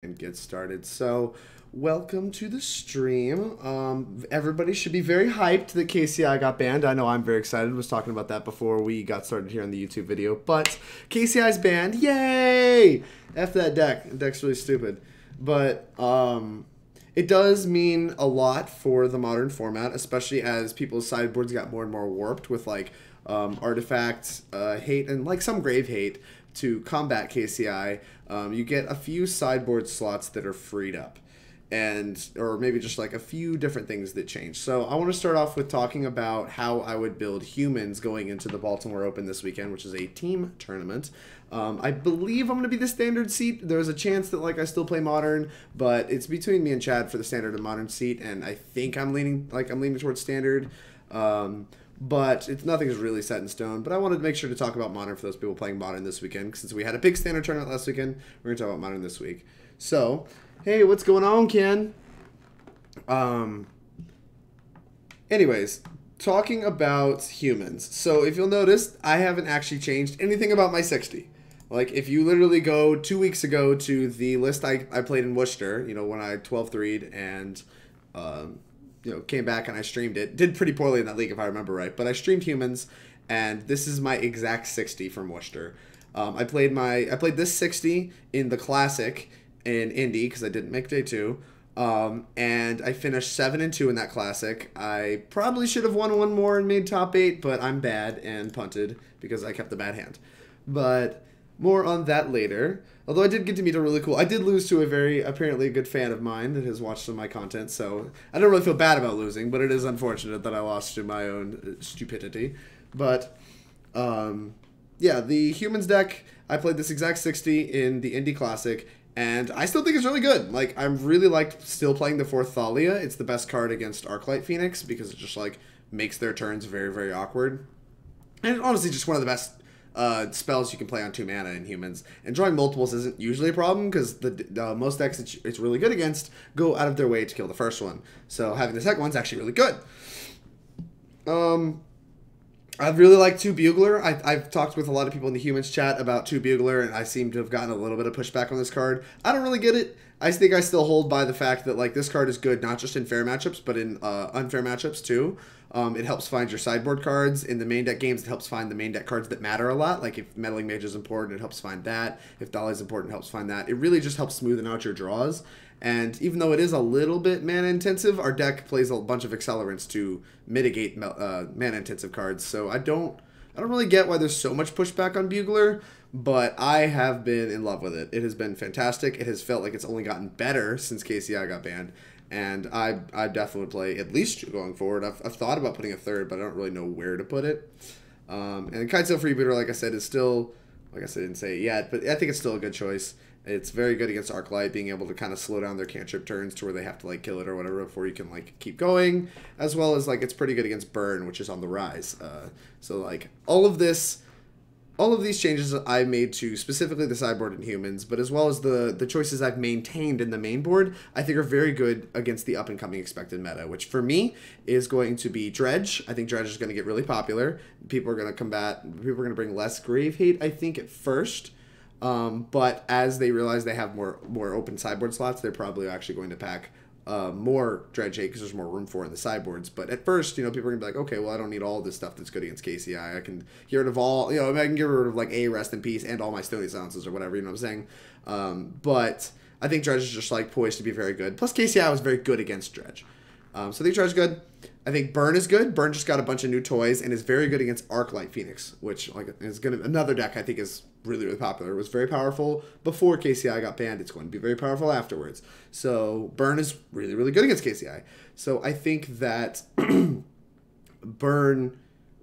And get started. So welcome to the stream. Everybody should be very hyped that KCI got banned. I know I'm very excited. I was talking about that before we got started here on the YouTube video, but KCI's banned. Yay! F that deck. The deck's really stupid, but it does mean a lot for the modern format, especially as people's sideboards got more and more warped with like artifact hate and like some grave hate to combat KCI. You get a few sideboard slots that are freed up, and or maybe just like a few different things that change. So I want to start off with talking about how I would build humans going into the Baltimore Open this weekend, which is a team tournament. I believe I'm going to be the standard seat. There's a chance that like I still play modern, but it's between me and Chad for the standard and modern seat, and I think I'm leaning towards standard. But nothing's really set in stone. But I wanted to make sure to talk about modern for those people playing modern this weekend. Since we had a big standard tournament last weekend, we're going to talk about modern this week. So, hey, what's going on, Ken? Anyways, talking about humans. So if you'll notice, I haven't actually changed anything about my 60. Like, if you literally go 2 weeks ago to the list I played in Worcester, you know, when I 12-3'd and... you know, came back and I streamed it. Did pretty poorly in that league if I remember right, but I streamed humans, and this is my exact 60 from Worcester. I played this 60 in the Classic in Indy because I didn't make day 2, and I finished 7-2 in that Classic. I probably should have won one more and made top 8, but I'm bad and punted because I kept the bad hand. But more on that later. Although I did get to meet a really cool... I did lose to a very, apparently a good fan of mine that has watched some of my content, so I don't really feel bad about losing, but it is unfortunate that I lost to my own stupidity. But, yeah, the Humans deck, I played this exact 60 in the Indy Classic, and I still think it's really good. Like, I'm really liked still playing the 4th Thalia. It's the best card against Arclight Phoenix, because it just, like, makes their turns very, very awkward. And honestly, just one of the best... spells you can play on 2 mana in humans, and drawing multiples isn't usually a problem because the most decks it's really good against go out of their way to kill the first one, so having the second one's actually really good. I really like 2 Bugler. I've talked with a lot of people in the humans chat about 2 Bugler, and I seem to have gotten a little bit of pushback on this card. I don't really get it. I think I still hold by the fact that like this card is good not just in fair matchups, but in unfair matchups too. It helps find your sideboard cards. In the main deck games, it helps find the main deck cards that matter a lot. Like if Meddling Mage is important, it helps find that. If Thalia is important, it helps find that. It really just helps smoothen out your draws. And even though it is a little bit mana intensive, our deck plays a bunch of accelerants to mitigate mana intensive cards. So I don't really get why there's so much pushback on Bugler, but I have been in love with it. It has been fantastic. It has felt like it's only gotten better since KCI got banned. And I definitely would play at least 2 going forward. I've thought about putting a 3rd, but I don't really know where to put it. And Kitesail Freebooter, like I said, is still, like I said, I didn't say it yet, but I think it's still a good choice. It's very good against Arclight, being able to kind of slow down their cantrip turns to where they have to like kill it or whatever before you can like keep going, as well as like it's pretty good against Burn, which is on the rise. So like all of these changes I made to specifically the sideboard in humans, but as well as the choices I've maintained in the main board, I think are very good against the up-and-coming expected meta, which for me is going to be Dredge. I think Dredge is going to get really popular. People are going to bring less grave hate, I think, at first. But as they realize they have more open sideboard slots, they're probably actually going to pack more Dredge hate because there's more room for it in the sideboards. But at first, you know, people are going to be like, okay, well, I don't need all this stuff that's good against KCI. I can get rid of all, you know, I can get rid of like a Rest in Peace and all my Stony Silences or whatever, you know what I'm saying? But I think Dredge is just like poised to be very good. Plus KCI was very good against Dredge. So I think Dredge is good. I think Burn is good. Burn just got a bunch of new toys and is very good against Arclight Phoenix, which like is another deck I think is really, really popular. It was very powerful before KCI got banned. It's going to be very powerful afterwards. So Burn is really, really good against KCI. So I think that Burn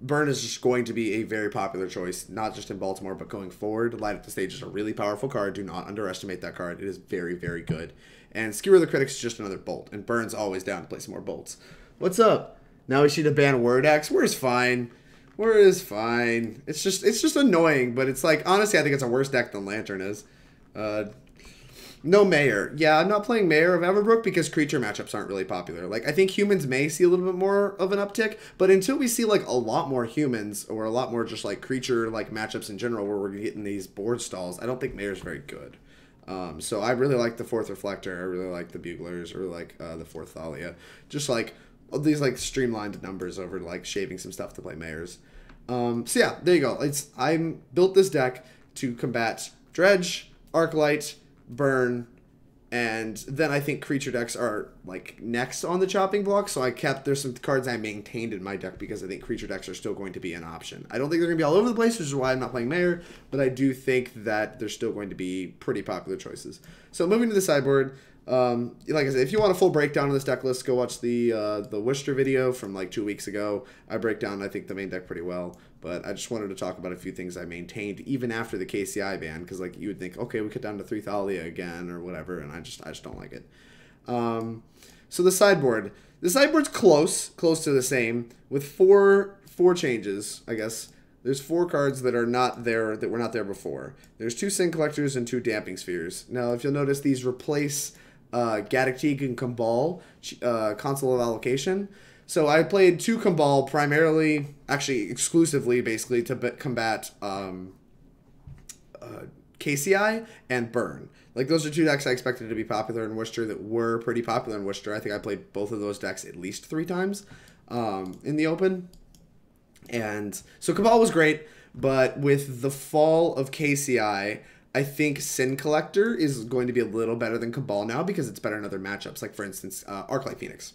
is just going to be a very popular choice, not just in Baltimore, but going forward. Light Up the Stage is a really powerful card. Do not underestimate that card. It is very, very good. And Skewer the Critics is just another bolt. And Burn's always down to play some more bolts. What's up? Now we see to ban Word Axe. Where's fine? Where is fine? It's just annoying, but it's like, honestly, I think it's a worse deck than Lantern is. No Mayor. Yeah, I'm not playing Mayor of Everbrook because creature matchups aren't really popular. Like, I think humans may see a little bit more of an uptick, but until we see, like, a lot more humans or a lot more just, like, creature, like, matchups in general where we're getting these board stalls, I don't think Mayor's very good. So I really like the 4th Reflector. I really like the Buglers, or like the 4th Thalia. Just like these like streamlined numbers over like shaving some stuff to play Mayors. So yeah, there you go. I built this deck to combat Dredge, Arclight, Burn, and then I think creature decks are like next on the chopping block. So there's some cards I maintained in my deck because I think creature decks are still going to be an option. I don't think they're going to be all over the place, which is why I'm not playing Mayor, but I do think that they're still going to be pretty popular choices. So moving to the sideboard, like I said, if you want a full breakdown of this deck list, go watch the Worcester video from like 2 weeks ago. I break down, I think, the main deck pretty well. But I just wanted to talk about a few things I maintained even after the KCI ban, because like you would think, okay, we cut down to 3 Thalia again or whatever, and I just don't like it. So the sideboard. The sideboard's close to the same with four changes, I guess. There's 4 cards that are not there, that were not there before. There's 2 Sin Collectors and 2 Damping Spheres. Now, if you'll notice, these replace Gaddock Teeg and Cabal, Console of Allocation. So I played 2 Cabal primarily, actually exclusively, basically, to combat KCI and Burn. Like, those are 2 decks I expected to be popular in Worcester that were pretty popular in Worcester. I think I played both of those decks at least 3 times in the Open. And so Cabal was great, but with the fall of KCI, I think Sin Collector is going to be a little better than Cabal now because it's better in other matchups. Like, for instance, Arclight Phoenix.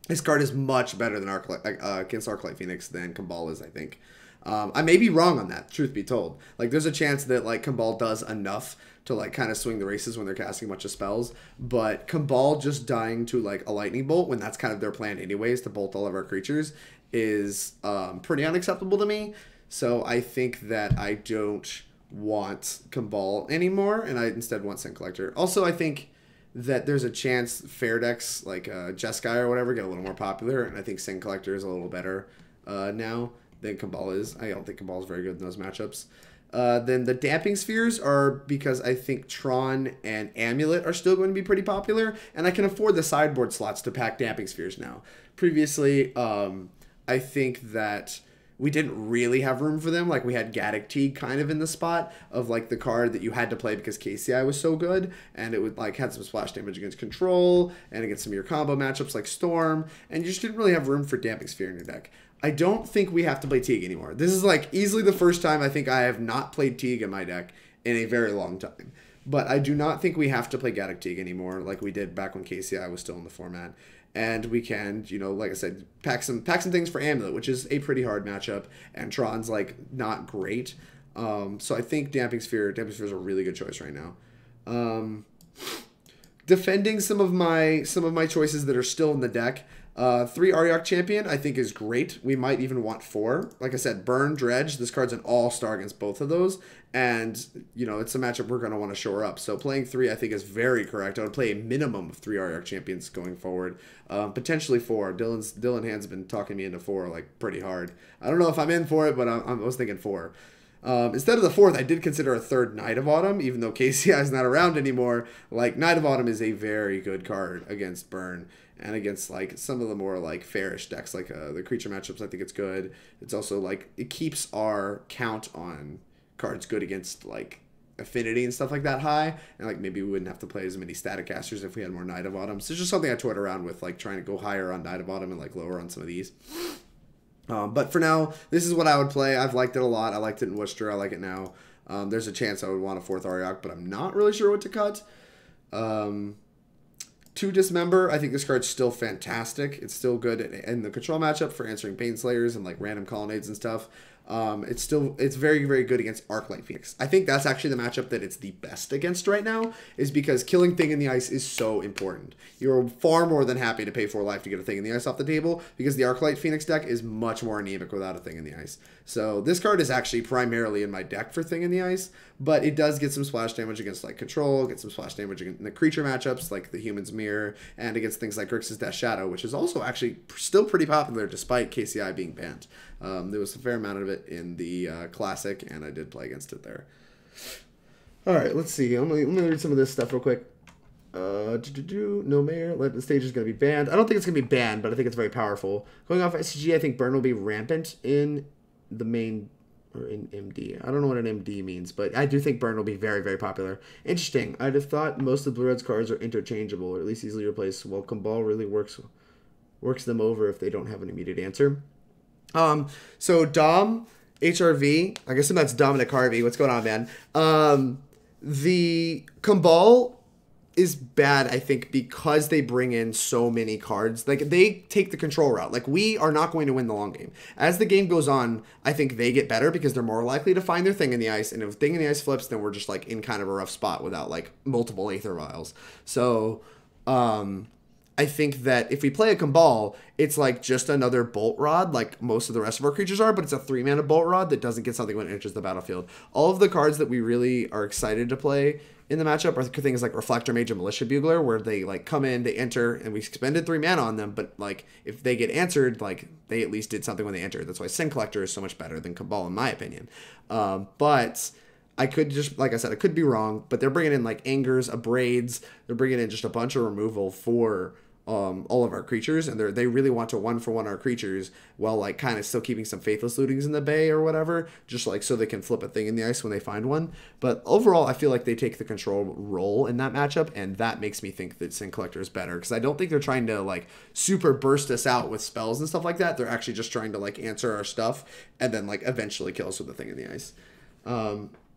This card is much better than against Arclight Phoenix than Cabal is, I think. I may be wrong on that, truth be told. Like, there's a chance that, like, Cabal does enough to, like, kind of swing the races when they're casting a bunch of spells. But Cabal just dying to, like, a Lightning Bolt, when that's kind of their plan anyways, to bolt all of our creatures, is pretty unacceptable to me. So I think that I don't want Cabal anymore, and I instead want Sin Collector. Also, I think that there's a chance fair decks like Jeskai or whatever get a little more popular, and I think Sin Collector is a little better now than Cabal is. I don't think Cabal is very good in those matchups. Then the Damping Spheres are because I think Tron and Amulet are still going to be pretty popular, and I can afford the sideboard slots to pack Damping Spheres now. Previously, I think that we didn't really have room for them. Like, we had Gaddock Teeg kind of in the spot of, like, the card that you had to play because KCI was so good, and it would, like, had some splash damage against Control and against some of your combo matchups like Storm, and you just didn't really have room for Damping Sphere in your deck. I don't think we have to play Teeg anymore. This is, like, easily the first time I think I have not played Teeg in my deck in a very long time. But I do not think we have to play Gaddock Teeg anymore like we did back when KCI was still in the format. And we can, you know, like I said, pack some things for Amulet, which is a pretty hard matchup, and Tron's, like, not great. So I think Damping Sphere is a really good choice right now. Defending some of my choices that are still in the deck. 3 Auriok Champion I think is great. We might even want 4. Like I said, Burn, Dredge. This card's an all-star against both of those. And, you know, it's a matchup we're going to want to shore up. So playing 3 I think is very correct. I would play a minimum of 3 Auriok Champions going forward. Potentially 4. Dylan Hand's been talking me into 4, like, pretty hard. I don't know if I'm in for it, but I was thinking 4. Instead of the 4th, I did consider a 3rd Knight of Autumn, even though KCI is not around anymore. Like, Knight of Autumn is a very good card against Burn and against, like, some of the more, like, fairish decks, like the creature matchups. I think it's good. It's also, like, it keeps our count on cards good against, like, affinity and stuff like that high, and, like, maybe we wouldn't have to play as many Staticasters if we had more Knight of Autumn. So it's just something I toyed around with, like, trying to go higher on Knight of Autumn and, like, lower on some of these. But for now, this is what I would play. I've liked it a lot. I liked it in Worcester. I like it now. There's a chance I would want a 4th Auriok, but I'm not really sure what to cut. 2 Dismember. I think this card's still fantastic. It's still good in the control matchup for answering Bainslayers and, like, random Colonnades and stuff. It's very, very good against Arclight Phoenix. I think that's actually the matchup that it's the best against right now, is because killing Thing in the Ice is so important. You're far more than happy to pay 4 life to get a Thing in the Ice off the table, because the Arclight Phoenix deck is much more anemic without a Thing in the Ice. So this card is actually primarily in my deck for Thing in the Ice, but it does get some splash damage against, like, Control, get some splash damage in the creature matchups, like the Human's Mirror, and against things like Grixis Death Shadow, which is also actually still pretty popular despite KCI being banned. There was a fair amount of it in the Classic, and I did play against it there. All right, let's see. Let me read some of this stuff real quick. No Mayor. The stage is going to be banned. I don't think it's going to be banned, but I think it's very powerful. Going off SCG, I think Burn will be rampant in the main or in MD. I don't know what an MD means, but I do think burn will be very, very popular. Interesting. I'd have thought most of Blue-Red's cards are interchangeable, or at least easily replaced. Well, Cabal really works them over if they don't have an immediate answer. So Dom, HRV, I guess that's Dominic Harvey. What's going on, man? The Cabal is bad, I think, because they bring in so many cards. Like, they take the control route. Like, we are not going to win the long game. As the game goes on, I think they get better because they're more likely to find their thing in the ice. And if thing in the ice flips, then we're just, like, in kind of a rough spot without, like, multiple Aether Vials. So, I think that if we play a Cabal, it's like just another Bolt Rod, like most of the rest of our creatures are, but it's a 3-mana Bolt Rod that doesn't get something when it enters the battlefield. All of the cards that we really are excited to play in the matchup are things like Reflector Mage and Militia Bugler, where they like come in, they enter, and we expended 3 mana on them, but like if they get answered, like they at least did something when they entered. That's why Sin Collector is so much better than Cabal in my opinion. But I could just, like I said, I could be wrong, but they're bringing in like Angers, Abrades, they're bringing in just a bunch of removal for all of our creatures, and they really want to 1-for-1 our creatures while like kind of still keeping some Faithless Lootings in the bay or whatever, just like so they can flip a thing in the ice when they find one. But overall, I feel like they take the control role in that matchup, and that makes me think that Sin Collector is better, because I don't think they're trying to like super burst us out with spells and stuff like that. They're actually just trying to like answer our stuff and then like eventually kill us with the thing in the ice.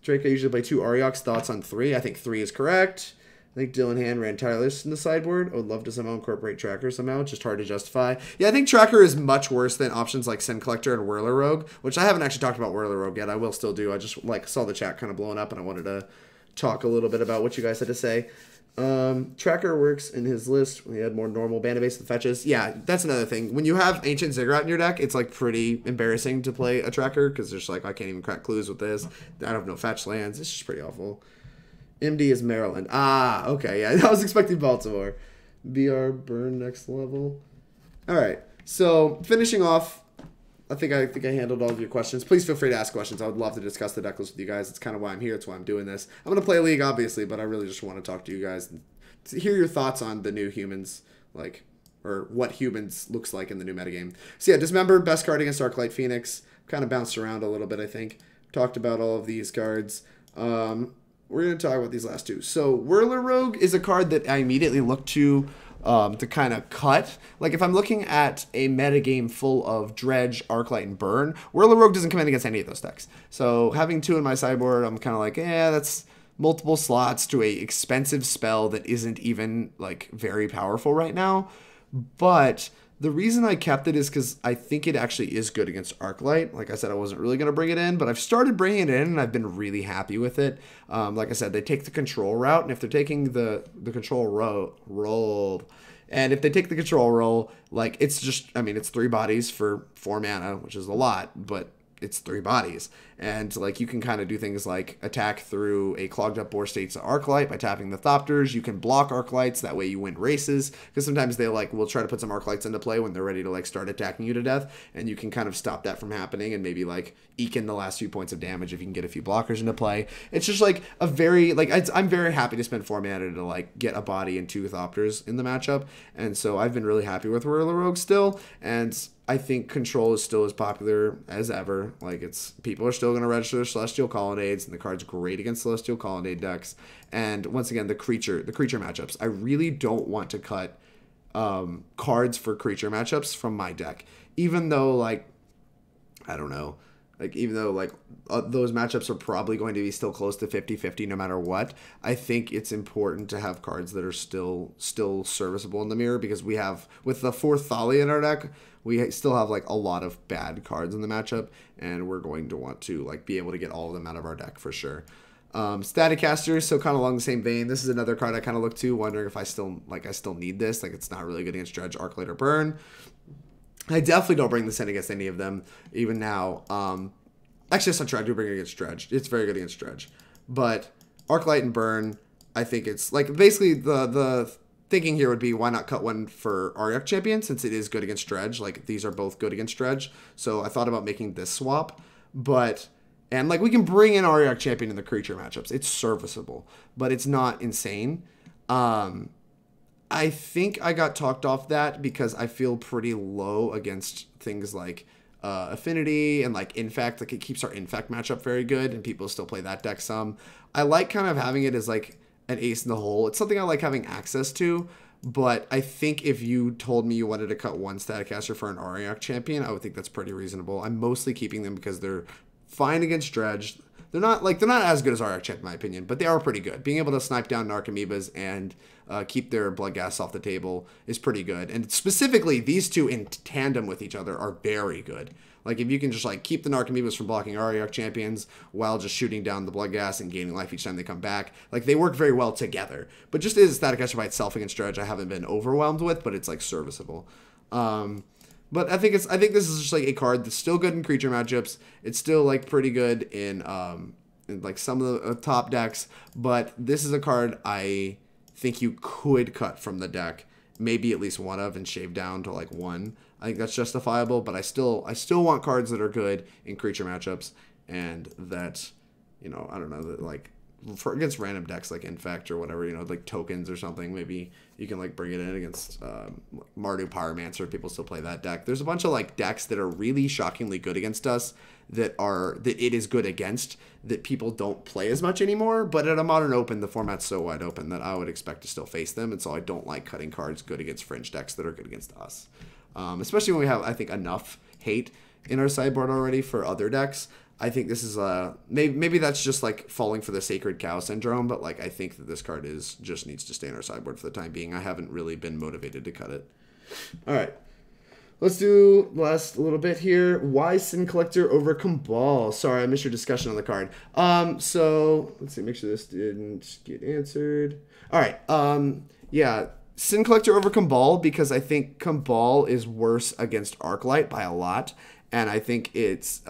Drake, I usually play 2 Aurioks. Thoughts on 3? I think 3 is correct. I think Dylan Hand ran Tireless in the sideboard. I would love to somehow incorporate Tracker somehow. It's just hard to justify. Yeah, I think Tracker is much worse than options like Sin Collector and Whirler Rogue, which I haven't actually talked about Whirler Rogue yet. I will still do. I just like saw the chat kind of blowing up, and I wanted to talk a little bit about what you guys had to say. Tracker works in his list. We had more normal mana base and fetches. Yeah, that's another thing. When you have Ancient Ziggurat in your deck, it's like pretty embarrassing to play a Tracker, because there's like, I can't even crack clues with this. I don't have no fetch lands. It's just pretty awful. MD is Maryland. Ah, okay. Yeah, I was expecting Baltimore. BR burn next level. All right. So finishing off, I think I handled all of your questions. Please feel free to ask questions. I would love to discuss the deck list with you guys. It's kind of why I'm here. It's why I'm doing this. I'm going to play a League, obviously, but I really just want to talk to you guys and to hear your thoughts on the new humans, like, or what humans looks like in the new metagame. So yeah, Dismember, best card against Arclight Phoenix. Kind of bounced around a little bit, I think. Talked about all of these cards. We're going to talk about these last two. So Whirler Rogue is a card that I immediately look to kind of cut. Like if I'm looking at a metagame full of Dredge, Arclight, and Burn, Whirler Rogue doesn't come in against any of those decks. So having 2 in my sideboard, I'm kind of like, that's multiple slots to a expensive spell that isn't even like very powerful right now. But the reason I kept it is because I think it actually is good against Arclight. Like I said, I wasn't really going to bring it in, but I've started bringing it in, and I've been really happy with it. Like I said, they take the control route, and if they're taking the control role, and if they take the control role, like it's just, I mean, it's 3 bodies for 4 mana, which is a lot, but it's 3 bodies. And like you can kind of do things like attack through a clogged up board states Arclight by tapping the Thopters. You can block Arclights, that way you win races, because sometimes they like will try to put some Arclights into play when they're ready to like start attacking you to death, and you can kind of stop that from happening and maybe like eke in the last few points of damage if you can get a few blockers into play. It's just like a very like I'm very happy to spend 4 mana to like get a body and 2 Thopters in the matchup, and so I've been really happy with Whirler Rogue still, and I think Control is still as popular as ever. Like people are still going to register Celestial Colonnades, and the card's great against Celestial Colonnade decks. And once again, the creature matchups. I really don't want to cut cards for creature matchups from my deck, even though like I don't know. Like, even though, like, those matchups are probably going to be still close to 50-50 no matter what, I think it's important to have cards that are still serviceable in the mirror, because we have, with the 4th Thalia in our deck, we still have, like, a lot of bad cards in the matchup, and we're going to want to, like, be able to get all of them out of our deck for sure. Staticaster, so kind of along the same vein, this is another card I kind of look to, wondering if I still need this. Like, it's not really good against Dredge, Arclight, or Burn. I definitely don't bring this in against any of them, even now. Actually, that's not true. I do bring it against Dredge. It's very good against Dredge. But Arclight and Burn, I think it's, like, basically the thinking here would be, why not cut one for Auriok Champion, since it is good against Dredge. Like, these are both good against Dredge. So I thought about making this swap. And, like, we can bring in Auriok Champion in the creature matchups. It's serviceable, but it's not insane. I think I got talked off that because I feel pretty low against things like affinity and like infect. Like it keeps our infect matchup very good, and people still play that deck some. I like kind of having it as like an ace in the hole. It's something I like having access to. But I think if you told me you wanted to cut one Staticaster for an Auriok Champion, I would think that's pretty reasonable. I'm mostly keeping them because they're fine against Dredge. They're not as good as Auriok Champion in my opinion, but they are pretty good. Being able to snipe down Narcomoebas and keep their Bloodghast off the table is pretty good. And specifically, these two in tandem with each other are very good. Like, if you can just, like, keep the Narcomoebas from blocking Auriok Champions while just shooting down the Bloodghast and gaining life each time they come back, like, they work very well together. But just as a Staticaster by itself against Dredge, I haven't been overwhelmed with, but it's, like, serviceable. But I think this is just, like, a card that's still good in creature matchups. It's still, like, pretty good in like, some of the top decks. But this is a card I think you could cut from the deck. Maybe at least one of and shave down to, like, one. I think that's justifiable, but I still want cards that are good in creature matchups and that, you know, I don't know, that like for against random decks like Infect or whatever, you know, like tokens or something. Maybe you can like bring it in against Mardu Pyromancer. People still play that deck. There's a bunch of like decks that are really shockingly good against us that it is good against that people don't play as much anymore. But at a Modern Open, the format's so wide open that I would expect to still face them, and so I don't like cutting cards good against fringe decks that are good against us. Especially when we have, I think, enough hate in our sideboard already for other decks. I think this is maybe that's just like falling for the Sacred Cow syndrome, but like I think that this card just needs to stay in our sideboard for the time being. I haven't really been motivated to cut it. All right, let's do the last little bit here. Why Sin Collector over Cabal? Sorry, I missed your discussion on the card. So let's see, make sure this didn't get answered. All right, yeah. Sin Collector over Cabal because I think Cabal is worse against Arclight by a lot, and I think it's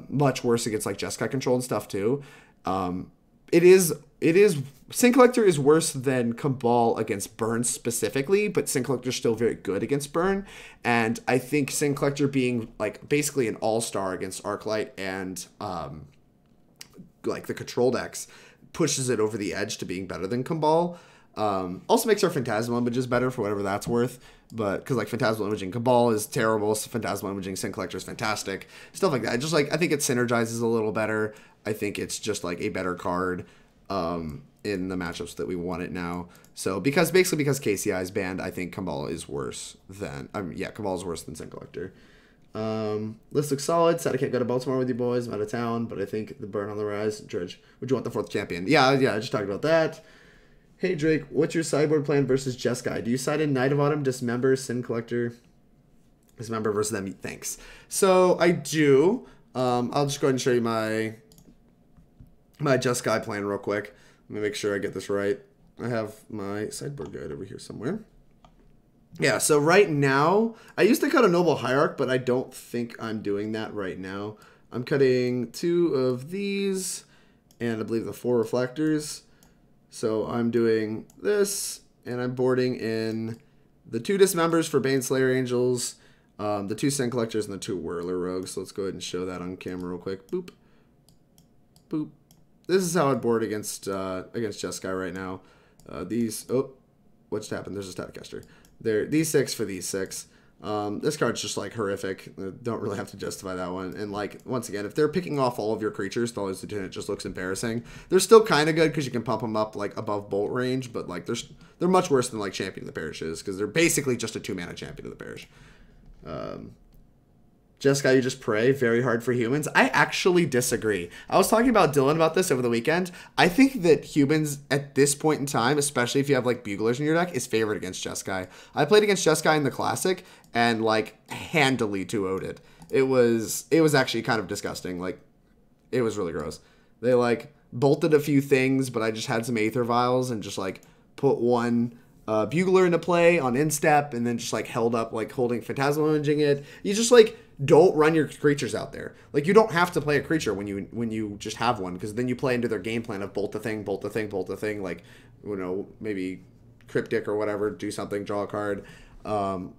much worse against like Jeskai control and stuff too. It is Sin Collector is worse than Cabal against Burn specifically, but Sin Collector is still very good against Burn, and I think Sin Collector being like basically an all-star against Arclight and like the control decks pushes it over the edge to being better than Cabal. Also makes our Phantasmal Images better for whatever that's worth, but because like Phantasmal Imaging Cabal is terrible, so Phantasmal Imaging Sin Collector is fantastic, stuff like that. Just like I think it synergizes a little better. I think it's just like a better card in the matchups that we want it now. So because KCI is banned, I think Cabal is worse than Cabal is worse than Sin Collector. List looks solid. Said I can't go to Baltimore with you boys. I'm out of town, but I think the Burn on the rise. Dredge, would you want the 4th champion? Yeah, I just talked about that. Hey Drake, what's your sideboard plan versus Jeskai? Do you side in Knight of Autumn, Dismember, Sin Collector? Dismember versus them, thanks. So I do. I'll just go ahead and show you my Jeskai plan real quick. Let me make sure I get this right. I have my sideboard guide over here somewhere. Yeah, so right now, I used to cut a Noble Hierarch, but I don't think I'm doing that right now. I'm cutting 2 of these, and I believe the 4 Reflectors. So I'm doing this, and I'm boarding in the 2 Dismembers for Baneslayer Angels, the 2 Sin Collectors, and the 2 Whirler Rogues. So let's go ahead and show that on camera real quick. Boop. Boop. This is how I'd board against Jeskai right now. What just happened? There's a Staticaster. These 6 for these 6. This card's just like horrific. Don't really have to justify that one. And like once again, if they're picking off all of your creatures, Thalia's Lieutenant just looks embarrassing. They're still kind of good because you can pump them up like above bolt range, but like they're much worse than like Champion of the Parish is because they're basically just a 2-mana Champion of the Parish. Jeskai, you just pray very hard for humans. I actually disagree. I was talking about Dylan about this over the weekend. I think that humans at this point in time, especially if you have like Buglers in your deck, is favored against Jeskai. I played against Jeskai in the Classic and like handily 2-0'd it. It was actually kind of disgusting. Like it was really gross. They like bolted a few things, but I just had some Aether Vials and just like put one Bugler into play on instep and then just like held up like holding Phantasmal Imaging it. You just like don't run your creatures out there. Like you don't have to play a creature when you just have one, because then you play into their game plan of bolt the thing, bolt the thing, bolt the thing, like, you know, maybe Cryptic or whatever, do something, draw a card,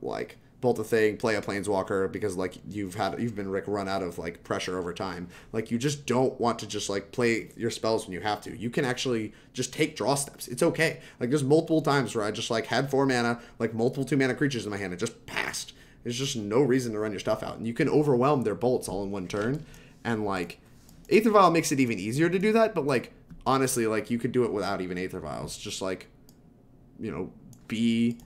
like bolt the thing, play a Planeswalker, because like you've been run out of like pressure over time. Like you just don't want to just like play your spells when you have to. You can actually just take draw steps. It's okay. Like there's multiple times where I just like had 4 mana, like multiple 2-mana creatures in my hand and just passed. There's just no reason to run your stuff out. And you can overwhelm their bolts all in one turn. And, like, Aether Vial makes it even easier to do that. But, like, honestly, like, you could do it without even Aether Vials. Just, like, you know, be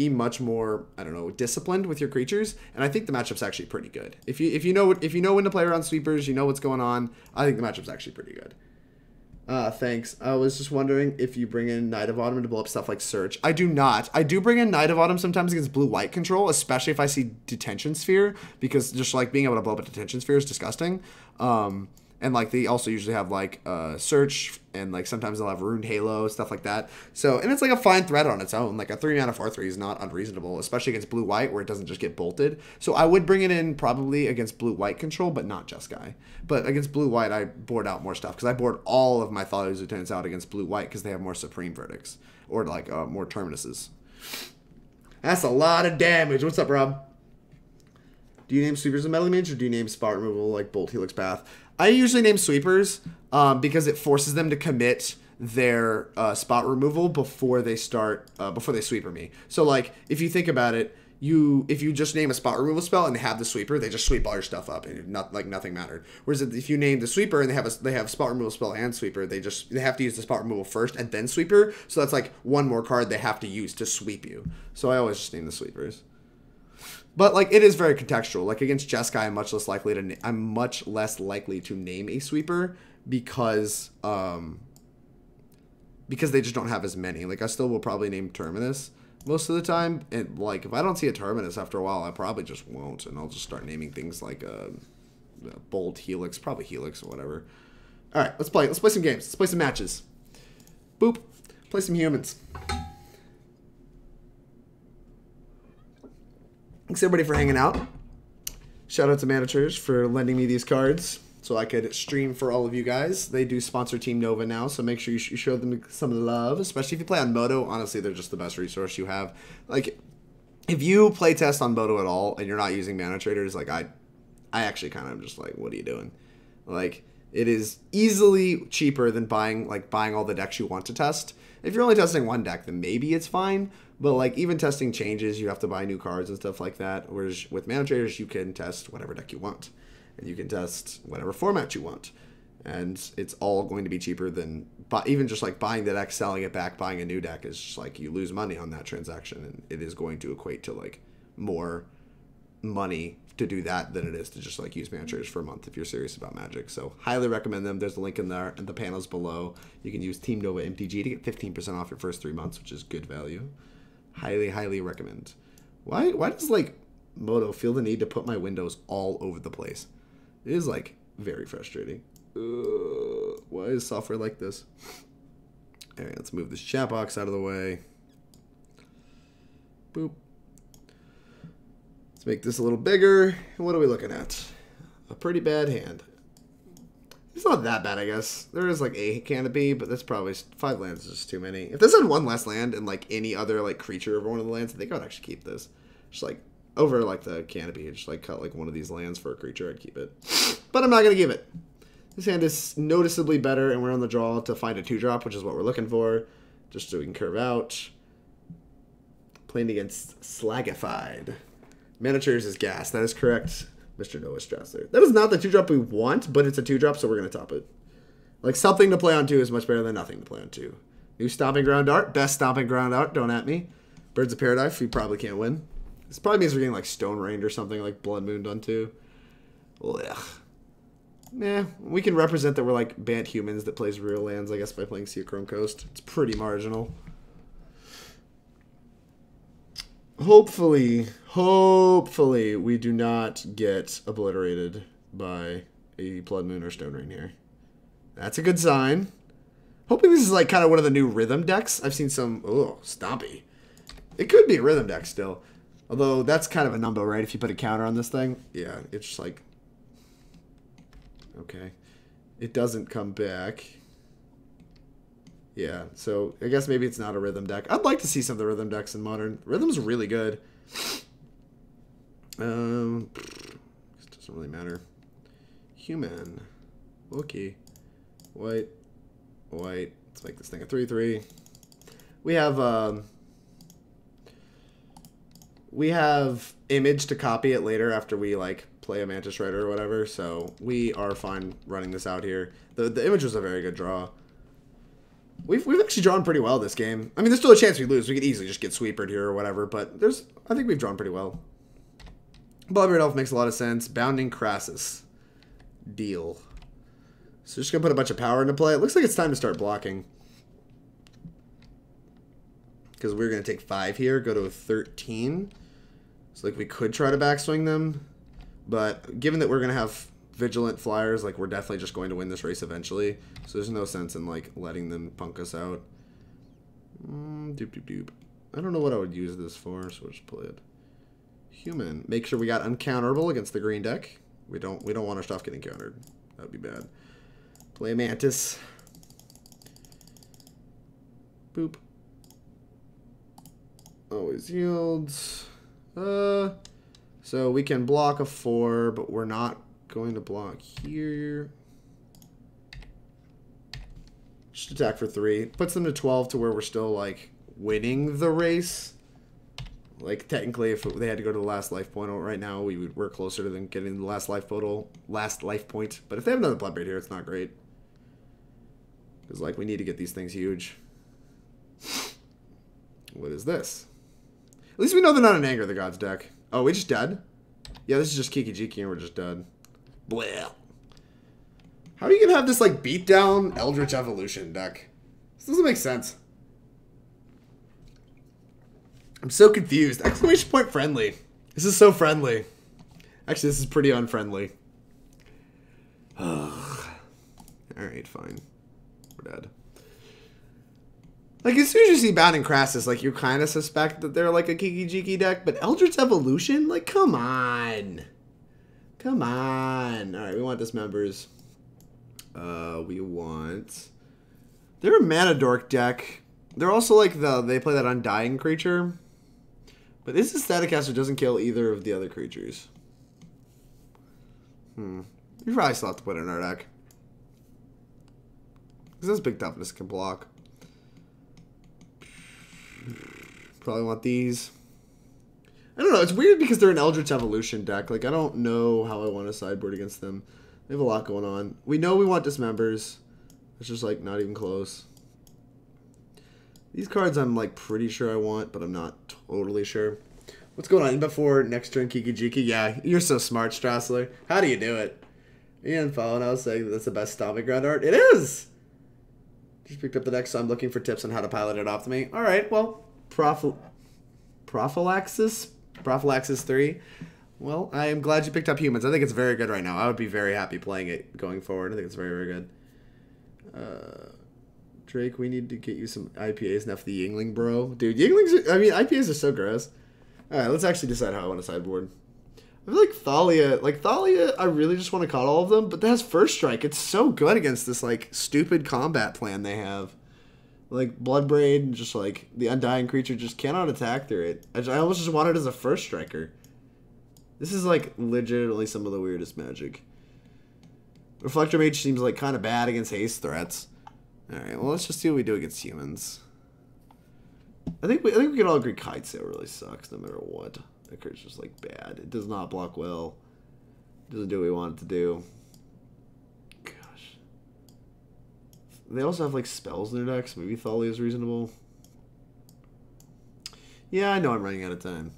much more, I don't know, disciplined with your creatures. And I think the matchup's actually pretty good. If you know when to play around sweepers, you know what's going on. I think the matchup's actually pretty good. Thanks. I was just wondering if you bring in Knight of Autumn to blow up stuff like Search. I do not. I do bring in Knight of Autumn sometimes against blue-white control, especially if I see Detention Sphere, because just, like, being able to blow up a Detention Sphere is disgusting. And, like, they also usually have, like, Search, and, like, sometimes they'll have Runed Halo, stuff like that. So, and it's, like, a fine threat on its own. Like, a 3-mana 4/3 is not unreasonable, especially against blue-white, where it doesn't just get bolted. So, I would bring it in probably against blue-white control, but not Jeskai. But against blue-white, I board out more stuff, because I board all of my Thalia's Lieutenants out against blue-white, because they have more Supreme Verdicts, or, like, more Terminuses. That's a lot of damage. What's up, Rob? Do you name sweepers in Meddling Mage, or do you name spot removal like Bolt Helix Path? I usually name sweepers because it forces them to commit their spot removal before they start, before they sweeper me. So, like, if you think about it, if you just name a spot removal spell and they have the sweeper, they just sweep all your stuff up and nothing mattered. Whereas if you name the sweeper and they have spot removal spell and sweeper, they have to use the spot removal first and then sweeper. So that's like one more card they have to use to sweep you. So I always just name the sweepers. But, like, it is very contextual. Like, against Jeskai, I'm much less likely to name a sweeper because they just don't have as many. Like, I still will probably name Terminus most of the time. And, like, if I don't see a Terminus after a while, I probably just won't. And I'll just start naming things like Bolt, Helix, probably Helix or whatever. All right, let's play. Let's play some games. Let's play some matches. Boop. Play some humans. Thanks, everybody, for hanging out. Shout out to Managers for lending me these cards so I could stream for all of you guys. They do sponsor Team Nova now, so make sure you show them some love, especially if you play on Moto. Honestly, they're just the best resource you have. Like, if you play test on Moto at all and you're not using Mana Traders, like, I actually kind of just like, what are you doing? Like, it is easily cheaper than buying all the decks you want to test. If you're only testing one deck, then maybe it's fine. But, like, even testing changes, you have to buy new cards and stuff like that. Whereas with Mana Traders, you can test whatever deck you want. And you can test whatever format you want. And it's all going to be cheaper than even just, like, buying the deck, selling it back, buying a new deck is just, like, you lose money on that transaction. And it is going to equate to, like, more money to do that than it is to just, like, use Mana Traders for a month if you're serious about Magic. So, highly recommend them. There's a link in there and the panels below. You can use Team Nova MTG to get 15% off your first 3 months, which is good value. Highly, highly recommend. Why does, like, Moto feel the need to put my windows all over the place? It is, like, very frustrating. Why is software like this? All right, let's move this chat box out of the way. Boop. Let's make this a little bigger. What are we looking at? A pretty bad hand. It's not that bad, I guess. There is, like, a canopy, but that's probably 5 lands is just too many. If this had one less land and, like, any other, like, creature over one of the lands, I think I would actually keep this. Just, like, over, like, the canopy. Just, like, cut, like, one of these lands for a creature. I'd keep it. But I'm not going to give it. This hand is noticeably better, and we're on the draw to find a 2-drop, which is what we're looking for. Just so we can curve out. Playing against Slagified. Mana Traders is gas. That is correct. Mr. Noah Strasser. That is not the 2-drop we want, but it's a 2-drop, so we're going to top it. Like, something to play on 2 is much better than nothing to play on 2. New Stomping Ground art. Best Stomping Ground art. Don't at me. Birds of Paradise. We probably can't win. This probably means we're getting, like, Stone Rained or something, like Blood Moon on 2. Ugh. Nah, we can represent that we're, like, banned humans that plays real lands, I guess, by playing Seachrome Coast. It's pretty marginal. Hopefully, we do not get obliterated by a Blood Moon or Stone Rain here. That's a good sign. Hoping this is, like, kind of one of the new rhythm decks. I've seen some... Oh, Stompy. It could be a rhythm deck still. Although, that's kind of a number, right? If you put a counter on this thing. Yeah, it's just like... Okay. It doesn't come back. Yeah, so I guess maybe it's not a rhythm deck. I'd like to see some of the rhythm decks in Modern. Rhythm's really good. It doesn't really matter. Human. Okay. White. White. Let's make this thing a 3/3. We have we have Image to copy it later after we, like, play a Mantis Rider or whatever, so we are fine running this out here. The Image was a very good draw. We've actually drawn pretty well this game. I mean, there's still a chance we lose. We could easily just get sweepered here or whatever, but I think we've drawn pretty well. Bloodbeard Elf makes a lot of sense. Bounding Crassus. Deal. So just gonna put a bunch of power into play. It looks like it's time to start blocking. Because we're gonna take 5 here, go to a 13. So like we could try to backswing them. But given that we're gonna have Vigilant Flyers, like we're definitely just going to win this race eventually. So there's no sense in like letting them punk us out. Doop doop doop. I don't know what I would use this for, so we'll just play it. Human. Make sure we got uncounterable against the green deck. We don't want our stuff getting countered. That would be bad. Play Mantis. Boop. Always yields. So we can block a 4, but we're not going to block here. Just attack for 3. Puts them to 12 to where we're still like winning the race. Like, technically, if they had to go to the last life point right now, we're closer to them getting the last life point. But if they have another Bloodbraid here, it's not great. Because, like, we need to get these things huge. What is this? At least we know they're not an Anger of the Gods deck. Oh, we just dead? Yeah, this is just Kiki Jiki and we're just dead. Blah. How are you going to have this, like, beatdown Eldritch Evolution deck? This doesn't make sense. I'm so confused. Exclamation point friendly. This is so friendly. Actually, this is pretty unfriendly. Alright, fine. We're dead. Like, as soon as you see Bounding Crassus, like, you kind of suspect that they're, like, a Kiki Jiki deck. But Eldritch Evolution? Like, come on. Come on. Alright, we want Dismembers. We want... They're a Mana Dork deck. They're also, like, they play that Undying creature. But Izzet Staticaster doesn't kill either of the other creatures. We probably still have to put it in our deck. Because this big toughness can block. Probably want these. I don't know. It's weird because they're an Eldritch Evolution deck. Like, I don't know how I want to sideboard against them. They have a lot going on. We know we want Dismembers. It's just, like, not even close. These cards I'm, like, pretty sure I want, but I'm not totally sure. What's going on? Before next turn, Kiki Jiki? Yeah, you're so smart, Strassler. How do you do it? Ian Phone, I was saying that that's the best Stomping Ground art. It is! Just picked up the deck, so I'm looking for tips on how to pilot it off to me. Alright, well, Prophylaxis 3. Well, I am glad you picked up Humans. I think it's very good right now. I would be very happy playing it going forward. I think it's very, very good. Drake, we need to get you some IPAs enough the Yingling, bro. Dude, Yinglings are, I mean, IPAs are so gross. Alright, let's actually decide how I want to sideboard. I feel like Thalia, I really just want to cut all of them, but that has First Strike. It's so good against this, like, stupid combat plan they have. Like, Bloodbraid, just, like, the Undying creature just cannot attack through it. I almost just want it as a First Striker. This is, like, legitimately some of the weirdest magic. Reflector Mage seems, like, kind of bad against haste threats. Alright, well, let's just see what we do against humans. I think we can all agree Kitesail really sucks no matter what. That card's just, like, bad. It does not block well. It doesn't do what we want it to do. Gosh. They also have, like, spells in their decks. Maybe Thalia is reasonable. Yeah, I know I'm running out of time.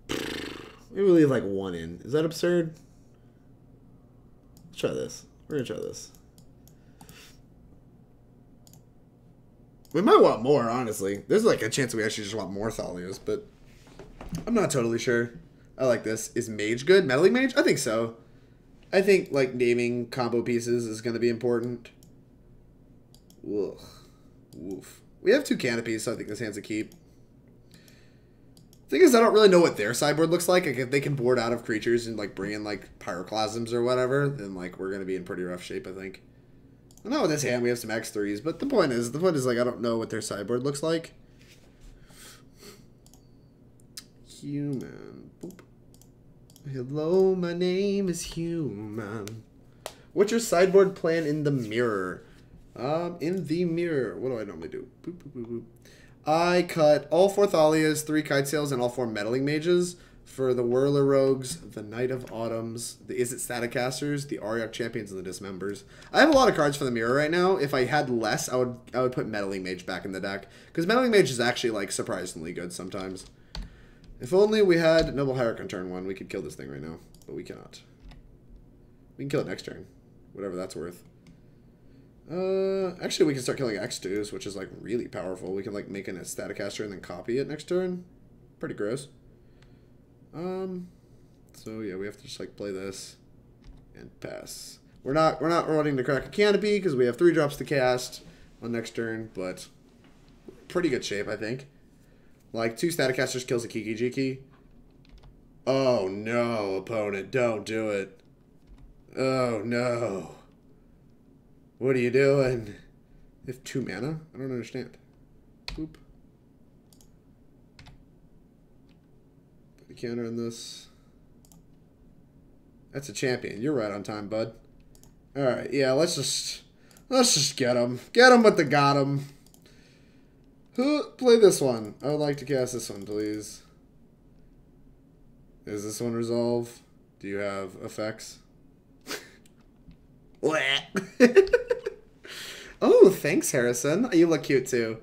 Maybe we leave, like, 1 in. Is that absurd? Let's try this. We're gonna try this. We might want more, honestly. There's, like, a chance we actually just want more Thalias, but I'm not totally sure. I like this. Is Mage good? Meddling Mage? I think so. I think, like, naming combo pieces is going to be important. Ugh. Woof. We have 2 canopies, so I think this hand's a keep. Thing is, I don't really know what their sideboard looks like. Like, if they can board out of creatures and, like, bring in, like, Pyroclasms or whatever, then, like, we're going to be in pretty rough shape, I think. I know with this hand we have some X3s, but the point is, like, I don't know what their sideboard looks like. Human. Boop. Hello, my name is Human. What's your sideboard plan in the mirror? In the mirror. What do I normally do? Boop, boop, boop, boop. I cut all 4 Thalias, 3 Kitesails, and all 4 Meddling Mages for the Whirler Rogues, the Knight of Autumns, the Izzet Staticasters, the Auriok Champions, and the Dismembers. I have a lot of cards for the mirror right now. If I had less, I would put Meddling Mage back in the deck. Because Meddling Mage is actually, like, surprisingly good sometimes. If only we had Noble Hierarch on turn 1, we could kill this thing right now. But we cannot. We can kill it next turn. Whatever that's worth. Actually, we can start killing X2s, which is, like, really powerful. We can, like, make an Staticaster and then copy it next turn. Pretty gross. So, yeah, we have to just, like, play this and pass. We're not running to crack a canopy because we have 3 drops to cast on next turn, but pretty good shape, I think. Like, 2 Staticasters kills a Kiki Jiki. Oh, no, opponent. Don't do it. Oh, no. What are you doing? They have 2 mana? I don't understand. Boop. Put a counter on this. That's a champion. You're right on time, bud. Alright, yeah, let's just get him. Get him with the got him. Play this one. I would like to cast this one, please. Is this one resolve? Do you have effects? Oh, thanks, Harrison. You look cute, too.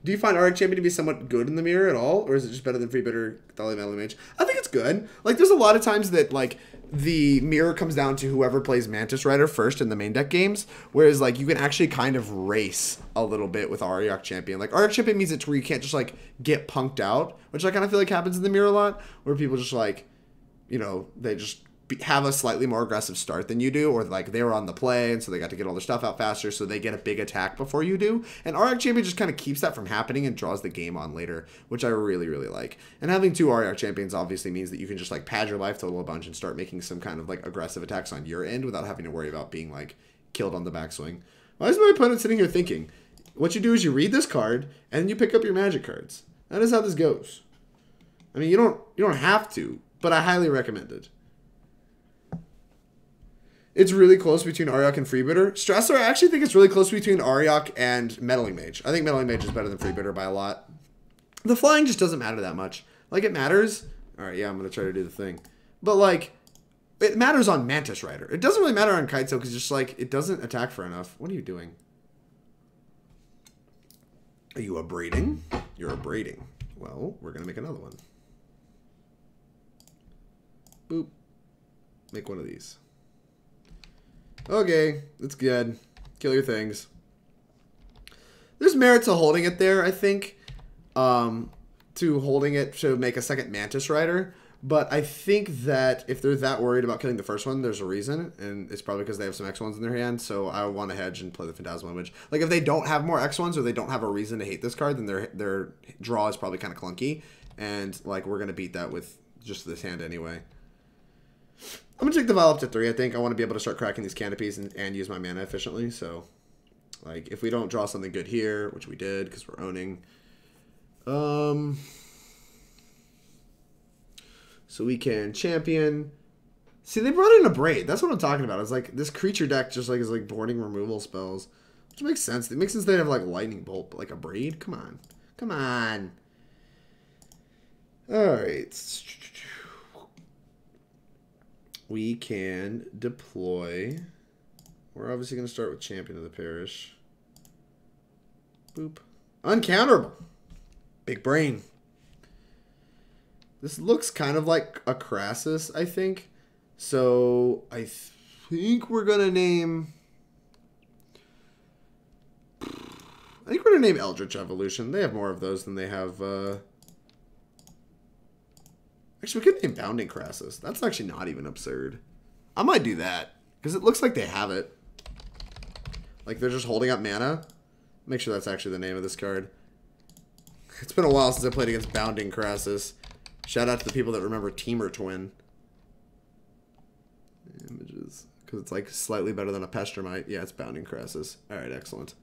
Do you find Auriok Champion to be somewhat good in the mirror at all? Or is it just better than Freebooter, Thalia, Meddling Mage? I think it's good. Like, there's a lot of times that, like, the mirror comes down to whoever plays Mantis Rider first in the main deck games. Whereas, like, you can actually kind of race a little bit with Auriok Champion. Like, Auriok Champion means it's where you can't just, like, get punked out. Which I kind of feel like happens in the mirror a lot. Where people just, like, you know, they just have a slightly more aggressive start than you do, or like they were on the play and so they got to get all their stuff out faster, so they get a big attack before you do. And Auriok Champion just kind of keeps that from happening and draws the game on later, which I really, really like. And having 2 Auriok Champions obviously means that you can just like pad your life total a bunch and start making some kind of like aggressive attacks on your end without having to worry about being like killed on the backswing. Why is my opponent sitting here thinking? What you do is you read this card and then you pick up your magic cards. That is how this goes. I mean, you don't have to, but I highly recommend it. It's really close between Auriok and Freebooter. Stressor, I actually think it's really close between Auriok and Meddling Mage. I think Meddling Mage is better than Freebooter by a lot. The flying just doesn't matter that much. Like, it matters. Alright, yeah, I'm going to try to do the thing. But, like, it matters on Mantis Rider. It doesn't really matter on Kitesail because just, like, it doesn't attack for enough. What are you doing? Are you abrading? You're abrading. Well, we're going to make another one. Boop. Make one of these. Okay, that's good. Kill your things. There's merit to holding it there, I think. To holding it to make a second Mantis Rider. But I think that if they're that worried about killing the first one, there's a reason. And it's probably because they have some X1s in their hand. So I want to hedge and play the Phantasmal Image. Like, if they don't have more X1s or they don't have a reason to hate this card, then their draw is probably kind of clunky. And, like, we're going to beat that with just this hand anyway. I'm going to take the Vial up to 3, I think. I want to be able to start cracking these canopies and use my mana efficiently. So, like, if we don't draw something good here, which we did because we're owning. So we can champion. See, they brought in a Braid. That's what I'm talking about. It's like this creature deck just like is like boarding removal spells. Which makes sense. It makes sense they have like Lightning Bolt, but like a Braid? Come on. Come on. Alright. We can deploy. We're obviously going to start with Champion of the Parish. Boop. Uncounterable. Big brain. This looks kind of like a Crassus, I think. So I think we're going to name... I think we're going to name Eldritch Evolution. They have more of those than they have... Actually, we could name Bounding Crassus. That's actually not even absurd. I might do that. Because it looks like they have it. Like they're just holding up mana. Make sure that's actually the name of this card. It's been a while since I played against Bounding Crassus. Shout out to the people that remember Teamer Twin. Images. Because it's like slightly better than a Pestromite. Yeah, it's Bounding Crassus. Alright, excellent.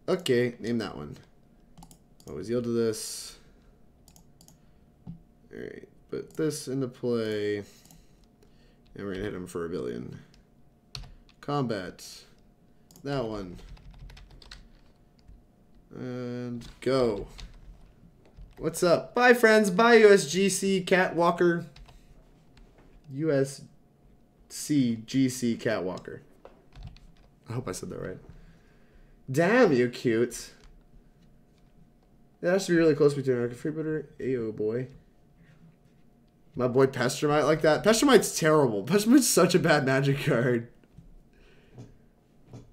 Okay, name that one. Always yield to this. Alright, put this into play. And we're going to hit him for 1 billion. Combat. That one. And go. What's up? Bye, friends. Bye, USGC Catwalker. USCGC Catwalker. I hope I said that right. Damn, you cute. That has to be really close between Unclaimed Freebooter. Ayo, boy. My boy Pestermite like that. Pestermite's terrible. Pestermite's such a bad magic card.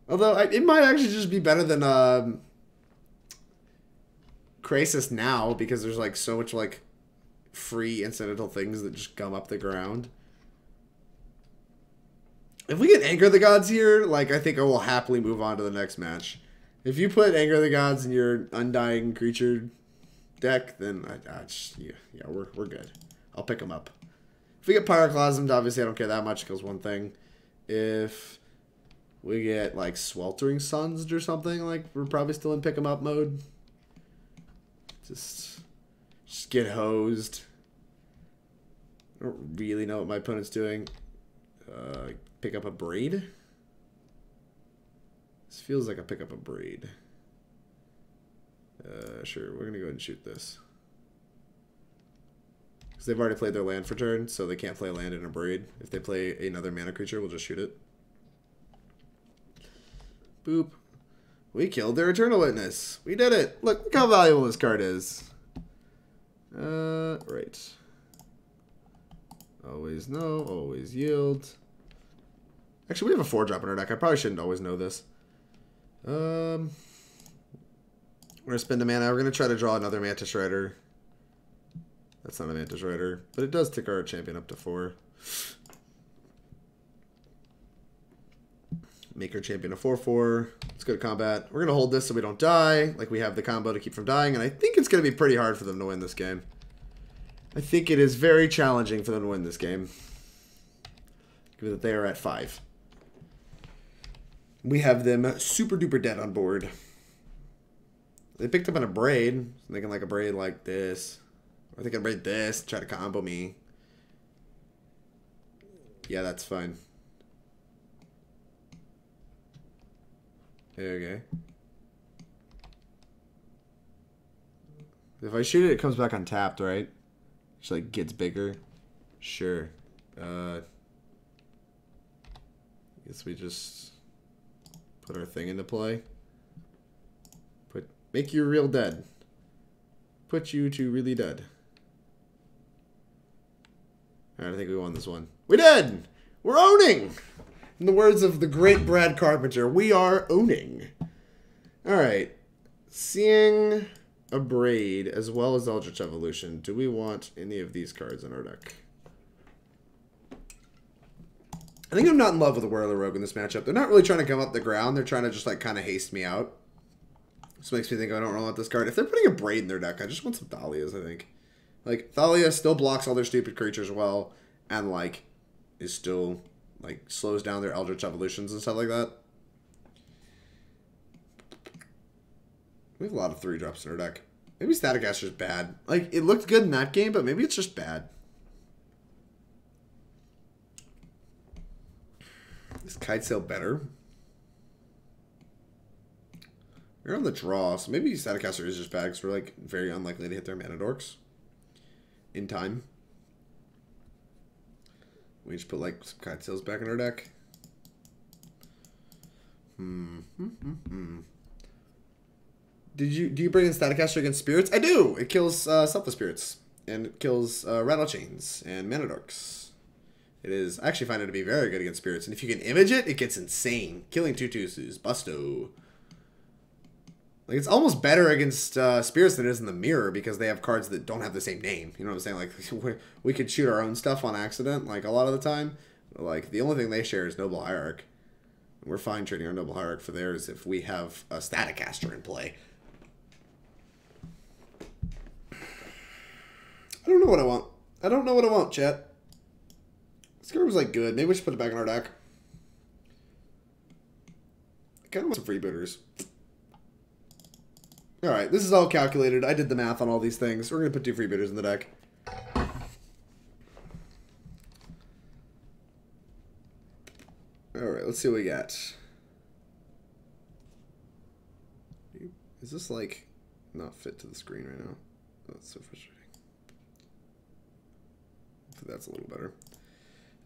Although, it might actually just be better than Krasis now, because there's like so much like free incidental things that just gum up the ground. If we get Anger of the Gods here, like, I think I will happily move on to the next match. If you put Anger of the Gods in your Undying Creature deck, then yeah, we're good. I'll pick them up. If we get Pyroclasmed, obviously I don't care that much. It goes one thing. If we get, like, Sweltering Suns or something, like, we're probably still in pick 'em up mode. Just get hosed. I don't really know what my opponent's doing. Pick up a Braid. This feels like I pick up a Braid. Sure, we're gonna go ahead and shoot this. Because they've already played their land for turn, so they can't play a land in a Braid. If they play another mana creature, we'll just shoot it. Boop. We killed their Eternal Witness. We did it. Look how valuable this card is. Right. Always know, always yield. Actually, we have a 4-drop in our deck. I probably shouldn't always know this. We're going to spend a mana. We're going to try to draw another Mantis Rider. That's not a Mantis Rider, but it does tick our champion up to 4. Make our champion a 4/4. Let's go to combat. We're going to hold this so we don't die. Like, we have the combo to keep from dying, and I think it's going to be pretty hard for them to win this game. I think it is very challenging for them to win this game, given that they are at 5. We have them super duper dead on board. They picked up on a Braid. So they can like a Braid like this. Or they can Braid this, try to combo me. Yeah, that's fine. Okay. If I shoot it, it comes back untapped, right? Just like gets bigger. Sure. Guess we just put our thing into play. Make you real dead. Put you to really dead. Alright, I think we won this one. We did! We're owning! In the words of the great Brad Carpenter, we are owning. Alright. Seeing a Braid as well as Eldritch Evolution. Do we want any of these cards in our deck? I think I'm not in love with the Whirler Rogue in this matchup. They're not really trying to come up the ground. They're trying to just like kind of haste me out. This makes me think I don't really want this card. If they're putting a Braid in their deck, I just want some Thalias, I think. Like, Thalia still blocks all their stupid creatures well, and like is still like slows down their Eldritch Evolutions and stuff like that. We have a lot of 3-drops in our deck. Maybe Staticaster's bad. Like, it looked good in that game, but maybe it's just bad. Is Kitesail better? We're on the draw, so maybe Staticaster is just bad because we're like very unlikely to hit their mana dorks in time. We just put like some Kitesails back in our deck. Do you bring in Staticaster against spirits? I do! It kills Selfless Spirits. And it kills Rattle Chains and Mana Dorks. It is, I actually find it to be very good against spirits. And if you can image it, it gets insane. Killing 2/2s is busto. Like, it's almost better against spirits than it is in the mirror because they have cards that don't have the same name. You know what I'm saying? Like, we could shoot our own stuff on accident, like, a lot of the time. Like, the only thing they share is Noble Hierarch. We're fine trading our Noble Hierarch for theirs if we have a Staticaster in play. I don't know what I want. I don't know what I want, chat. This card was, like, good. Maybe we should put it back in our deck. I kind of want some freebooters. Alright, this is all calculated. I did the math on all these things. We're going to put 2 freebooters in the deck. Alright, let's see what we got. Is this like not fit to the screen right now? Oh, that's so frustrating. That's a little better.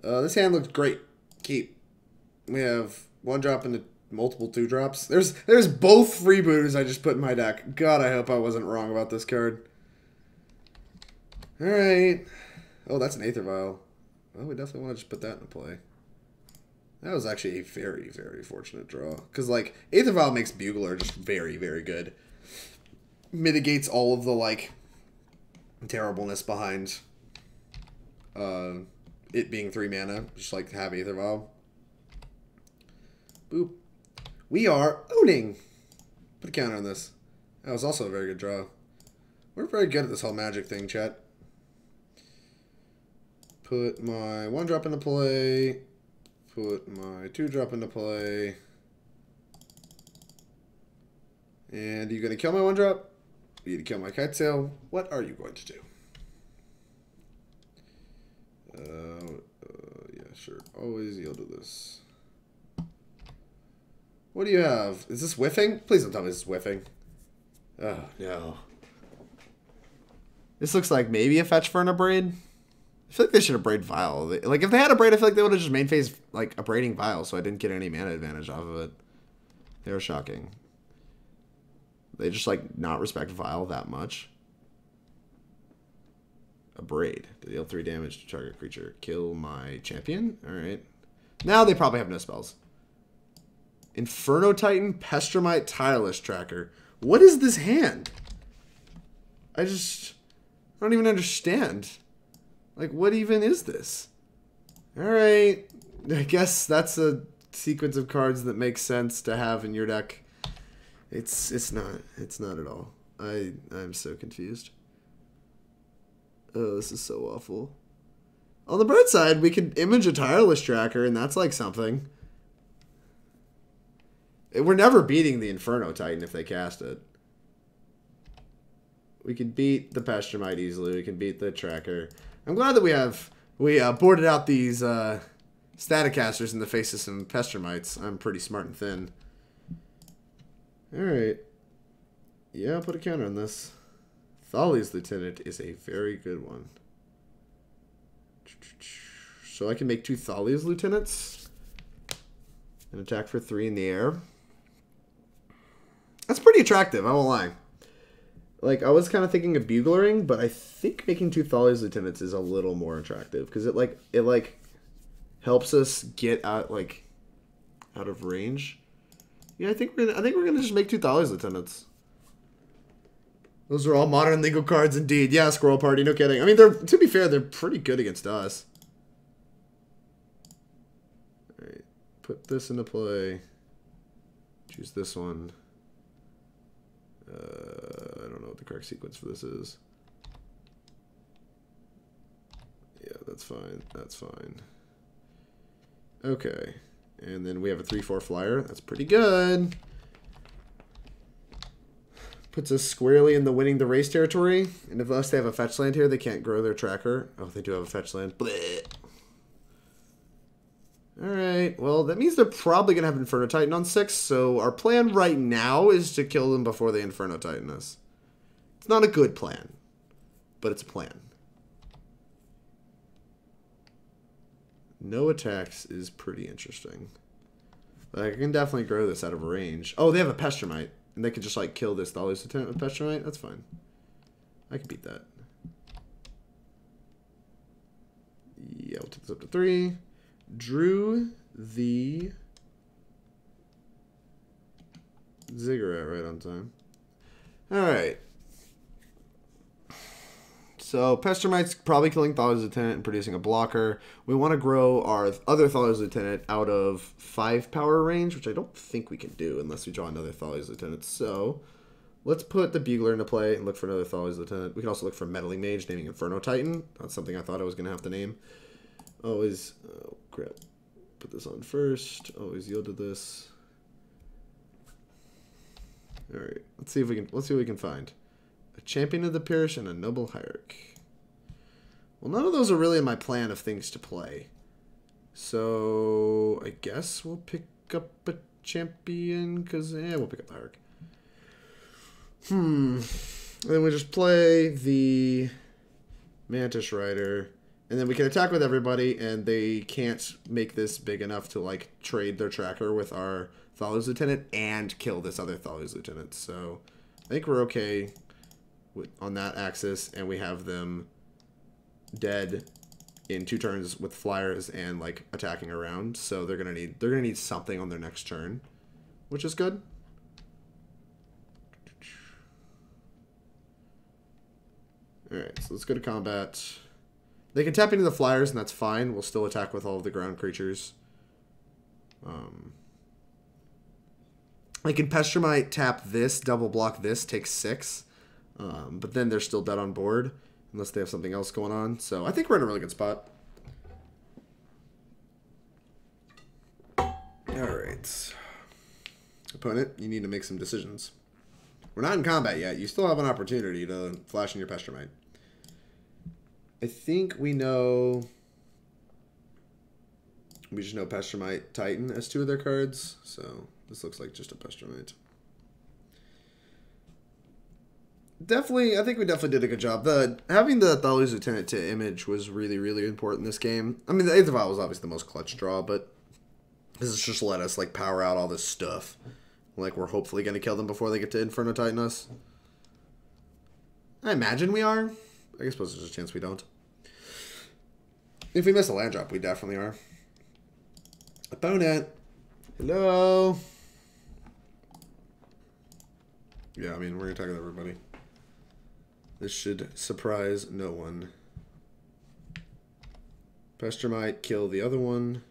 This hand looks great. Keep. We have 1-drop into multiple 2-drops. There's both freebooters I just put in my deck. God, I hope I wasn't wrong about this card. Alright. Oh, that's an Aether Vial. Well, we definitely want to just put that into play. That was actually a very, very fortunate draw. Because, like, Aether Vial makes Bugler just very, very good. Mitigates all of the, like, terribleness behind it being 3 mana. Just, like, have Aether Vial. Boop. We are owning. Put a counter on this. That was also a very good draw. We're very good at this whole magic thing, chat. Put my 1-drop into play. Put my 2-drop into play. And are you going to kill my 1-drop? Are you going to kill my Kitesail? What are you going to do? Yeah, sure. Always yield to this. What do you have? Is this whiffing? Please don't tell me this is whiffing. Oh, no. This looks like maybe a fetch for an Abrade. I feel like they should have Braid Vial. Like, if they had a Braid, I feel like they would have just main phase, like, a Braiding Vial, so I didn't get any mana advantage off of it. They were shocking. They just, like, not respect Vial that much. A Braid. Deal 3 damage to target creature. Kill my champion? Alright. Now they probably have no spells. Inferno Titan, Pestromite, Tireless Tracker. What is this hand? I don't even understand. Like, what even is this? Alright. I guess that's a sequence of cards that makes sense to have in your deck. It's not. It's not at all. I'm so confused. Oh, this is so awful. On the bright side, we could image a Tireless Tracker, and that's like something. We're never beating the Inferno Titan if they cast it. We can beat the Pestromite easily. We can beat the Tracker. I'm glad that we boarded out these Staticasters in the face of some Pestromites. I'm pretty smart and thin. Alright. Yeah, I'll put a counter on this. Thalia's Lieutenant is a very good one. So I can make 2 Thalia's Lieutenants. And attack for 3 in the air. That's pretty attractive, I won't lie. Like, I was kind of thinking of buglering, but I think making 2 Thalia's Lieutenants is a little more attractive. Because it helps us get out of range. Yeah, I think we're gonna just make 2 Thalia's Lieutenants. Those are all modern legal cards indeed. Yeah, Squirrel Party, no kidding. I mean, to be fair, they're pretty good against us. Alright, put this into play. Choose this one. I don't know what the correct sequence for this is. Yeah, that's fine. That's fine. Okay. And then we have a 3/4 flyer. That's pretty good. Puts us squarely in the winning the race territory. And unless they have a fetch land here, they can't grow their tracker. Oh, they do have a fetch land. Blech. Alright, well, that means they're probably going to have Inferno Titan on 6, so our plan right now is to kill them before they Inferno Titan us. It's not a good plan, but it's a plan. No attacks is pretty interesting. Like, I can definitely grow this out of range. Oh, they have a Pestromite, and they can just, like, kill this Thalia's Lieutenant with Pestromite? That's fine. I can beat that. Yeah, we'll take this up to 3. Drew the Ziggurat right on time. Alright. So, Pestromite's probably killing Thalia's Lieutenant and producing a blocker. We want to grow our other Thalia's Lieutenant out of 5 power range, which I don't think we can do unless we draw another Thalia's Lieutenant. So, let's put the Bugler into play and look for another Thalia's Lieutenant. We can also look for Meddling Mage, naming Inferno Titan. That's something I thought I was going to have to name. Always, oh crap, put this on first, always yield to this. Alright, let's see what we can find. A Champion of the Parish and a Noble Hierarch. Well, none of those are really in my plan of things to play. So, I guess we'll pick up a Champion, because, we'll pick up the Hierarch. And then we just play the Mantis Rider. And then we can attack with everybody, and they can't make this big enough to, like, trade their tracker with our Thalia's Lieutenant and kill this other Thalia's Lieutenant. So I think we're okay on that axis, and we have them dead in 2 turns with flyers and, like, attacking around. So they're gonna need something on their next turn, which is good. Alright, so let's go to combat. They can tap into the flyers, and that's fine. We'll still attack with all of the ground creatures. I can Pestromite tap this, double block this, take 6. But then they're still dead on board, unless they have something else going on. So I think we're in a really good spot. Alright. Opponent, you need to make some decisions. We're not in combat yet. You still have an opportunity to flash in your Pestromite. I think we know... We just know Pestromite Titan as 2 of their cards. So this looks like just a Pestromite. Definitely, I think we definitely did a good job. Having the Thalia's Lieutenant to Image was really, really important in this game. I mean, the Aether Vial was obviously the most clutch draw, but this has just let us, like, power out all this stuff. Like, we're hopefully going to kill them before they get to Inferno Titan us. I imagine we are. I guess there's a chance we don't. If we miss a land drop, we definitely are. Opponent. Hello. Yeah, I mean, we're going to attack with everybody. This should surprise no one. Pestromite, kill the other one.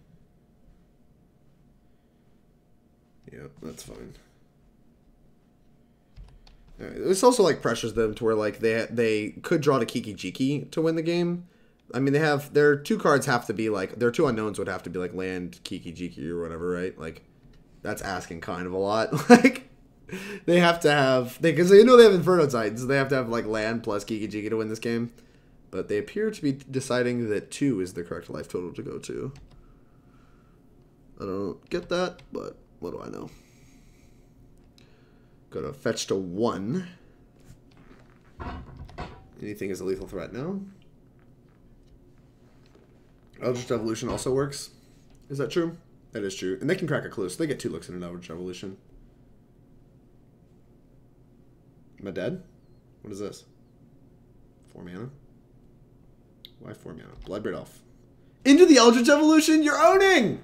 Yeah, that's fine. Alright, this also, like, pressures them to where, like, they could draw to Kiki Jiki to win the game. I mean, their 2 cards have to be, like, their 2 unknowns would have to be, like, land Kiki Jiki or whatever, right? Like, that's asking kind of a lot. Like, they have to have, because they know they have Inferno Titans, so they have to have, like, land plus Kiki Jiki to win this game. But they appear to be deciding that 2 is the correct life total to go to. I don't get that, but what do I know? Go to fetch to 1. Anything is a lethal threat now. Eldritch Evolution also works. Is that true? That is true. And they can crack a clue, so they get 2 looks in an Eldritch Evolution. Am I dead? What is this? 4 mana? Why 4 mana? Bloodbraid Elf. Into the Eldritch Evolution? You're owning!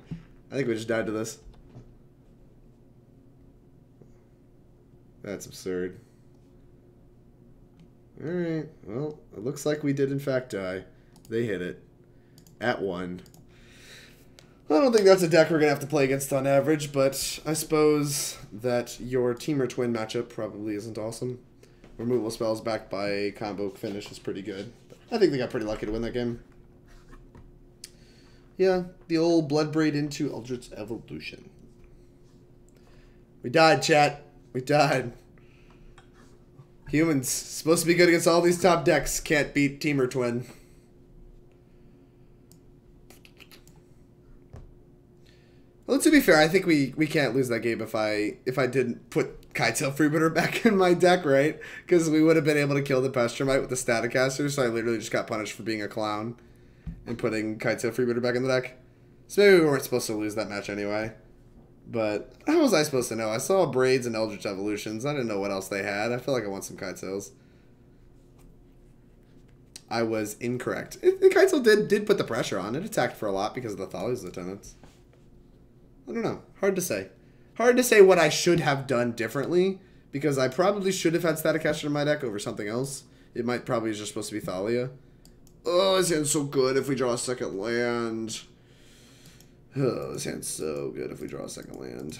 I think we just died to this. That's absurd. Alright, well, it looks like we did in fact die. They hit it. At 1. I don't think that's a deck we're going to have to play against on average, but I suppose that your Teamer Twin matchup probably isn't awesome. Removal spells backed by a combo finish is pretty good. I think they got pretty lucky to win that game. Yeah, the old Bloodbraid into Eldritch Evolution. We died, chat. We died. Humans, supposed to be good against all these top decks, can't beat Teamer Twin. Well, to be fair, I think we can't lose that game if I didn't put Kitesail Freebooter back in my deck, right? Because we would have been able to kill the Pestromite with the Staticaster, so I literally just got punished for being a clown and putting Kitesail Freebooter back in the deck. So maybe we weren't supposed to lose that match anyway. But how was I supposed to know? I saw Braids and Eldritch Evolutions. I didn't know what else they had. I feel like I want some Kitesails. I was incorrect. Kitesail did put the pressure on. It attacked for a lot because of the Thalia's Lieutenants. I don't know. Hard to say. Hard to say what I should have done differently, because I probably should have had Staticaster in my deck over something else. It might probably just supposed to be Thalia. Oh, this hand's so good if we draw a second land. Oh, this hand's so good if we draw a second land.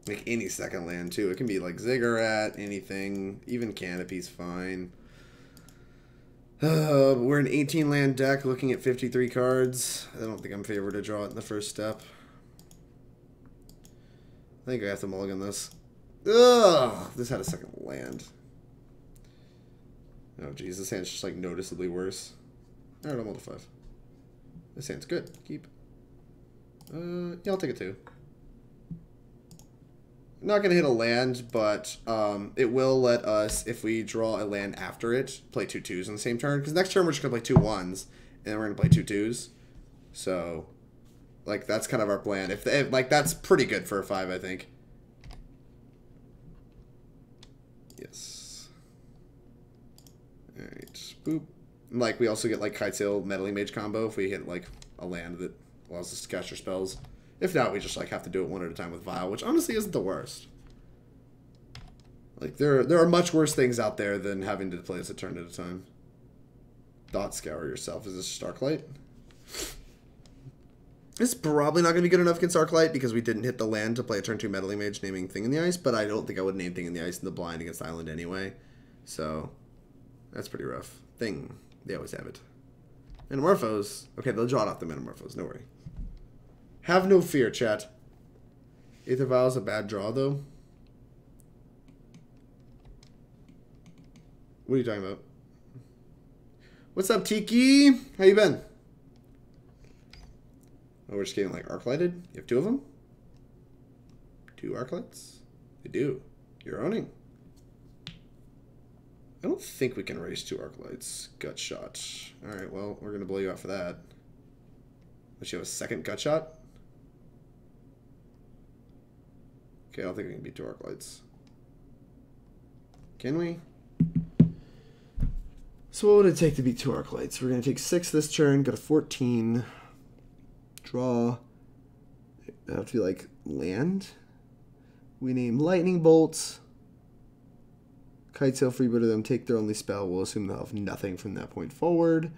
Like any second land, too. It can be like Ziggurat, anything. Even Canopy's fine. We're an 18-land deck looking at 53 cards. I don't think I'm favored to draw it in the first step. I think I have to mulligan this. Ugh! This had a second land. Oh, geez. This hand's just, like, noticeably worse. Alright, I'm on to 5. This hand's good. Keep. Yeah, I'll take it too. not going to hit a land, but it will let us, if we draw a land after it, play 2/2s on the same turn. Because next turn we're just going to play 2 1s, and then we're going to play 2 2s. So, like, that's kind of our plan. If like, that's pretty good for a 5, I think. Yes. Alright, boop. Like, we also get, like, Kitesail Meddling Mage combo if we hit, like, a land that allows us to cast our spells. If not, we just, like, have to do it one at a time with Vial, which honestly isn't the worst. Like, there are much worse things out there than having to play this a turn at a time. Thought Scour yourself. Is this Starklight? This is probably not going to be good enough against Arclight because we didn't hit the land to play a turn 2 Meddling Mage naming Thing in the Ice, but I don't think I would name Thing in the Ice in the blind against Island anyway. So, that's pretty rough. Thing. They always have it. Metamorphose. Okay, they'll draw it off the Metamorphose. No worry. Have no fear, chat. Aether Vial is a bad draw, though. What are you talking about? What's up, Tiki? How you been? Oh, we're just getting, like, Arclighted? You have 2 of them? 2 Arclights? You do. You're owning. I don't think we can raise 2 Arclights. Gut shot. Alright, well, we're going to blow you out for that. But you have a second gut shot? Okay, I don't think we can beat 2 Arclights. Can we? So what would it take to beat 2 Arclights? We're going to take 6 this turn, go to 14. Draw. That have to be like land. We name Lightning Bolts. Kitesail Freebooter them, take their only spell. We'll assume they'll have nothing from that point forward.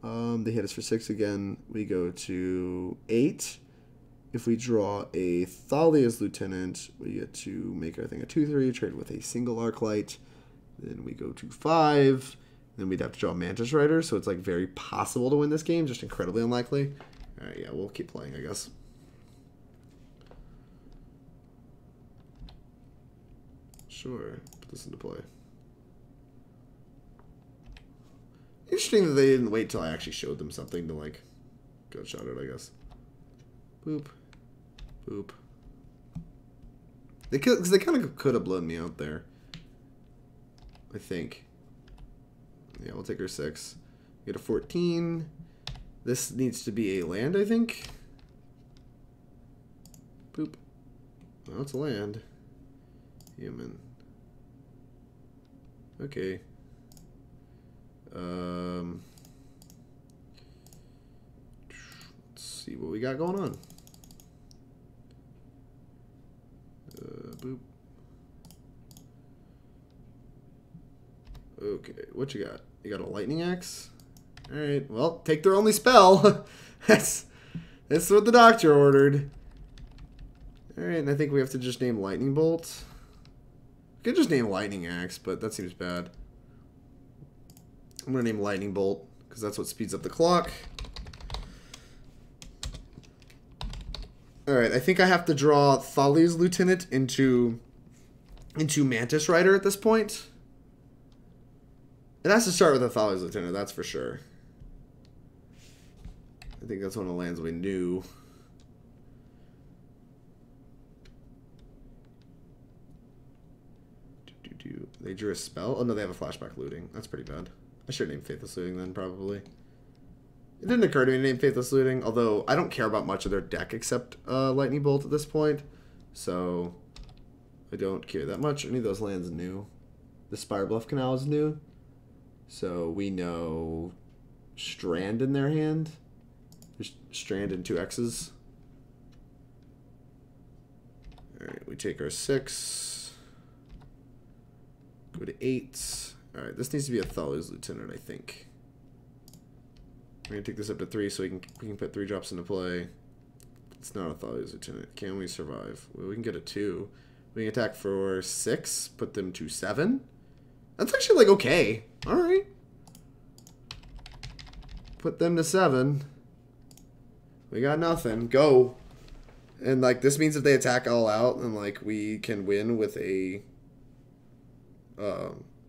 They hit us for 6 again. We go to 8. If we draw a Thalia's Lieutenant, we get to make our thing a 2/3, trade with a single Arclight. Then we go to 5. Then we'd have to draw a Mantis Rider, so it's like very possible to win this game, just incredibly unlikely. Alright, yeah, we'll keep playing, I guess. Sure, put this into play. Interesting that they didn't wait till I actually showed them something to, like, gut shot it, I guess. Boop. Boop. Because they kind of could have blown me out there. I think. Yeah, we'll take her 6. Get a 14. This needs to be a land, I think. Boop. Well, it's a land. Human. Okay. Let's see what we got going on. Boop. Okay, what you got? You got a lightning axe? Alright, well, take their only spell. That's what the doctor ordered. Alright, and I think we have to just name Lightning Bolt. We could just name Lightning Axe, but that seems bad. I'm going to name Lightning Bolt, because that's what speeds up the clock. Alright, I think I have to draw Thalia's Lieutenant into Mantis Rider at this point. It has to start with a Thalia's Lieutenant, that's for sure. I think that's one of the lands we knew. They drew a spell? Oh no, they have a flashback looting. That's pretty bad. I should have named Faithless Looting then, probably. It didn't occur to me to name Faithless Looting, although I don't care about much of their deck except Lightning Bolt at this point. So, I don't care that much. Any of those lands new. The Spire Bluff Canal is new. So, we know Strand in their hand. There's Strand and 2 X's. Alright, we take our 6. Go to 8. Alright, this needs to be a Thalia's Lieutenant, I think. We're going to take this up to 3 so we can put 3 drops into play. It's not a Thalia's Lieutenant. Can we survive? Well, we can get a 2. We can attack for 6, put them to 7. That's actually, like, okay. Alright. Put them to 7. We got nothing. Go. And, like, this means if they attack all out, then, like, we can win with a...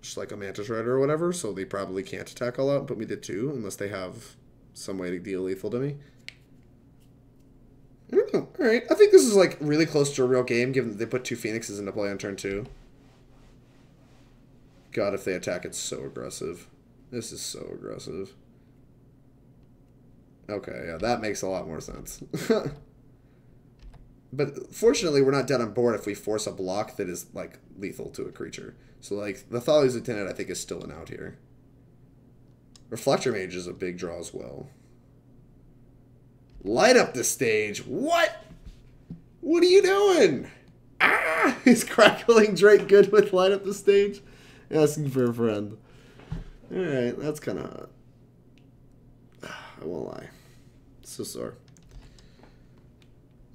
just like a Mantis Rider or whatever, so they probably can't attack all out and put me to 2 unless they have some way to deal lethal to me. I don't know. Alright, I think this is like really close to a real game, given that they put 2 Phoenixes into play on turn 2. God, if they attack, it's so aggressive. This is so aggressive. Okay, yeah, that makes a lot more sense. But fortunately, we're not dead on board if we force a block that is, like, lethal to a creature. So, like, the Thalia's Lieutenant, I think, is still an out here. Reflector Mage is a big draw as well. Light up the stage. What? What are you doing? Ah! Is Crackling Drake good with light up the stage? Asking for a friend. Alright, that's kind of... I won't lie. So sore.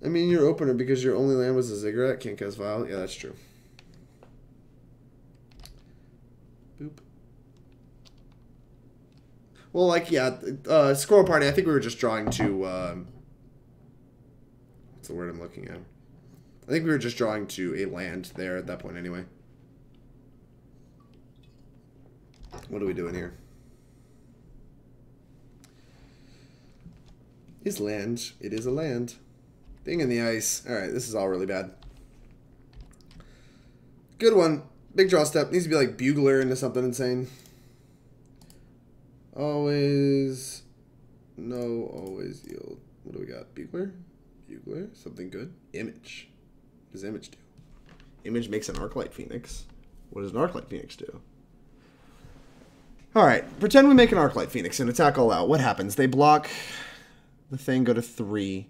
I mean, your opener, because your only land was a Ziggurat, can't cast Vial. Yeah, that's true. Boop. Well, like, yeah, Squirrel Party, I think we were just drawing to, what's the word I'm looking at? I think we were just drawing to a land there at that point anyway. What are we doing here? Is land. It is a land. Thing in the ice. Alright, this is all really bad. Good one. Big draw step. Needs to be like Bugler into something insane. Always. No, always yield. What do we got? Bugler? Bugler? Something good? Image. What does Image do? Image makes an Arclight Phoenix. What does an Arclight Phoenix do? Alright, pretend we make an Arclight Phoenix and attack all out. What happens? They block the thing, go to 3.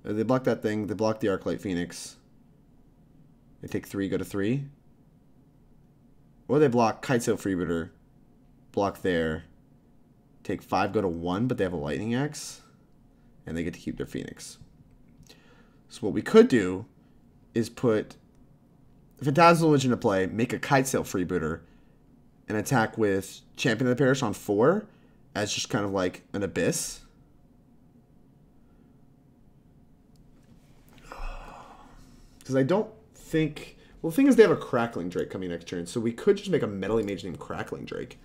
They block that thing. They block the Arclight Phoenix. They take 3, go to 3. Or they block Kitesail Freebooter. Block there. Take 5, go to 1, but they have a Lightning Axe. And they get to keep their Phoenix. So what we could do is put Phantasmal Image into play, make a Kitesail Freebooter, and attack with Champion of the Parish on 4 as just kind of like an Abyss. Because I don't think... Well, the thing is they have a Crackling Drake coming next turn, so we could just make a Meddling Mage named Crackling Drake.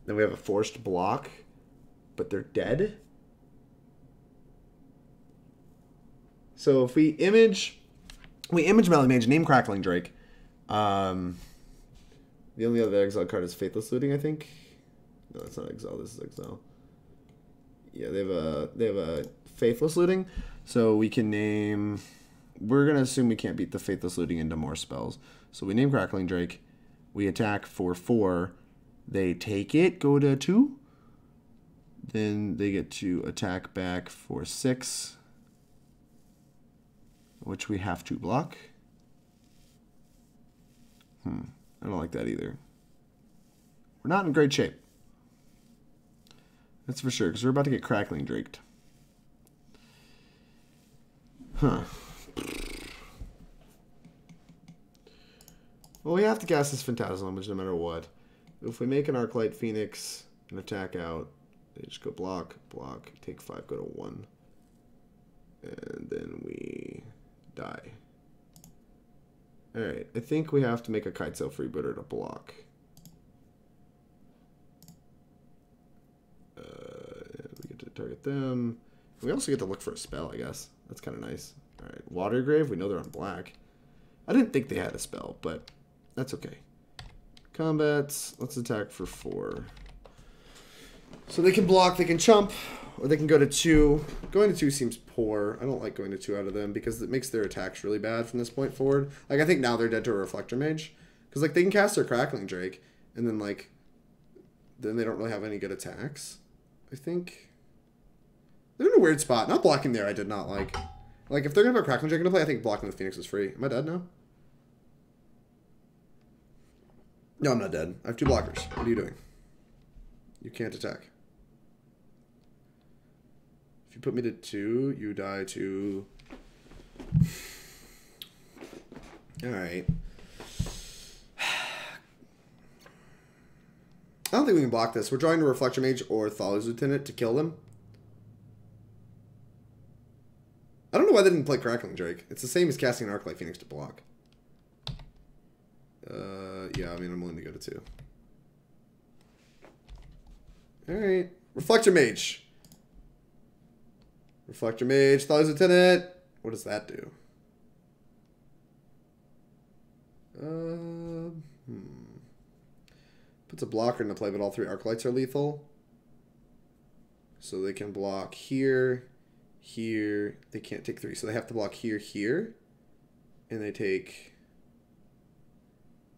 Then we have a forced block, but they're dead. So if we image Meddling Mage, name Crackling Drake. The only other exile card is Faithless Looting, I think. No, that's not exile. This is exile. Yeah, they have a Faithless Looting, so we can name. We're gonna assume we can't beat the Faithless Looting into more spells, so we name Crackling Drake. We attack for 4. They take it, go to 2. Then they get to attack back for 6. Which we have to block. I don't like that either. We're not in great shape. That's for sure, because we're about to get Crackling Draked. Huh. Well, we have to cast this Phantasmal Image no matter what. If we make an Arclight Phoenix and attack out, they just go block, block, take 5, go to 1. And then we die. Alright, I think we have to make a Kitesail Freebooter to block. We get to target them. We also get to look for a spell, I guess. That's kind of nice. Alright, Watergrave, we know they're on black. I didn't think they had a spell, but that's okay. Combats, let's attack for 4. So they can block, they can chump, or they can go to 2. Going to 2 seems poor. I don't like going to 2 out of them because it makes their attacks really bad from this point forward. Like, I think now they're dead to a Reflector Mage. Because, like, they can cast their Crackling Drake, and then, like, then they don't really have any good attacks. I think they're in a weird spot. Not blocking there I did not like. Like, if they're going to have a Crackling Drake into play, I think blocking the Phoenix is free. Am I dead now? No, I'm not dead. I have 2 blockers. What are you doing? You can't attack. If you put me to 2, you die to... Alright. I don't think we can block this. We're drawing to Reflector Mage or Thalia's Lieutenant to kill them. I don't know why they didn't play Crackling Drake. It's the same as casting an Arclight Phoenix to block. Yeah, I mean, I'm willing to go to 2. Alright. Reflector Mage. Reflector Mage, Thalia's Lieutenant. What does that do? Puts a blocker into play, but all 3 Arclights are lethal. So they can block here, here. They can't take 3, so they have to block here, here. And they take...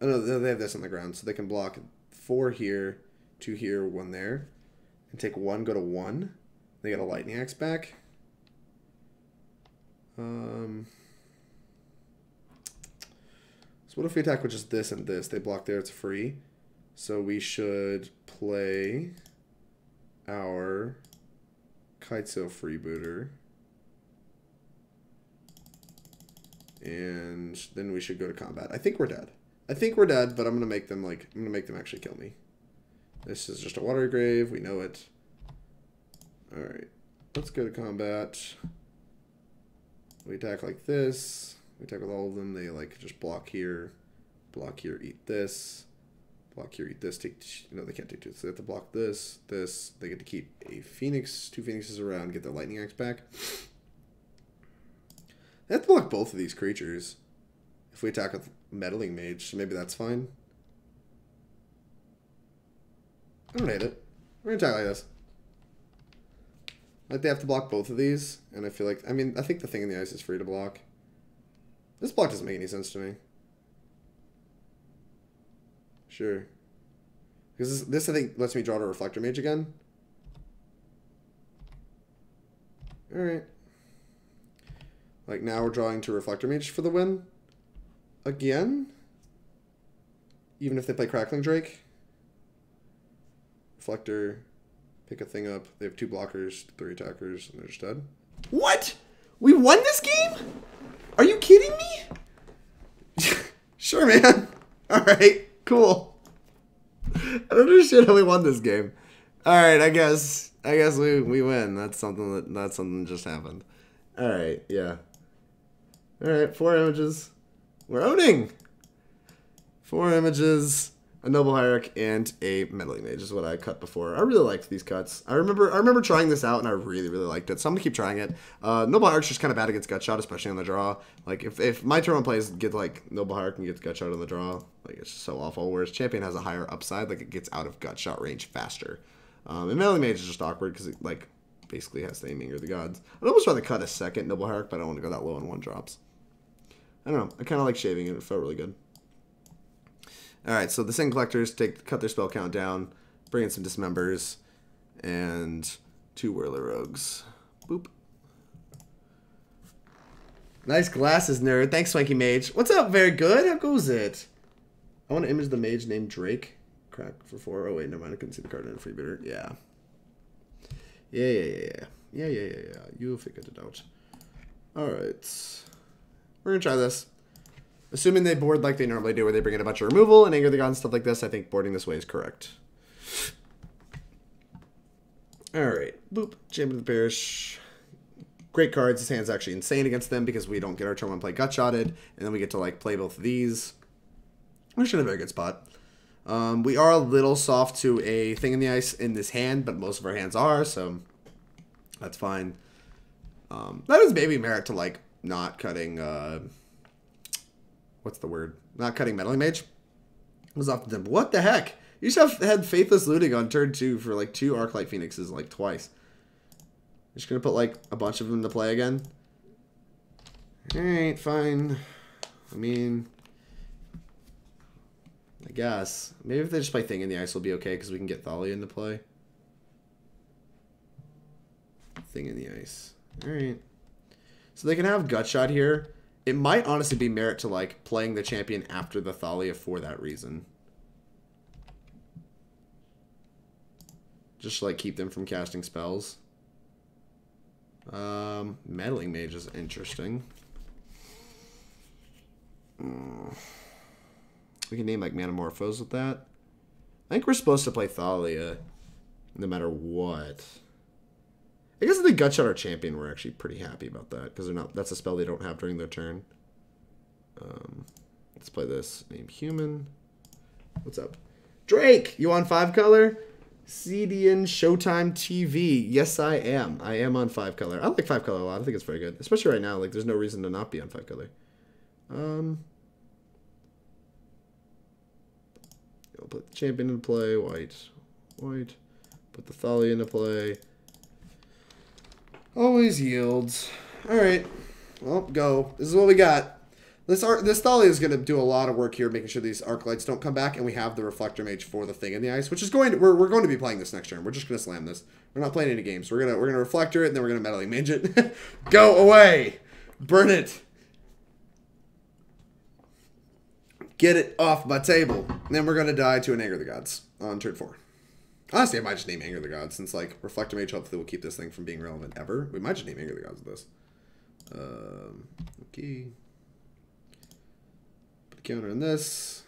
Oh no, they have this on the ground, so they can block 4 here, 2 here, 1 there. And take 1, go to 1. They get a Lightning Axe back. So what if we attack with just this and this? They block there, it's free. So we should play our Kitesail Freebooter. And then we should go to combat. I think we're dead. I think we're dead, but I'm gonna make them actually kill me. This is just a watery grave, we know it. Alright. Let's go to combat. We attack like this. We attack with all of them. They like just block here, eat this. Block here, eat this. Take, no, they can't take 2. So they have to block this, this. They get to keep a Phoenix, 2 Phoenixes around, get their Lightning Axe back. They have to block both of these creatures. If we attack with Meddling Mage, so maybe that's fine. I don't hate it. We're gonna attack like this. Like they have to block both of these, and I feel like, I mean, I think the Thing in the Ice is free to block. This block doesn't make any sense to me. Sure. Because this I think lets me draw to Reflector Mage again. Alright. Like now we're drawing to Reflector Mage for the win. Again. Even if they play Crackling Drake. Reflector. Pick a thing up. They have 2 blockers, 3 attackers, and they're just dead. What? We won this game? Are you kidding me? Sure, man. Alright, cool. I don't understand how we won this game. Alright, I guess we win. That's something that just happened. Alright, yeah. Alright, 4 images. We're owning! 4 images. A Noble Hierarch and a Meddling Mage is what I cut before. I really liked these cuts. I remember trying this out and I really, really liked it. So I'm gonna keep trying it. Noble Hierarch's just kind of bad against Gutshot, especially on the draw. Like if my turn one plays get like Noble Hierarch and gets Gutshot on the draw, like it's just so awful. Whereas Champion has a higher upside, like it gets out of Gutshot range faster. And Meddling Mage is just awkward because it like basically has the aiming or the gods. I'd almost rather cut a second Noble Hierarch, but I don't want to go that low on 1-drops. I don't know. I kind of like shaving it. It felt really good. Alright, so the Sin Collectors cut their spell count down, bring in some Dismembers, and 2 Whirler Rogues. Boop. Nice glasses, nerd. Thanks, Swanky Mage. What's up? Very good. How goes it? I want to image the mage named Drake. Crack for 4. Oh, wait, never mind. I couldn't see the card in a Freebooter. Yeah. Yeah. You figured it out. Alright. We're going to try this. Assuming they board like they normally do, where they bring in a bunch of removal and Anger the God and stuff like this, I think boarding this way is correct. Alright. Boop. Champion of the Parish. Great cards. This hand's actually insane against them because we don't get our turn 1 play Gutshotted, and then we get to like play both of these. We're just in a very good spot. We are a little soft to a Thing in the Ice in this hand, but most of our hands are, so that's fine. That is maybe merit to like not cutting... what's the word? Not cutting Meddling Mage. It was off the temple. What the heck? You just had Faithless Looting on turn 2 for like 2 Arclight Phoenixes like twice. Just gonna put like a bunch of them to play again. Alright, fine. I mean, I guess. Maybe if they just play Thing in the Ice will be okay because we can get Thalia into play. Thing in the Ice. Alright. So they can have Gutshot here. It might honestly be merit to like playing the champion after the Thalia for that reason. Just like keep them from casting spells. Meddling Mage is interesting. We can name like Manamorphose with that. I think we're supposed to play Thalia no matter what. I guess if they Gutshot our champion, we're actually pretty happy about that because they're not. That's a spell they don't have during their turn. Let's play this. Name human. What's up, Drake? You on 5 color? CDN Showtime TV. Yes, I am. I am on 5-color. I like 5-color a lot. I think it's very good. Especially right now. Like, there's no reason to not be on 5-color. We'll put the champion into play. White. White. Put the Thalia into play. Always yields. Alright. Well, go. This is what we got. This Thalia is going to do a lot of work here, making sure these arc lights don't come back, and we have the Reflector Mage for the Thing in the Ice, which is going to, we're going to be playing this next turn. We're just going to slam this. We're not playing any games. We're gonna Reflector it, and then we're gonna Meddling Mage it. Go away, burn it, get it off my table. And then we're gonna die to an Anger of the Gods on turn 4. Honestly, I might just name Anger of the Gods, since like Reflector Mage hopefully will keep this thing from being relevant ever. We might just name Anger of the Gods with this. Okay. Counter on this.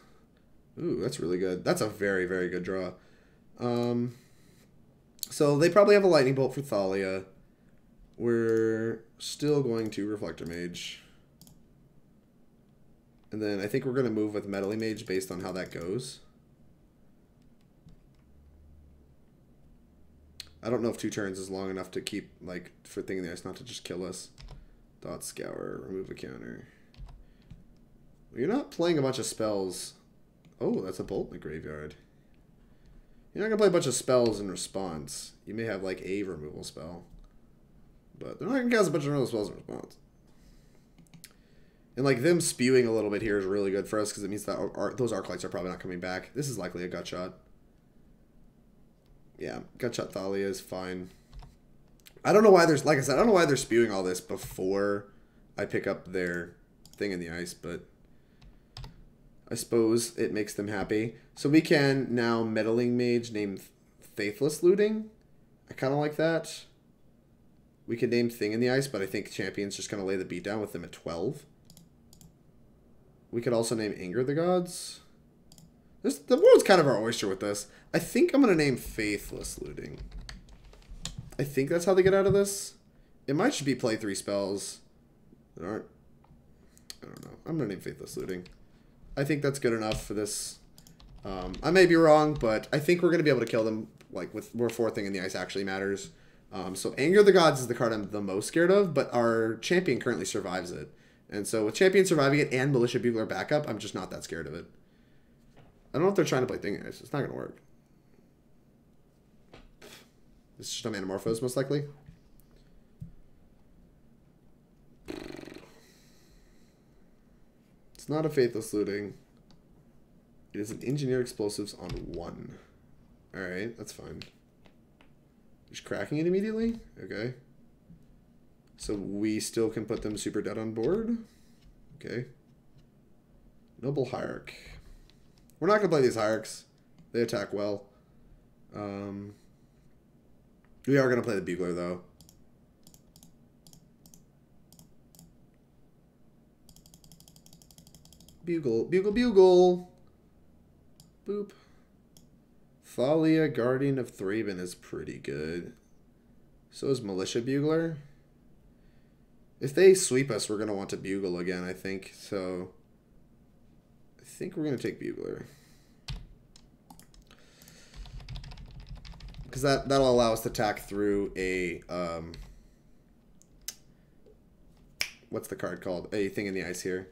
Ooh, that's really good. That's a very, very good draw. So they probably have a Lightning Bolt for Thalia. We're still going to Reflector Mage. And then I think we're going to move with Meddling Mage based on how that goes. I don't know if 2 turns is long enough to keep, like, for Thing in the Ice not to just kill us. Dot Scour, remove a counter. You're not playing a bunch of spells. Oh, that's a Bolt in the graveyard. You're not going to play a bunch of spells in response. You may have, like, a removal spell. But they're not going to cast a bunch of removal spells in response. And, like, them spewing a little bit here is really good for us because it means that those arc lights are probably not coming back. This is likely a gut shot. Yeah, gut shot Thalia is fine. I don't know why there's, like I said, I don't know why they're spewing all this before I pick up their Thing in the Ice, but I suppose it makes them happy. So we can now Meddling Mage name Faithless Looting. I kind of like that. We could name Thing in the Ice, but I think Champion's just going to lay the beat down with them at 12. We could also name Anger of the Gods. The world's kind of our oyster with this. I think I'm going to name Faithless Looting. I think that's how they get out of this. It might just be play 3 spells that aren't... I don't know. I'm going to name Faithless Looting. I think that's good enough for this. I may be wrong, but I think we're going to be able to kill them like with where 4 Thing in the Ice actually matters. So Anger of the Gods is the card I'm the most scared of, but our champion currently survives it. And so with champion surviving it and Militia Bugler backup, I'm just not that scared of it. I don't know if they're trying to play Thing in the Ice. It's not going to work. It's just a Manamorphose, most likely. It's not a Faithless Looting. It is an Engineer Explosives on 1. Alright, that's fine. Just cracking it immediately? Okay. So we still can put them super dead on board. Okay. Noble Hierarch. We're not going to play these Hierarchs. They attack well. We are going to play the Bugler, though. Bugle, bugle, bugle. Boop. Thalia, Guardian of Thraben is pretty good. So is Militia Bugler. If they sweep us, we're going to want to bugle again, I think. So I think we're going to take Bugler. Because that'll allow us to attack through a... what's the card called? A Thing in the Ice here.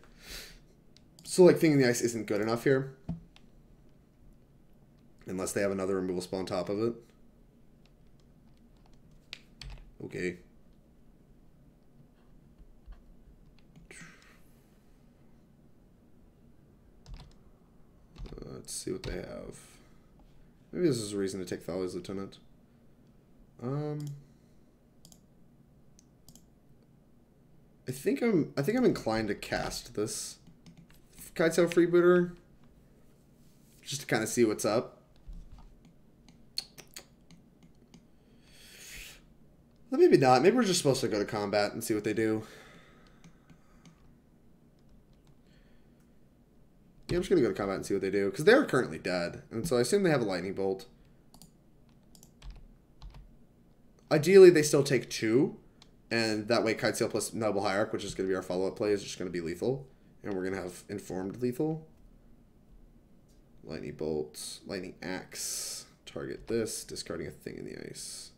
So, like, Thing in the Ice isn't good enough here. Unless they have another removal spell on top of it. Okay. Let's see what they have. Maybe this is a reason to take Thalia's Lieutenant. I think I'm inclined to cast this Kitesail Freebooter. Just to kind of see what's up. Well, maybe not. Maybe we're just supposed to go to combat and see what they do. Yeah, I'm just going to go to combat and see what they do. Because they're currently dead. And so I assume they have a Lightning Bolt. Ideally, they still take 2. And that way, Kitesail plus Noble Hierarch, which is going to be our follow-up play, is just going to be lethal. And we're going to have Informed Lethal. Lightning Bolt. Lightning Axe. target this, discarding a thing in the ice.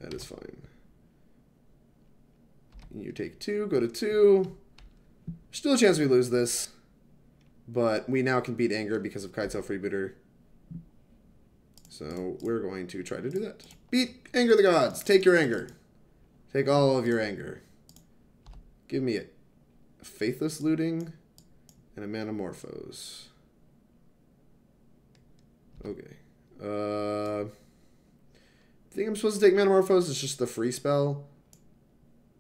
That is fine. You take 2, go to 2. Still a chance we lose this. But we now can beat Anger because of Kitesail Freebooter. So we're going to try to do that. Beat Anger the Gods. Take your anger. Take all of your anger. Give me it. A Faithless Looting and a Manamorphose. Okay. I think I'm supposed to take Manamorphose. It's just the free spell.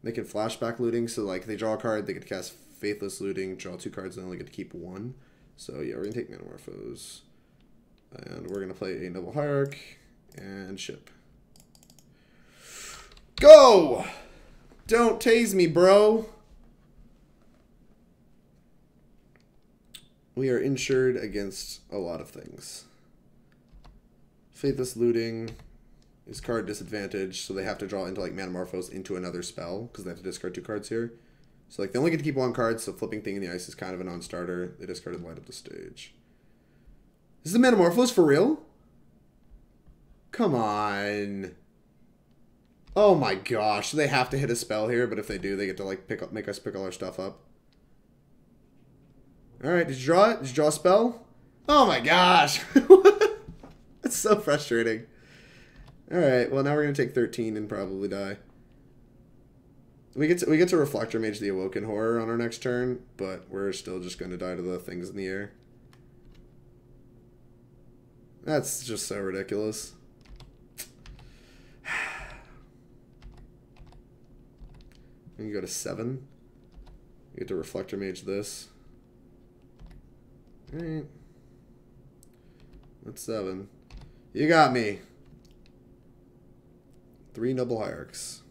They can flashback looting, so like they draw a card, they get to cast Faithless Looting, draw 2 cards, and only get to keep 1. So yeah, we're gonna take Manamorphose. And we're gonna play a Noble Hierarch and ship. Go! Don't tase me, bro. We are insured against a lot of things. Faithless Looting is card disadvantage, so they have to draw into like Manamorphose into another spell because they have to discard 2 cards here. So like they only get to keep 1 card, so flipping Thing in the Ice is kind of a non-starter. They discarded Light Up the Stage. Is the Manamorphose for real? Come on. Oh my gosh, they have to hit a spell here, but if they do, they get to like make us pick all our stuff up. Alright, did you draw it? Did you draw a spell? Oh my gosh! That's so frustrating. Alright, well now we're going to take 13 and probably die. We get to Reflector Mage the Awoken Horror on our next turn, but we're still just going to die to the things in the air. That's just so ridiculous. We can go to 7. We get to Reflector Mage this. Alright. That's 7. You got me. 3 Noble Hierarchs.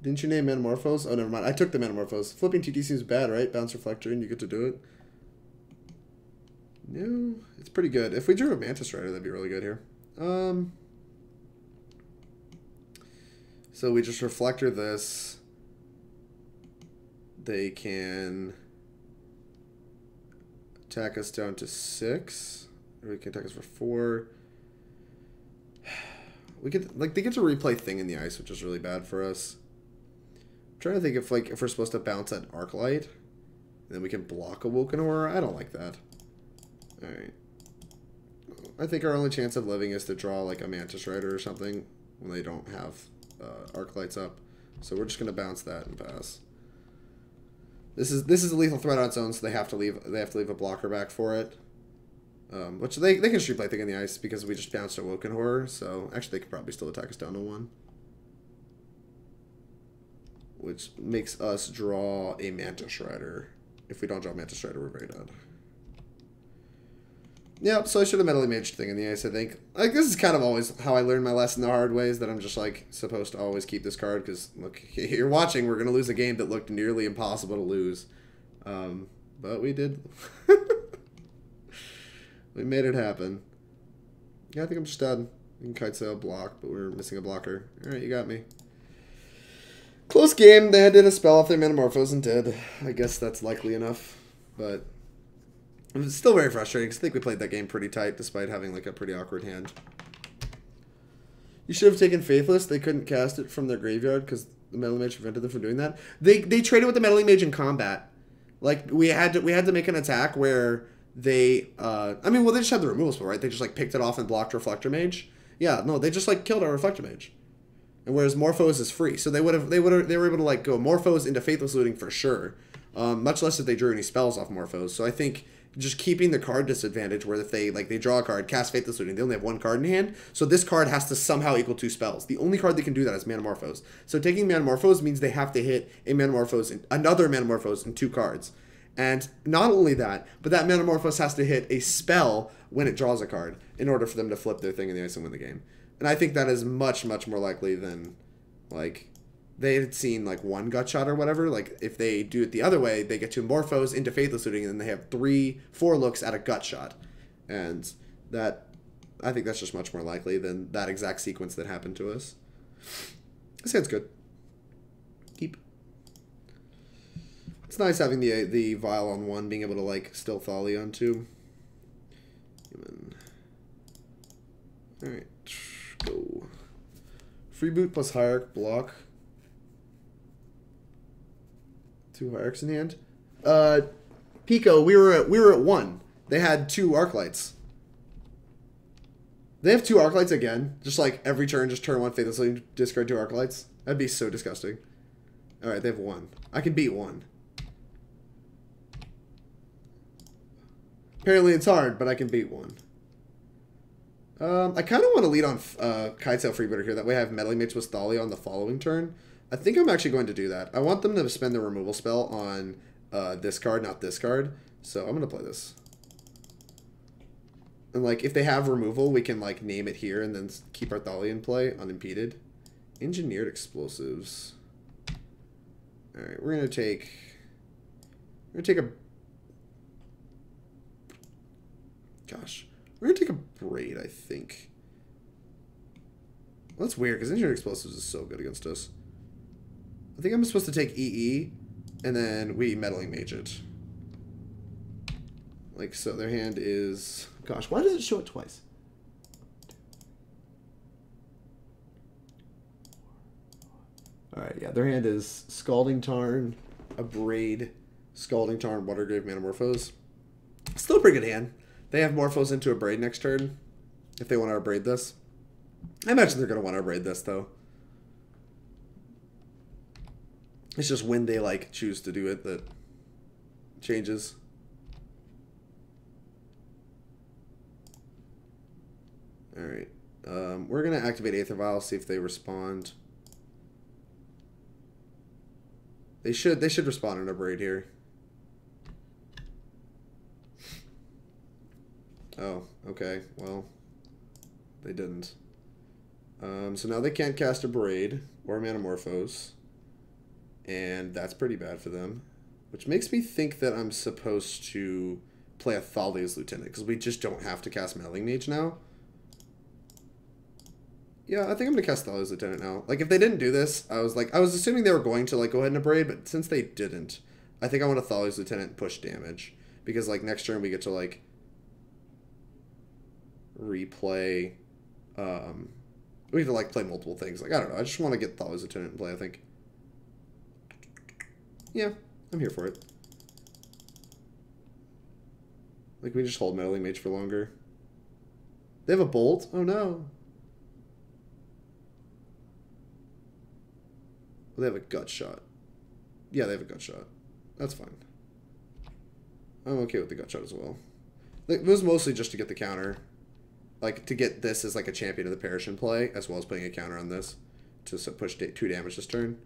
Didn't you name Manamorphose? Oh, never mind. I took the Manamorphose. Flipping TT seems bad, right? Bounce Reflector and you get to do it. No, it's pretty good. If we drew a Mantis Rider, that'd be really good here. So we just Reflector this. They can attack us down to 6. Or we can attack us for 4. We get like they get to replay Thing in the Ice, which is really bad for us. I'm trying to think if like if we're supposed to bounce at Arclight, and then we can block Awoken Horror. I don't like that. Alright. I think our only chance of living is to draw like a Mantis Rider or something when they don't have Arclights up. So we're just gonna bounce that and pass. This is a lethal threat on its own, so they have to leave a blocker back for it. Which they can street play Thing in the Ice because we just bounced Awoken Horror, so actually they could probably still attack us down to 1. Which makes us draw a Mantis Rider. If we don't draw a Mantis Rider, we're very dead. Yep, so I should have Meddling Mage Thing in the Ice, I think. Like, this is kind of always how I learned my lesson the hard way, is that I'm just, like, supposed to always keep this card, because, look, you're watching, we're going to lose a game that looked nearly impossible to lose. But we did. We made it happen. Yeah, I think I'm just done. You can Kitesail block, but we're missing a blocker. Alright, you got me. Close game. They did a spell off their Manamorphose and did. I guess that's likely enough. But it was still very frustrating because I think we played that game pretty tight despite having like a pretty awkward hand. You should have taken Faithless. They couldn't cast it from their graveyard because the Meddling Mage prevented them from doing that. They traded with the Meddling Mage in combat. Like we had to make an attack where they I mean, well, they just had the removal spell, right? They just like picked it off and blocked Reflector Mage. Yeah, no, they just like killed our Reflector Mage. And whereas Morphose is free, so they were able to like go Morphose into Faithless Looting for sure. Much less if they drew any spells off Morphose. So I think just keeping the card disadvantage, where if they draw a card, cast Faithless Looting, they only have 1 card in hand. So this card has to somehow equal 2 spells. The only card that can do that is Manamorphose. So taking Manamorphose means they have to hit a Manamorphose, another Manamorphose, and 2 cards. And not only that, but that Manamorphose has to hit a spell when it draws a card in order for them to flip their Thing in the Ice and win the game. And I think that is much, much more likely than, like, they had seen, like, 1 gut shot or whatever. Like, if they do it the other way, they get to Morphose into Faithless Looting, and then they have 4 looks at a gut shot. And that, I think that's just much more likely than that exact sequence that happened to us. This hand's good. Keep. It's nice having the Vial on 1, being able to, like, still Thalia on 2. Alright, go. Freeboot plus Hierarch block. 2 Hierarchs in hand. Pico, we were at 1. They had 2 Arclights. They have 2 Arclights again. Just like every turn, just turn 1 faithlessly, discard 2 Arclights. That'd be so disgusting. Alright, they have 1. I can beat 1. Apparently it's hard, but I can beat 1. I kind of want to lead on Kitesail Freebooter here. That way I have Meddling Mage with Thalia on the following turn. I think I'm actually going to do that. I want them to spend the removal spell on this card, not this card. So I'm going to play this. And like, if they have removal, we can like name it here and then keep our Thalia in play unimpeded. Engineered Explosives. Alright, we're going to take a... Gosh. We're going to take a Braid, I think. Well, that's weird, because Engineered Explosives is so good against us. I think I'm supposed to take EE, and then we Meddling Mage it. Like, so their hand is... Gosh, why does it show it twice? Alright, yeah, their hand is Scalding Tarn, a Braid, Scalding Tarn, Watergrave, Manamorphose. Still a pretty good hand. They have Morphos into a Braid next turn, if they want to Braid this. I imagine they're going to want to Braid this, though. It's just when they, like, choose to do it that changes. Alright. We're going to activate Aether Vial, see if they respond. They should respond in a Braid here. Oh, okay. Well, they didn't. So now they can't cast a Braid or Manamorphose. And that's pretty bad for them. Which makes me think that I'm supposed to play a Thalia's Lieutenant, because we just don't have to cast Meddling Mage now. Yeah, I think I'm going to cast Thalia's Lieutenant now. Like, if they didn't do this, I was assuming they were going to, like, go ahead and Braid, but since they didn't, I think I want to Thalia's Lieutenant and push damage. Because, like, next turn we get to, like, replay, we have to, like, play multiple things. Like, I don't know, I just want to get Thalia's Lieutenant in play, I think. Yeah, I'm here for it. Like, we just hold Meddling Mage for longer. They have a Bolt? Oh, no. Well, they have a Gut Shot. Yeah, they have a Gut Shot. That's fine. I'm okay with the Gut Shot as well. It was mostly just to get the counter. Like, to get this as, like, a champion of the Parish in play, as well as putting a counter on this to push 2 damage this turn.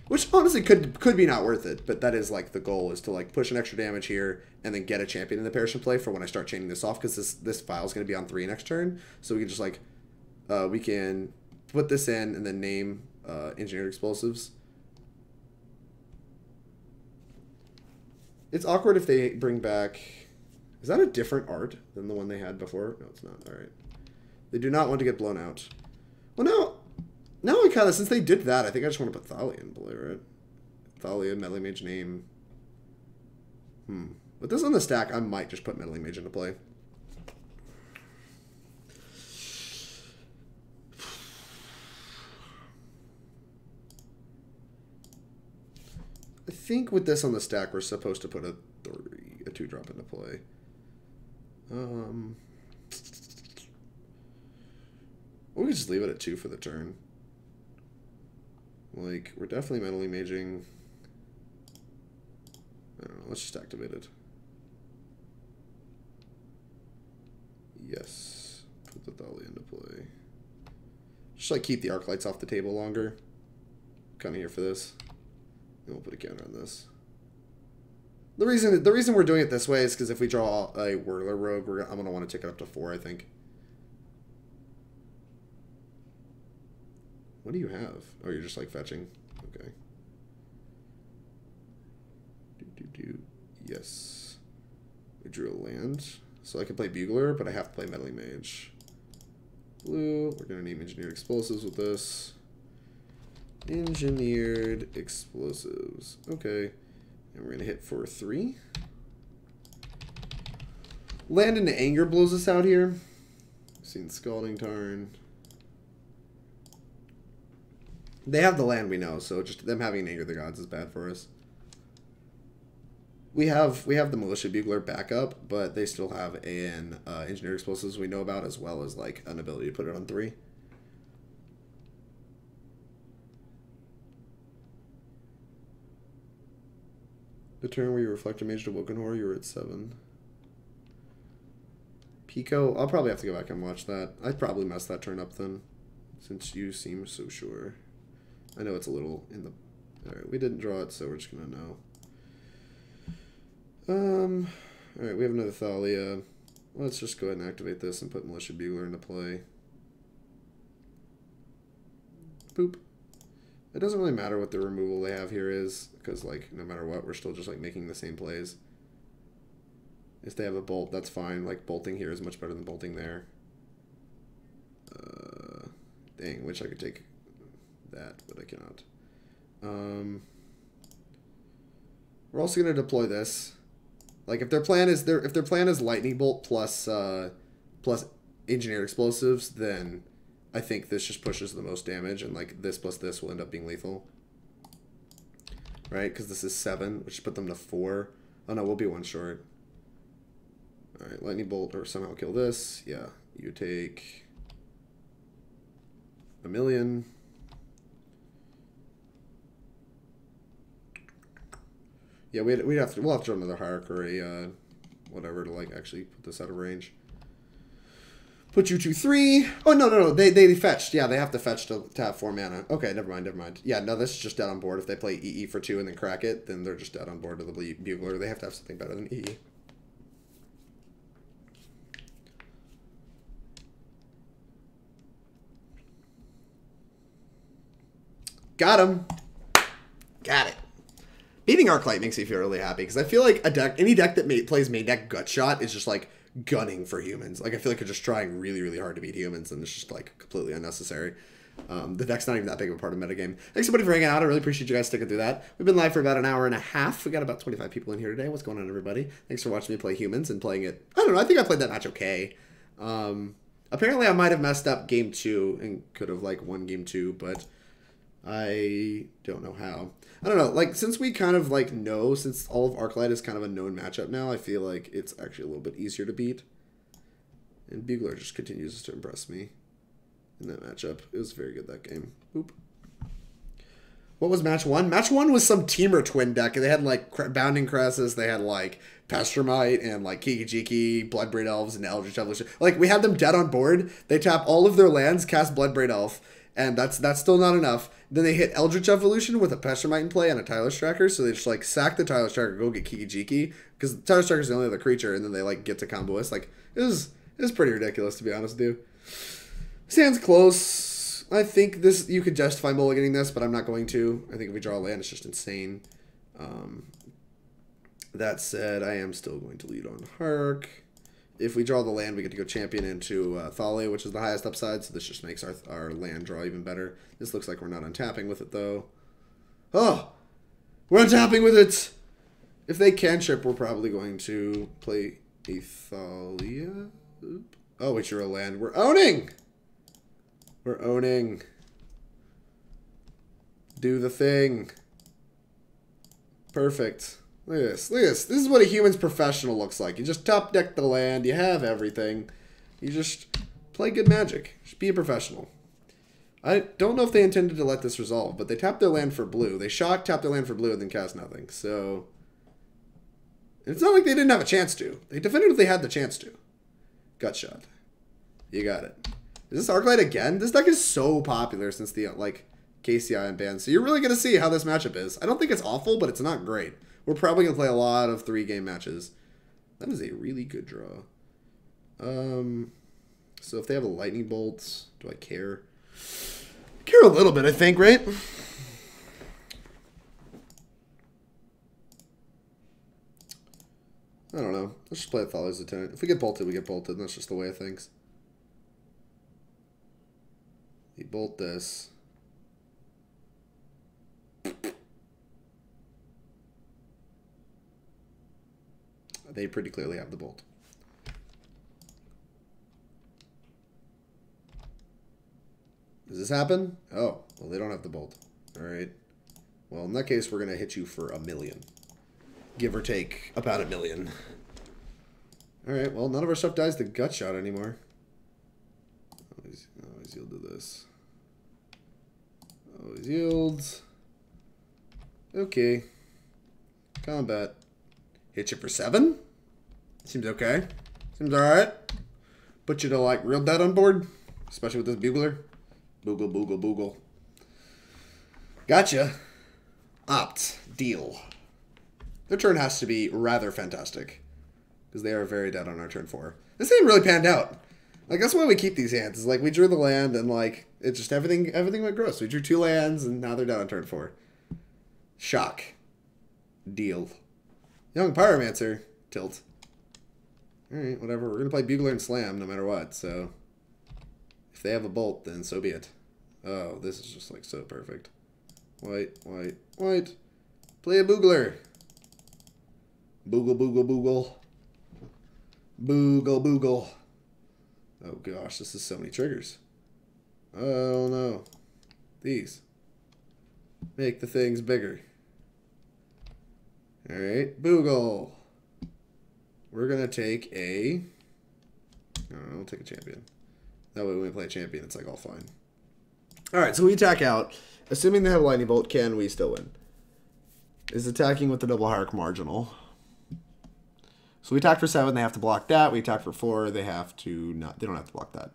Which, honestly, could be not worth it, but that is, like, the goal, is to, like, push an extra damage here and then get a champion in the Parish in play for when I start chaining this off, because this file is going to be on 3 next turn. So we can just, like, we can put this in and then name Engineered Explosives. It's awkward if they bring back... Is that a different art than the one they had before? No, it's not. All right. They do not want to get blown out. Well, now I kind of... Since they did that, I think I just want to put Thalia in play, right? Thalia, Meddling Mage name. With this on the stack, I might just put Meddling Mage into play. I think with this on the stack, we're supposed to put a 2-drop into play. We could just leave it at 2 for the turn. Like, we're definitely Meddling Maging. I don't know, let's just activate it. Yes. Put the Thalia into play. Just, like, keep the arc lights off the table longer. Kind of here for this. And we'll put a counter on this. The reason we're doing it this way is because if we draw a Whirler Rogue, I'm going to want to take it up to 4, I think. What do you have? Oh, you're just, like, fetching. Okay. Yes. We drew a land. So I can play Bugler, but I have to play Meddling Mage. Blue. We're going to name Engineered Explosives with this. Engineered Explosives. Okay. And we're going to hit for 3. Land into Anger blows us out here. Seen Scalding Tarn. They have the land we know, so just them having Anger the Gods is bad for us. We have the Militia Bugler backup, but they still have an Engineered Explosives we know about, as well as like an ability to put it on 3. The turn where you Reflector Mage to Woken Horror, you were at 7. Pico, I'll probably have to go back and watch that. I'd probably mess that turn up then, since you seem so sure. I know it's a little in the... Alright, we didn't draw it, so we're just gonna know. Alright, we have another Thalia. Let's just go ahead and activate this and put Militia Bugler into play. Boop. It doesn't really matter what the removal they have here is, because, like, no matter what, we're still just, like, making the same plays. If they have a bolt, that's fine. Like, bolting here is much better than bolting there. Dang, wish I could take that, but I cannot. We're also going to deploy this. Like, if their plan is Lightning Bolt plus Engineered Explosives, then I think this just pushes the most damage, and like this plus this will end up being lethal. Right? Because this is 7, which should put them to 4. Oh no, we'll be 1 short. Alright, Lightning Bolt or somehow kill this. Yeah, you take 1,000,000. Yeah, we'll have to draw another Hierarch or a whatever to like actually put this out of range. Put you to 3. Oh no, they fetched. Yeah, they have to fetch to have 4 mana. Okay, never mind. Yeah, no, this is just dead on board. If they play EE for 2 and then crack it, then they're just dead on board to the Bugler. They have to have something better than EE. Got him. Got it. Beating Arclight makes me feel really happy, because I feel like any deck that plays main deck Gutshot is just like gunning for humans. Like, I feel like you're just trying really, really hard to beat humans, and it's just like completely unnecessary. The deck's not even that big of a part of metagame. Thanks everybody for hanging out. I really appreciate you guys sticking through that. We've been live for about an hour and a half. We got about 25 people in here today. What's going on, everybody? Thanks for watching me play humans and playing it. I don't know. I think I played that match okay. Apparently I might have messed up game 2 and could have like won game 2, but I don't know how. I don't know, like, since we kind of, like, know, since all of Arclight is kind of a known matchup now, I feel like it's actually a little bit easier to beat. And Bugler just continues to impress me in that matchup. It was very good that game. Oop. What was match 1? Match 1 was some Teamer Twin deck. They had, like, Bounding Crassus, they had, like, Pestermite, and, like, Kiki-Jiki, Bloodbraid Elves, and Eldritch Evolution. Like, we had them dead on board. They tap all of their lands, cast Bloodbraid Elf, and that's still not enough. Then they hit Eldritch Evolution with a Pestermite in play and a Tireless Tracker, so they just, like, sack the Tireless Tracker, go get Kiki-Jiki, because Tireless Tracker is the only other creature, and then they, like, get to combo us. Like, it was pretty ridiculous, to be honest with you. Stands close. I think this, you could justify mulliganing this, but I'm not going to. I think if we draw a land, it's just insane. That said, I am still going to lead on Hierarch. If we draw the land, we get to go champion into Thalia, which is the highest upside, so this just makes our land draw even better. This looks like we're not untapping with it, though. Oh! We're untapping with it! If they cantrip, we're probably going to play a Thalia. Oop. Oh, wait, you're a land. We're owning! We're owning. Do the thing. Perfect. Look at this. Look at this. This is what a human's professional looks like. You just top deck the land. You have everything. You just play good Magic. Just be a professional. I don't know if they intended to let this resolve, but they tapped their land for blue. They shock, tapped their land for blue, and then cast nothing. So it's not like they didn't have a chance to. They definitively had the chance to. Gutshot. You got it. Is this Arclight again? This deck is so popular since the like KCI and banned. So you're really going to see how this matchup is. I don't think it's awful, but it's not great. We're probably going to play a lot of 3-game matches. That is a really good draw. So if they have a Lightning Bolt, do I care? I care a little bit, I think, right? I don't know. Let's just play a Thalia's Lieutenant. If we get bolted, we get bolted. That's just the way of things. We bolt this. They pretty clearly have the bolt. this happen? Oh, well, they don't have the bolt. All right. Well, in that case, we're going to hit you for 1 million. Give or take about 1 million. All right, well, none of our stuff dies to gut shot anymore. Always yield to this. Always yields. Okay. Combat. Hit you for 7? Seems okay. Seems alright. Put you to, like, real dead on board. Especially with this bugler. Boogle, boogle, boogle. Gotcha. Opt. Deal. Their turn has to be rather fantastic. Because they are very dead on our turn 4. This ain't really panned out. Like, that's why we keep these hands. Is like, we drew the land, and, like, it's just everything went gross. We drew 2 lands, and now they're dead on turn 4. Shock. Deal. Young Pyromancer. Tilt. Alright, whatever. We're going to play Bugler and Slam no matter what, so... If they have a bolt, then so be it. Oh, this is just, like, so perfect. White, white, white. Play a Bugler. Boogle, boogle, boogle. Boogle, boogle. Oh, gosh, this is so many triggers. Oh, no. These. Make the things bigger. Alright, Boogle. We're going to take a... I don't know, we'll take a champion. That way when we play a champion, it's like all fine. Alright, so we attack out. Assuming they have Lightning Bolt, can we still win? Is attacking with the Noble Hierarch marginal? So we attack for 7, they have to block that. We attack for 4, they have to not... They don't have to block that.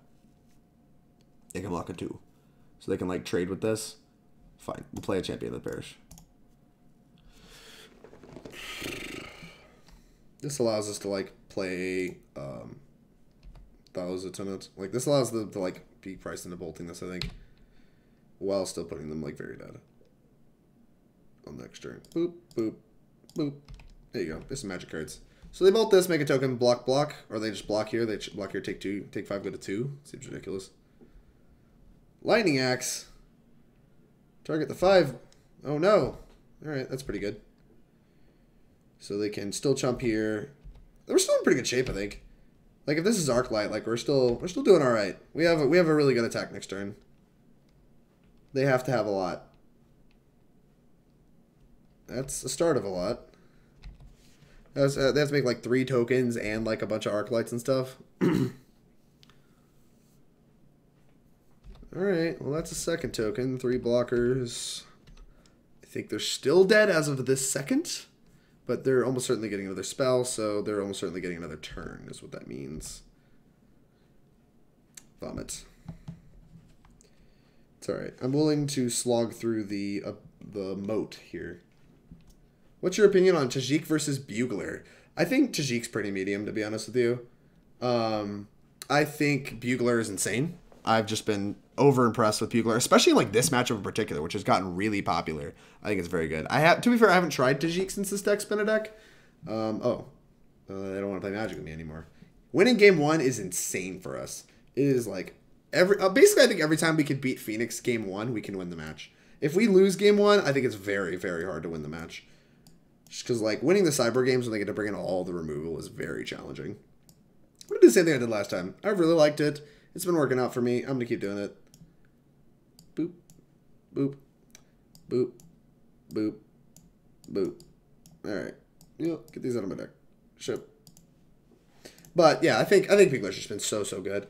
They can block a 2. So they can, like, trade with this. Fine. We'll play a champion of the Parish. This allows us to, like, play Thousands on it. Like, this allows them to, like, be priced into bolting this, I think. While still putting them, like, very dead. On the next turn. Boop, boop, boop. There you go. There's some magic cards. So they bolt this, make a token, block, block. Or they just block here. They block here, take 2. Take 5, go to 2. Seems ridiculous. Lightning Axe. Target the 5. Oh, no. Alright, that's pretty good. So they can still chump here. We're still in pretty good shape, I think. Like, if this is Arclight, like, we're still doing all right. We have a really good attack next turn. They have to have a lot. That's the start of a lot. They have to make, like, 3 tokens and, like, a bunch of Arclights and stuff. Alright, well, that's a second token. 3 blockers. I think they're still dead as of this second. But they're almost certainly getting another spell, so they're almost certainly getting another turn, is what that means. Vomit. It's alright. I'm willing to slog through the moat here. What's your opinion on Tajik versus Bugler? I think Tajik's pretty medium, to be honest with you. I think Bugler is insane. I've just been over-impressed with Bugler, especially in, like, this matchup in particular, which has gotten really popular. I think it's very good. To be fair, I haven't tried Tajik since this deck's been a deck. They don't want to play Magic with me anymore. Winning game 1 is insane for us. It is, like, basically, I think every time we could beat Phoenix game 1, we can win the match. If we lose game 1, I think it's very, very hard to win the match. Just because, like, winning the Sideboard games when they get to bring in all the removal is very challenging. I'm going to do the same thing I did last time. I really liked it. It's been working out for me. I'm going to keep doing it. Boop. Boop. Boop. Boop. Boop. Alright. Get these out of my deck. Ship. But, yeah, I think Bugler's just been so good.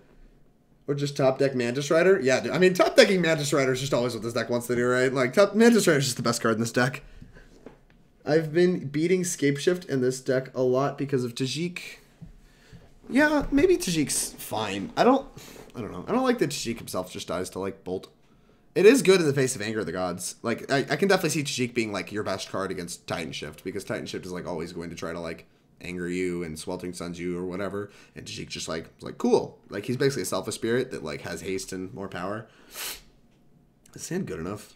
Or just top deck Mantis Rider. Yeah, dude. I mean, top decking Mantis Rider is just always what this deck wants to do, right? Like, Mantis Rider is just the best card in this deck. I've been beating Scapeshift in this deck a lot because of Tajik. Yeah, maybe Tajik's fine. I don't know. I don't like that Tajik himself just dies to, like, Bolt. It is good in the face of Anger of the Gods. Like, I can definitely see Tajik being, like, your best card against Titan Shift, because Titan Shift is, like, always going to try to, like, anger you and Sweltering Suns you or whatever, and Tajik just, like, is like, cool. Like, he's basically a Selfish Spirit that, like, has haste and more power. Is his hand good enough?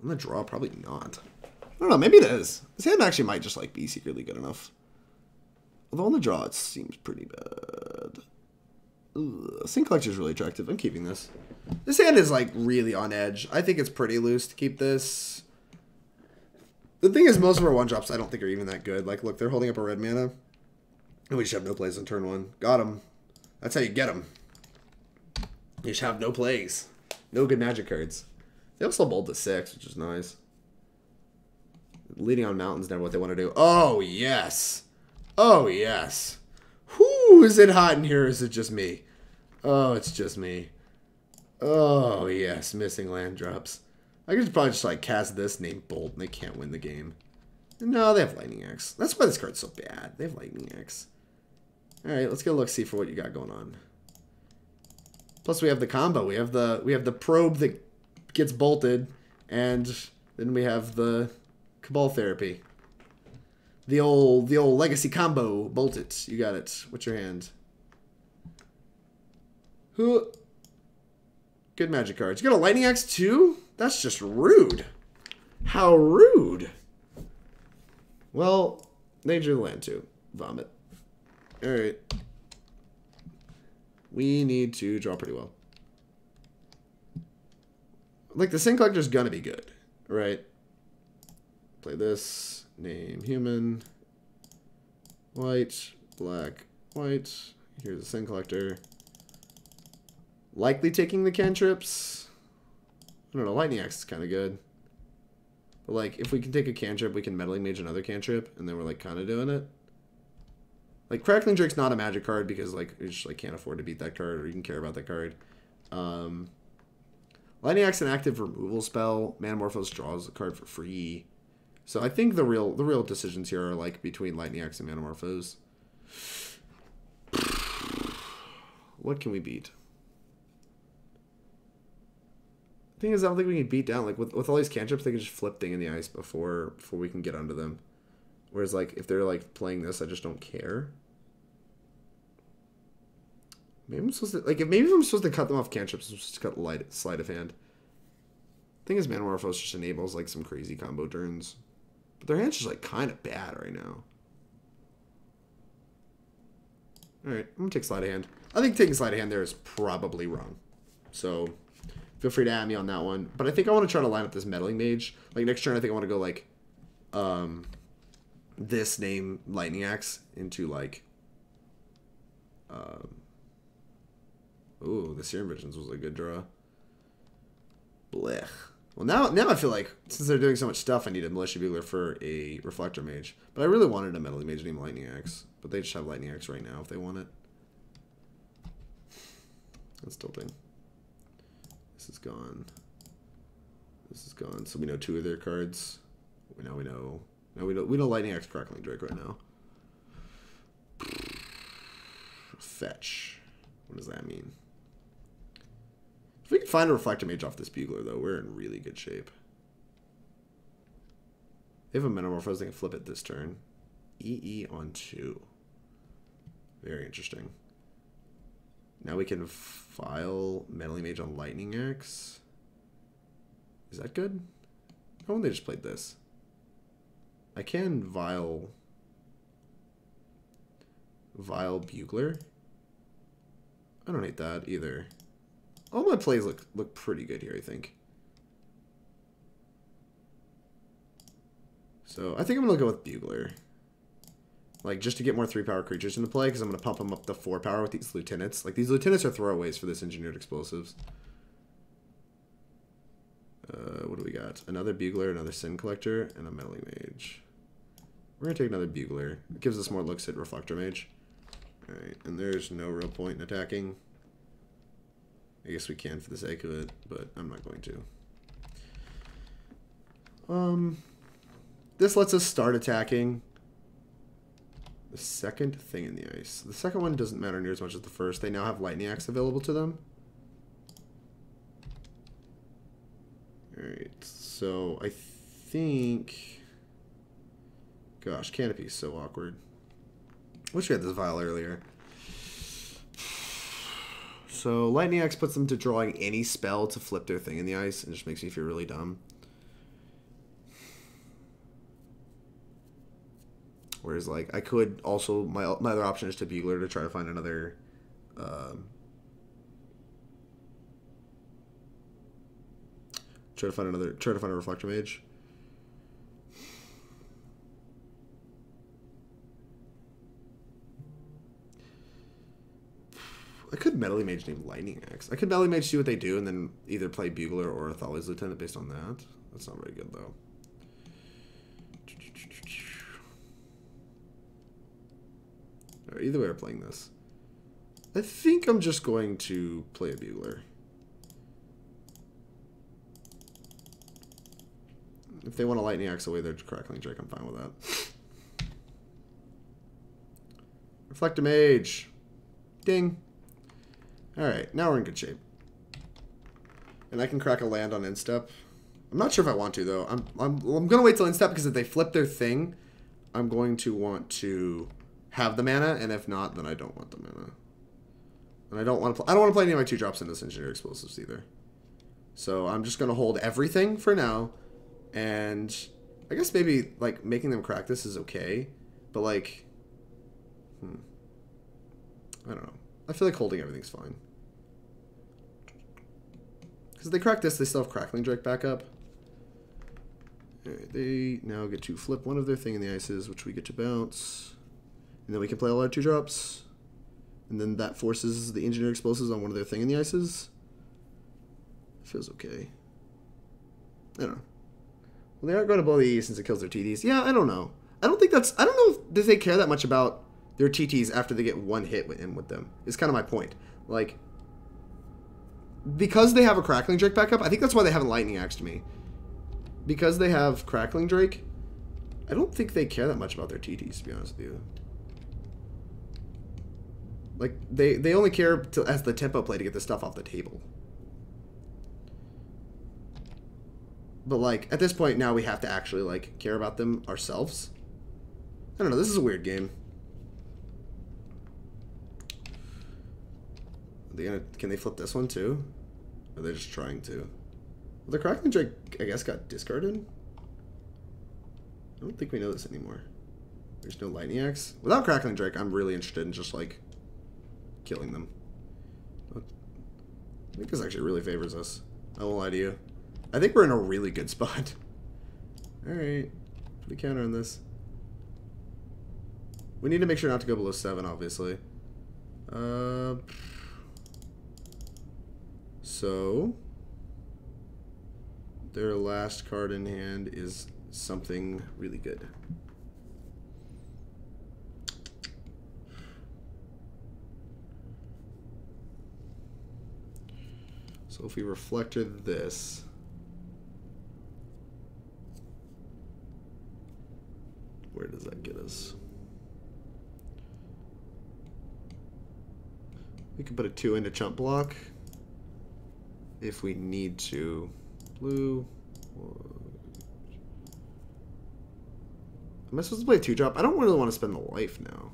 On the draw, probably not. I don't know, maybe it is. His hand actually might just, like, be secretly good enough. Although on the draw, it seems pretty bad. Ugh, Sin Collector is really attractive. I'm keeping this. This hand is, like, really on edge. I think it's pretty loose to keep this. The thing is, most of our one-drops I don't think are even that good. Like, look, they're holding up a red mana. And we just have no plays on turn 1. Got him. That's how you get them. You just have no plays. No good magic cards. They also bolt to 6, which is nice. Leading on mountains, never what they want to do. Oh, yes. Oh, yes. Whoo, is it hot in here or is it just me? Oh, it's just me. Oh, yes. Missing land drops. I could probably just like cast this, name Bolt, and they can't win the game. No, they have Lightning Axe. That's why this card's so bad. They have Lightning Axe. Alright, let's get a look-see for what you got going on. Plus we have the combo. We have the probe that gets bolted, and then we have the Cabal Therapy. The old legacy combo. Bolt it. You got it. What's your hand? Good magic cards. You got a Lightning Axe too? That's just rude. How rude. Well, they drew the land too. Vomit. Alright. We need to draw pretty well. Like, the Sin Collector's gonna be good, right? Play this. Name human. White. Black. White. Here's the Sin Collector. Likely taking the cantrips. I don't know, Lightning Axe is kind of good. But, like, if we can take a cantrip, we can Meddling Mage another cantrip, and then we're, like, kind of doing it. Like, Crackling Drake's not a magic card because, like, you just, like, can't afford to beat that card or even care about that card. Lightning Axe, an active removal spell. Manamorphose draws a card for free. So I think the real decisions here are, like, between Lightning Axe and Manamorphose. What can we beat? The thing is, I don't think we can beat down, like, with all these cantrips, they can just flip Thing in the Ice before we can get onto them. Whereas, like, if they're, like, playing this, I just don't care. Maybe I'm supposed to, like, maybe if I'm supposed to cut them off cantrips, I'm supposed to cut Sleight of Hand. Thing is, Manamorphose just enables, like, some crazy combo turns. But their hand's just, like, kind of bad right now. Alright, I'm gonna take Sleight of Hand. I think taking Sleight of Hand there is probably wrong. So feel free to add me on that one. But I think I want to try to line up this Meddling Mage. Like, next turn, I think I want to go, like, this name Lightning Axe into, like, ooh, the Serum Visions was a good draw. Blech. Well, now I feel like, since they're doing so much stuff, I need a Militia Bugler for a Reflector Mage. But I really wanted a Meddling Mage named Lightning Axe. But they just have Lightning Axe right now if they want it. That's tilting. This is gone. This is gone. So we know 2 of their cards. Now we know. No, we know Lightning Axe Crackling Drake right now. Fetch. What does that mean? If we can find a Reflector Mage off this Bugler, though, we're in really good shape. They have a Metamorphose, they can flip it this turn. EE on 2. Very interesting. Now we can file Meddling Mage on Lightning Axe. Is that good? How when they just played this? I can Vial Bugler. I don't hate that either. All my plays look pretty good here, I think. So I think I'm gonna go with Bugler. Like, just to get more 3-power creatures into play, because I'm gonna pump them up to 4-power with these lieutenants. Like, these lieutenants are throwaways for this engineered explosives. What do we got? Another Bugler, another Sin Collector, and a Meddling Mage. We're gonna take another Bugler. It gives us more looks at Reflector Mage. Alright, and there's no real point in attacking. I guess we can for the sake of it, but I'm not going to. This lets us start attacking the second Thing in the Ice. The second one doesn't matter near as much as the first. They now have Lightning Axe available to them. Alright, so I think... Gosh, Canopy is so awkward. Wish we had this vial earlier. So Lightning Axe puts them to drawing any spell to flip their Thing in the Ice, and just makes me feel really dumb. Whereas, like, I could also, my other option is to Bugler to try to find another, try to find a Reflector Mage. I could Meddling Mage name Lightning Axe. I could Meddling Mage see what they do and then either play Bugler or Thalia's Lieutenant based on that. That's not very good, though. Right, either way we're playing this. I think I'm just going to play a Bugler. If they want to Lightning Axe away their Crackling Drake, I'm fine with that. Reflector Mage. Ding. Alright, now we're in good shape. And I can crack a land on instep. I'm not sure if I want to, though. I'm going to wait till instep, because if they flip their thing, I'm going to want to have the mana, and if not, then I don't want the mana. And I don't want to play any of my 2-drops into this Engineer Explosives either. So I'm just going to hold everything for now. And I guess maybe, like, making them crack this is okay. But, like, I don't know. I feel like holding everything's fine. Because if they crack this, they still have Crackling Drake back up. Alright, they now get to flip one of their thing in the ices, which we get to bounce. And then we can play all our 2-drops. And then that forces the Engineer Explosives on one of their thing in the ices. Feels okay. I don't know. Well, they aren't going to blow the E since it kills their TTs. Yeah, I don't know. I don't know if they care that much about their TTs after they get one hit with them. Is kind of my point. Like, because they have a Crackling Drake backup, I think that's why they haven't Lightning Axed me. Because they have Crackling Drake, I don't think they care that much about their TTs, to be honest with you. Like, they only care as the tempo play to get this stuff off the table. But, like, at this point now we have to actually, like, care about them ourselves. I don't know, this is a weird game. Can they flip this one too? Or are they just trying to? Well, the Crackling Drake, I guess, got discarded? I don't think we know this anymore. There's no Lightning Axe. Without Crackling Drake, I'm really interested in just, like, killing them. I think this actually really favors us. I won't lie to you. I think we're in a really good spot. Alright. Put a counter on this. We need to make sure not to go below 7, obviously. So, their last card in hand is something really good. So if we Reflector this, where does that get us? We can put a 2 into chump block if we need to. Blue. Am I supposed to play a 2-drop? I don't really want to spend the life now.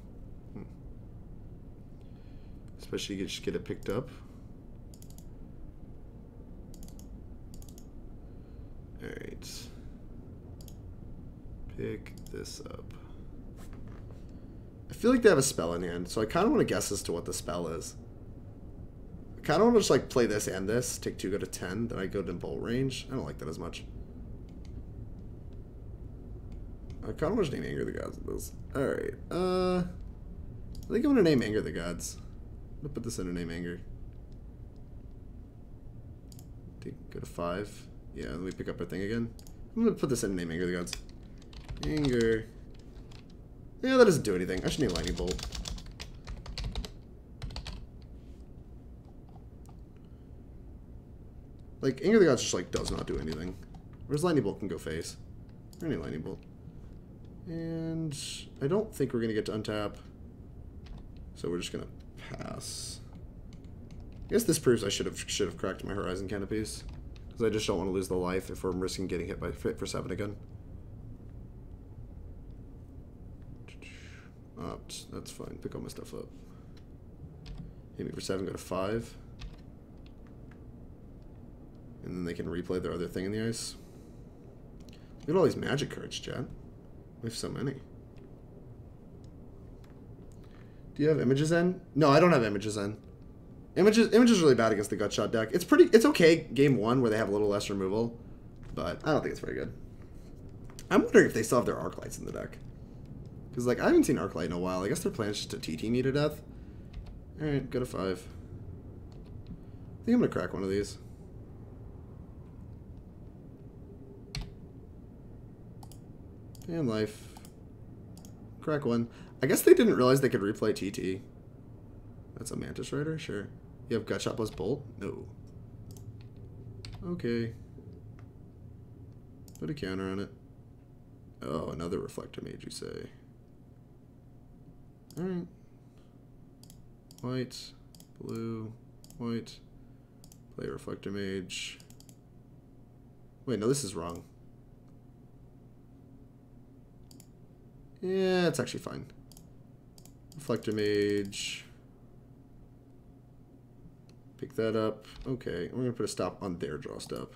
Especially you just get it picked up. Alright. Pick this up. I feel like they have a spell in hand, so I kind of want to guess as to what the spell is. I kind of want to just like play this and this, take 2, go to 10, then I go to bolt range. I don't like that as much. I kind of want to name Anger the Gods with this. Alright, I think I'm going to name Anger the Gods. I'm going to put this in a name Anger. Go to 5. Yeah, let me pick up our thing again. I'm going to put this in a name Anger the Gods. Anger. Yeah, that doesn't do anything. I should name Lightning Bolt. Like, Anger the Gods just, like, does not do anything. Whereas Lightning Bolt can go face. Or any Lightning Bolt. And I don't think we're going to get to untap. So we're just going to pass. I guess this proves I should have cracked my Horizon Canopies. Because I just don't want to lose the life if we're risking getting hit by for 7 again. That's fine. Pick all my stuff up. Hit me for 7, go to 5. And then they can replay their other thing in the ice. Look at all these magic cards, chat. We have so many. Do you have images in? No, I don't have images in. Images is really bad against the Gutshot deck. It's okay game 1 where they have a little less removal, but I don't think it's very good. I'm wondering if they still have their Arclights in the deck. Because, like, I haven't seen Arclight in a while. I guess their plan is just to TT me to death. Alright, go to 5. I think I'm gonna crack one of these. And life. Crack one. I guess they didn't realize they could replay TT. That's a Mantis Rider? Sure. You have Gutshot plus Bolt? No. Okay. Put a counter on it. Oh, another Reflector Mage, you say. Alright. White. Blue. White. Play Reflector Mage. Wait, no, this is wrong. Yeah, it's actually fine. Reflector Mage. Pick that up. Okay, we're going to put a stop on their draw step.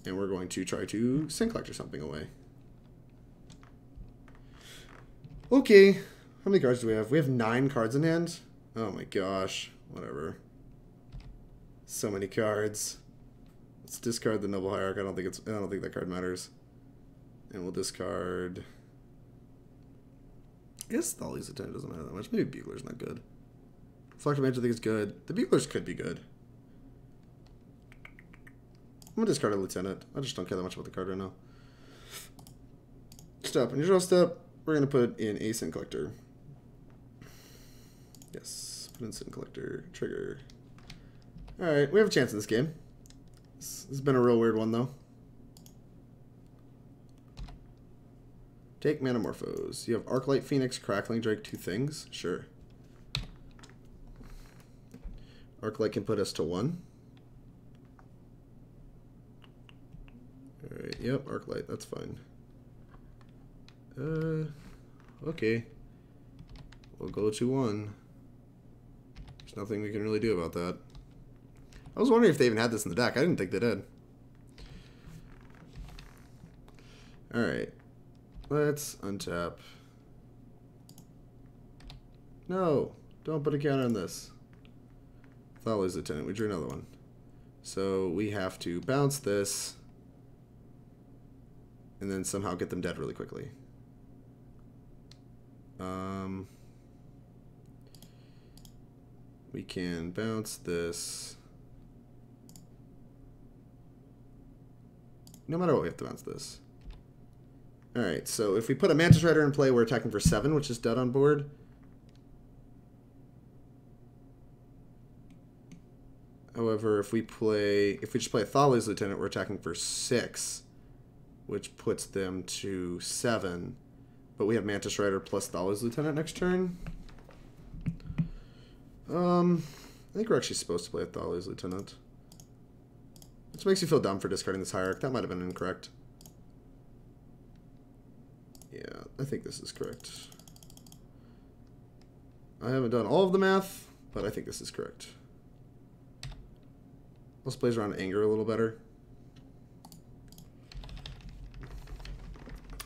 And we're going to try to Sin Collector something away. Okay, how many cards do we have? We have 9 cards in hand. Oh my gosh, whatever. So many cards. Let's discard the Noble Hierarch. I don't think that card matters. And we'll discard. I guess Thalia's Lieutenant doesn't matter that much. Maybe Bugler's not good. Reflector Mage I think is good. The Buglers could be good. I'm gonna discard a Lieutenant. I just don't care that much about the card right now. Step. On your draw step, we're gonna put in a Sin Collector. Yes, put in Sin Collector. Trigger. Alright, we have a chance in this game. This has been a real weird one though. Take Manamorphose. You have Arclight Phoenix, Crackling Drake, 2 things? Sure. Arclight can put us to 1. Alright, yep, Arclight, that's fine. Okay. We'll go to 1. There's nothing we can really do about that. I was wondering if they even had this in the deck. I didn't think they did. Alright. Let's untap. No! Don't put a counter on this. Thalia's Lieutenant. We drew another one. So we have to bounce this. And then somehow get them dead really quickly. We can bounce this. No matter what, we have to bounce this. Alright, so if we put a Mantis Rider in play, we're attacking for 7, which is dead on board. However, if we just play a Thalia's Lieutenant, we're attacking for 6, which puts them to 7. But we have Mantis Rider plus Thalia's Lieutenant next turn. I think we're actually supposed to play a Thalia's Lieutenant. Which makes you feel dumb for discarding this Hierarch. That might have been incorrect. Yeah, I think this is correct. I haven't done all of the math, but I think this is correct. Let's play around anger a little better.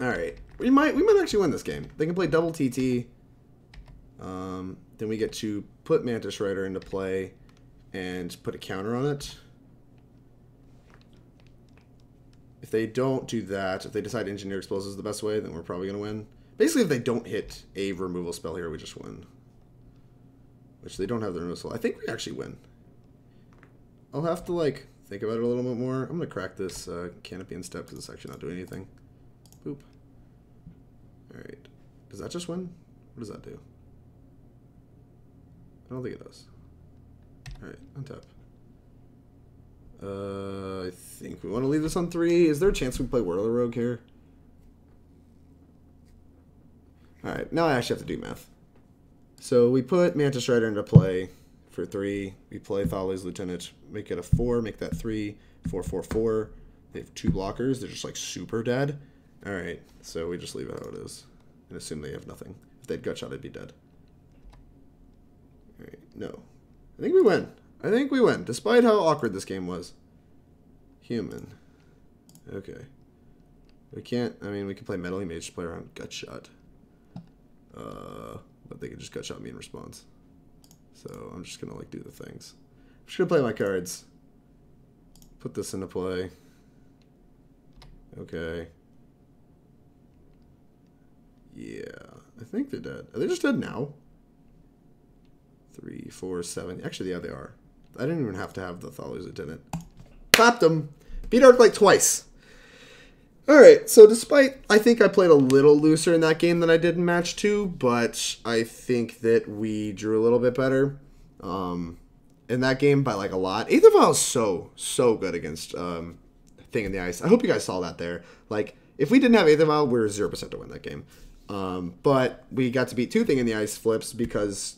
Alright. We might actually win this game. They can play double TT. Then we get to put Mantis Rider into play and put a counter on it. If they don't do that, if they decide Engineer Explosives is the best way, then we're probably going to win. Basically, if they don't hit a removal spell here, we just win. Which they don't have the removal spell. I think we actually win. I'll have to, like, think about it a little bit more. I'm going to crack this Canopy and Step because it's actually not doing anything. Boop. Alright. Does that just win? What does that do? I don't think it does. Alright, untap. I think we want to leave this on 3. Is there a chance we play Whirler Rogue here? Alright, now I actually have to do math. So we put Mantis Rider into play for 3. We play Thalia's Lieutenant, make it a 4, make that 3, 4, 4, 4. They have 2 blockers. They're just like super dead. Alright, so we just leave it how it is. And assume they have nothing. If they had Gutshot, I'd be dead. Alright, no. I think we win. I think we win, despite how awkward this game was. Human. Okay. We can't, I mean, we can play Meddling Mage to play around Gutshot. But they can just Gutshot me in response. So I'm just gonna, like, do the things. I'm just gonna play my cards. Put this into play. Okay. Yeah, I think they're dead. Are they just dead now? 3, 4, 7. Actually, yeah, they are. I didn't even have to have the Thalia's Lieutenant. Clapped him. Beat Arclight twice. Alright, so despite, I think I played a little looser in that game than I did in match 2, but I think that we drew a little bit better in that game by like a lot. Aether Vial is so good against Thing in the Ice. I hope you guys saw that there. Like, if we didn't have Aether Vial, we were 0% to win that game. But we got to beat 2 Thing in the Ice flips because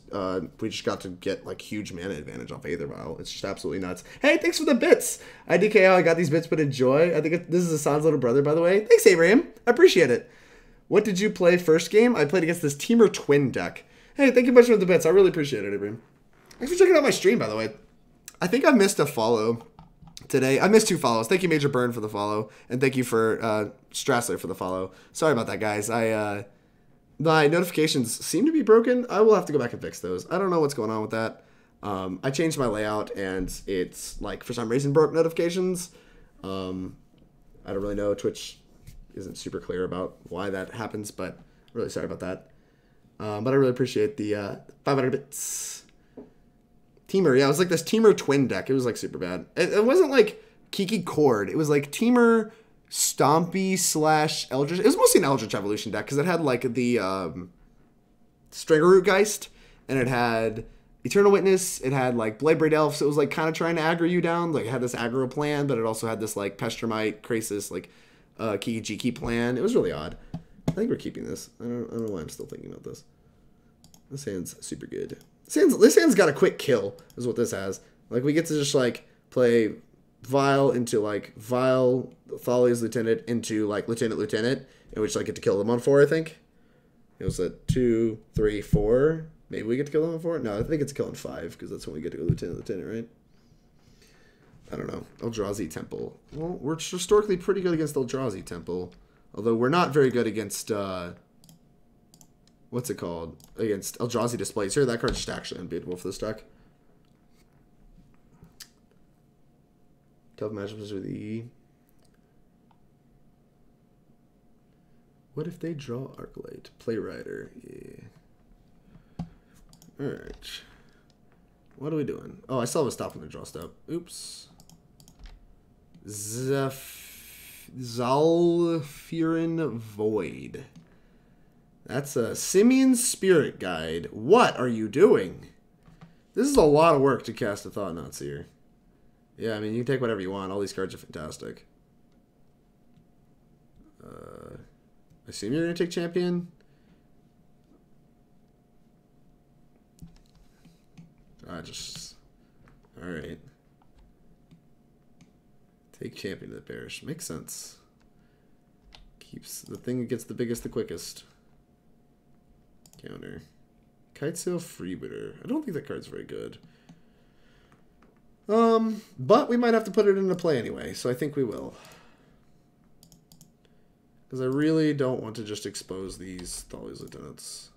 we just got to get like huge mana advantage off Aether Vial. It's just absolutely nuts. Hey, thanks for the bits. IDK, I got these bits, but enjoy. I think this is Hassan's little brother, by the way. Thanks, Abraham. I appreciate it. What did you play first game? I played against this Teamer Twin deck. Hey, thank you much for the bits. I really appreciate it, Abraham. Thanks for checking out my stream, by the way. I think I missed a follow today. I missed 2 follows. Thank you, Major Burn, for the follow, and thank you for Strassler for the follow. Sorry about that, guys. My notifications seem to be broken. I will have to go back and fix those. I don't know what's going on with that. I changed my layout, and it's, like, for some reason broke notifications. I don't really know. Twitch isn't super clear about why that happens, but I'm really sorry about that. But I really appreciate the 500 bits. Teamer, yeah, it was like this Teamer Twin deck. It was, like, super bad. It wasn't, like, Kiki Cord. It was, like, Teamer Stompy / Eldritch. It was mostly an Eldritch Evolution deck because it had like the Strangerroot Geist, and it had Eternal Witness. It had like Bladebraid Elf, so it was like kind of trying to aggro you down. Like it had this aggro plan, but it also had this like Pestromite, Krasis, like Kiki Jiki plan. It was really odd. I think we're keeping this. I don't know why I'm still thinking about this. This hand's super good. This hand's got a quick kill, is what this has. Like we get to just like play Vial into like Vial, Thalia's Lieutenant into like Lieutenant, in which I get to kill them on 4, I think. It was a 2, 3, 4. Maybe we get to kill them on 4? No, I think it's killing 5, because that's when we get to go Lieutenant, right? I don't know. Eldrazi Temple. Well, we're historically pretty good against Eldrazi Temple. Although we're not very good against, what's it called? Against Eldrazi Displacer. That card's just actually unbeatable for this deck. Tough matchups with the... What if they draw Arclight? Play Rider. Yeah. Alright. What are we doing? Oh, I still have a stop on the draw step. Oops. Zalfirin Void. That's a Simeon's Spirit Guide. What are you doing? This is a lot of work to cast a Thought-Knot Seer. Yeah, I mean, you can take whatever you want. All these cards are fantastic. I assume you're going to take Champion? Alright. Take Champion to the Parish. Makes sense. Keeps the thing that gets the biggest the quickest. Counter. Kitesail Freebooter. I don't think that card's very good. But we might have to put it into play anyway, so I think we will. Because I really don't want to just expose these Thalia's Lieutenants.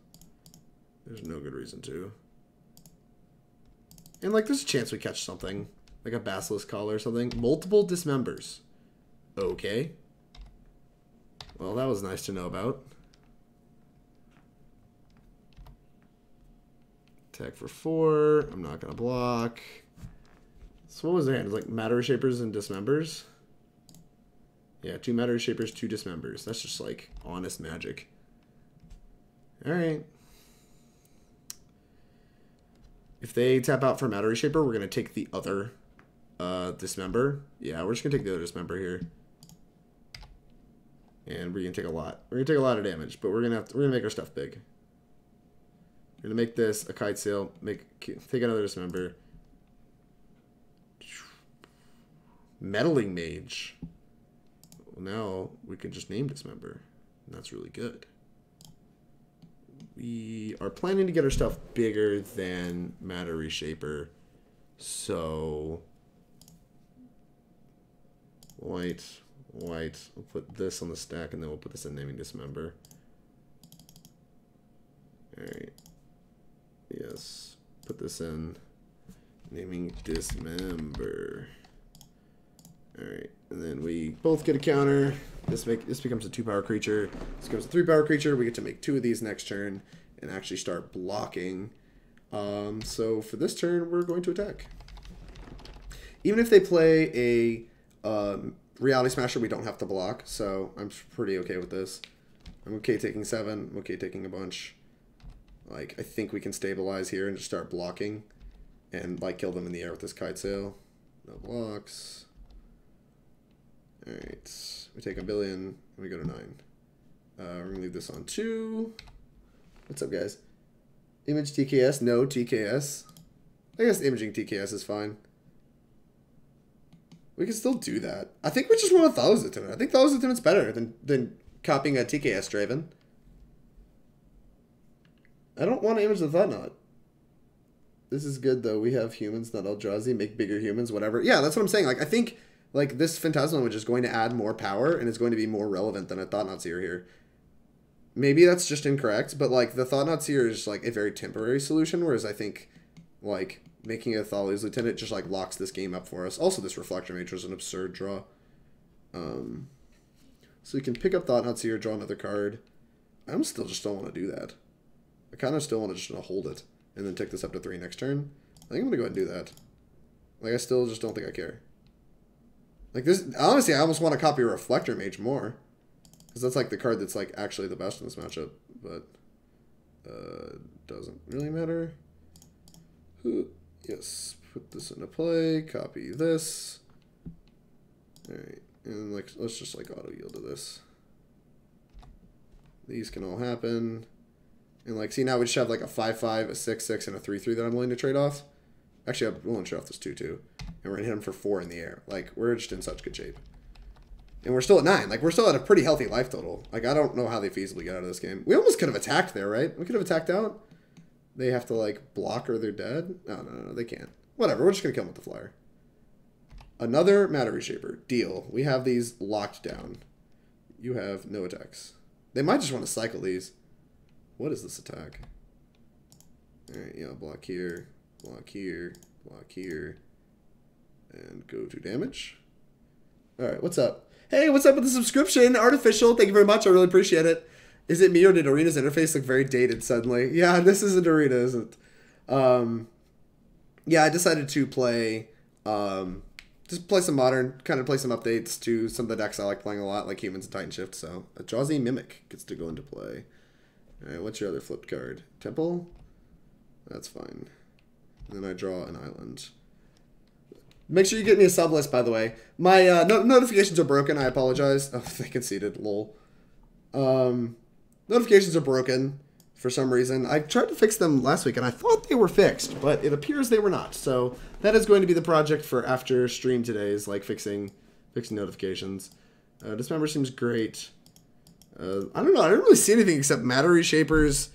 There's no good reason to. And, like, there's a chance we catch something. Like a Basilisk Collar or something. Multiple Dismembers. Okay. Well, that was nice to know about. Attack for 4. I'm not going to block. So what was their hand? It was like Matter Shapers and Dismembers? Yeah, 2 Matter Shapers, 2 Dismembers. That's just like honest magic. Alright. If they tap out for Matter Shaper, we're going to take the other Dismember. Yeah, we're just going to take the other Dismember here. And we're going to take a lot. We're going to take a lot of damage, but we're going to make our stuff big. We're going to make this a Kitesail, take another Dismember. Meddling Mage. Well, now we can just name Dismember. And that's really good. We are planning to get our stuff bigger than Matter Reshaper. So white. We'll put this on the stack and then we'll put this in naming Dismember. Alright. Yes. Put this in naming Dismember. Alright, and then we both get a counter. This becomes a 2-power creature. This becomes a 3-power creature. We get to make 2 of these next turn and actually start blocking. So for this turn, we're going to attack. Even if they play a Reality Smasher, we don't have to block, so I'm pretty okay with this. I'm okay taking 7. I'm okay taking a bunch. Like, I think we can stabilize here and just start blocking and, like, kill them in the air with this Kitesail. No blocks. Alright. We take a billion, and we go to 9. We're going to leave this on 2. What's up, guys? Image TKS? No TKS. I guess imaging TKS is fine. We can still do that. I think we just want a Thalia Lieutenant. I think Thalia Lieutenant's better than copying a TKS Thraben. I don't want to image the Thought-Knot. This is good, though. We have humans, not Eldrazi. Make bigger humans, whatever. Yeah, that's what I'm saying. Like, I think like this Phantasmal Image is going to add more power and it's going to be more relevant than a Thought-Knot Seer here. Maybe that's just incorrect, but like the Thought-Knot Seer is like a very temporary solution, whereas I think like making a Thalia's Lieutenant just like locks this game up for us. Also, this Reflector Mage was an absurd draw. So we can pick up Thought-Knot Seer, draw another card. I still just don't want to do that. I kind of still want to just hold it and then take this up to 3 next turn. I think I'm going to go ahead and do that. Like, I still just don't think I care. Like, this, honestly, I almost want to copy a Reflector Mage more. Because that's, like, the card that's, like, actually the best in this matchup. But, doesn't really matter. Yes, put this into play, copy this. Alright, and, like, let's just, like, auto-yield to this. These can all happen. And, like, see, now we just have, like, a 5-5, a 6-6, and a 3-3 that I'm willing to trade off. Actually, I'm willing to trade off this 2-2. And we're going to hit him for 4 in the air. Like, we're just in such good shape. And we're still at 9. Like, we're still at a pretty healthy life total. Like, I don't know how they feasibly get out of this game. We almost could have attacked there, right? We could have attacked out. They have to, like, block or they're dead. No, they can't. Whatever, we're just going to kill them with the flyer. Another Matter Reshaper. Deal. We have these locked down. You have no attacks. They might just want to cycle these. What is this attack? Alright, yeah, block here, block here, block here, and go to damage. Alright, what's up? Hey, what's up with the subscription? Artificial, thank you very much, I really appreciate it. Is it me or did Arena's interface look very dated suddenly? Yeah, this isn't Arena, is it? Yeah, I decided to play, just play some modern, kind of play some updates to some of the decks I like playing a lot, like Humans and Titan Shift, so a Jawsy Mimic gets to go into play. Alright, what's your other flipped card? Temple? That's fine. And then I draw an island. Make sure you get me a sub list, by the way. My notifications are broken. I apologize. Oh, they conceded. Lol. Notifications are broken for some reason. I tried to fix them last week, and I thought they were fixed, but it appears they were not. So that is going to be the project for after stream today, is like fixing notifications. Dismember seems great. I don't know. I didn't really see anything except Matter Reshapers,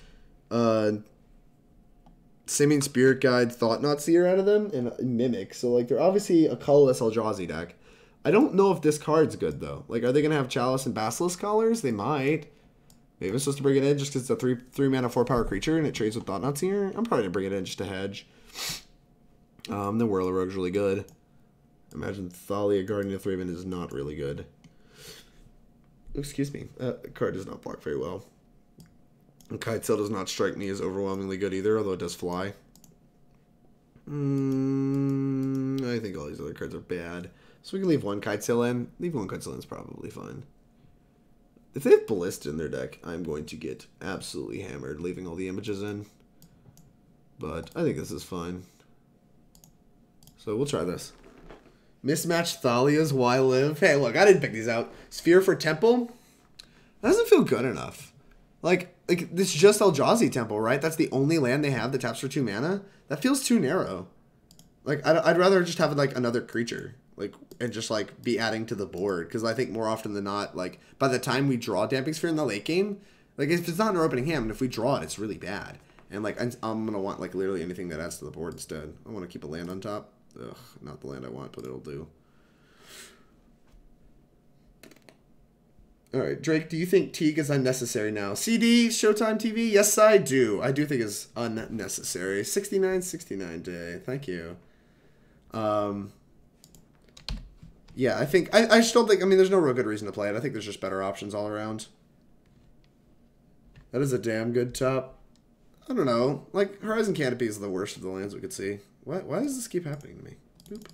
Simian Spirit Guide, Thought-Knot Seer out of them, and Mimic. So, like, they're obviously a colorless Eldrazi deck. I don't know if this card's good, though. Like, are they going to have Chalice and Basilisk Collars? They might. Maybe I'm supposed to bring it in just because it's a 3 mana 4 power creature and it trades with Thought-Knot Seer. I'm probably going to bring it in just to hedge. The Whirler Rogue's really good. Imagine Thalia Guardian of Thraben is not really good. Excuse me. That card does not block very well. And Kitesail does not strike me as overwhelmingly good either, although it does fly. I think all these other cards are bad. So we can leave one Kitesail in. Leave one Kitesail in is probably fine. If they have Ballista in their deck, I'm going to get absolutely hammered leaving all the images in. But I think this is fine. So we'll try this. Mismatched Thalia's Why Live? Hey, look, I didn't pick these out. Sphere for Temple? That doesn't feel good enough. Like this is just Eldrazi Temple, right? That's the only land they have that taps for 2 mana? That feels too narrow. Like, I'd rather just have, like, another creature. Like, and just, like, be adding to the board. Because I think more often than not, like, by the time we draw Damping Sphere in the late game, like, if it's not in our opening hand, and if we draw it, it's really bad. And, like, I'm going to want, like, literally anything that adds to the board instead. I want to keep a land on top. Ugh, not the land I want, but it'll do. Alright, Drake, do you think Teague is unnecessary now? CD, Showtime TV? Yes, I do. I do think it's unnecessary. 69 day. Thank you. Yeah, I think... I just don't think... I mean, there's no real good reason to play it. I think there's just better options all around. That is a damn good top. I don't know. Like, Horizon Canopy is the worst of the lands we could see. Why does this keep happening to me? Boop.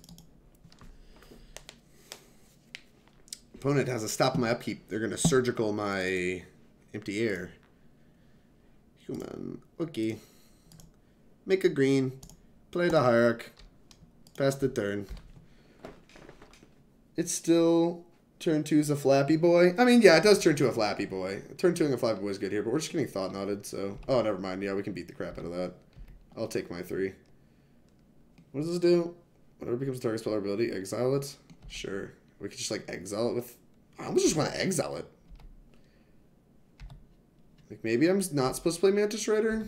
Opponent has a stop my upkeep. They're going to surgical my empty air. Human. Okay. Make a green. Play the Hierarch. Pass the turn. It's still... Turn 2 is a flappy boy. I mean, yeah, it does turn 2 a flappy boy. Turn 2 and a flappy boy is good here, but we're just getting thought knotted, so... Oh, never mind. Yeah, we can beat the crap out of that. I'll take my 3. What does this do? Whenever it becomes a target spell or ability, exile it? Sure. We could just, like, exile it with... I almost just want to exile it. Like, maybe I'm not supposed to play Mantis Rider?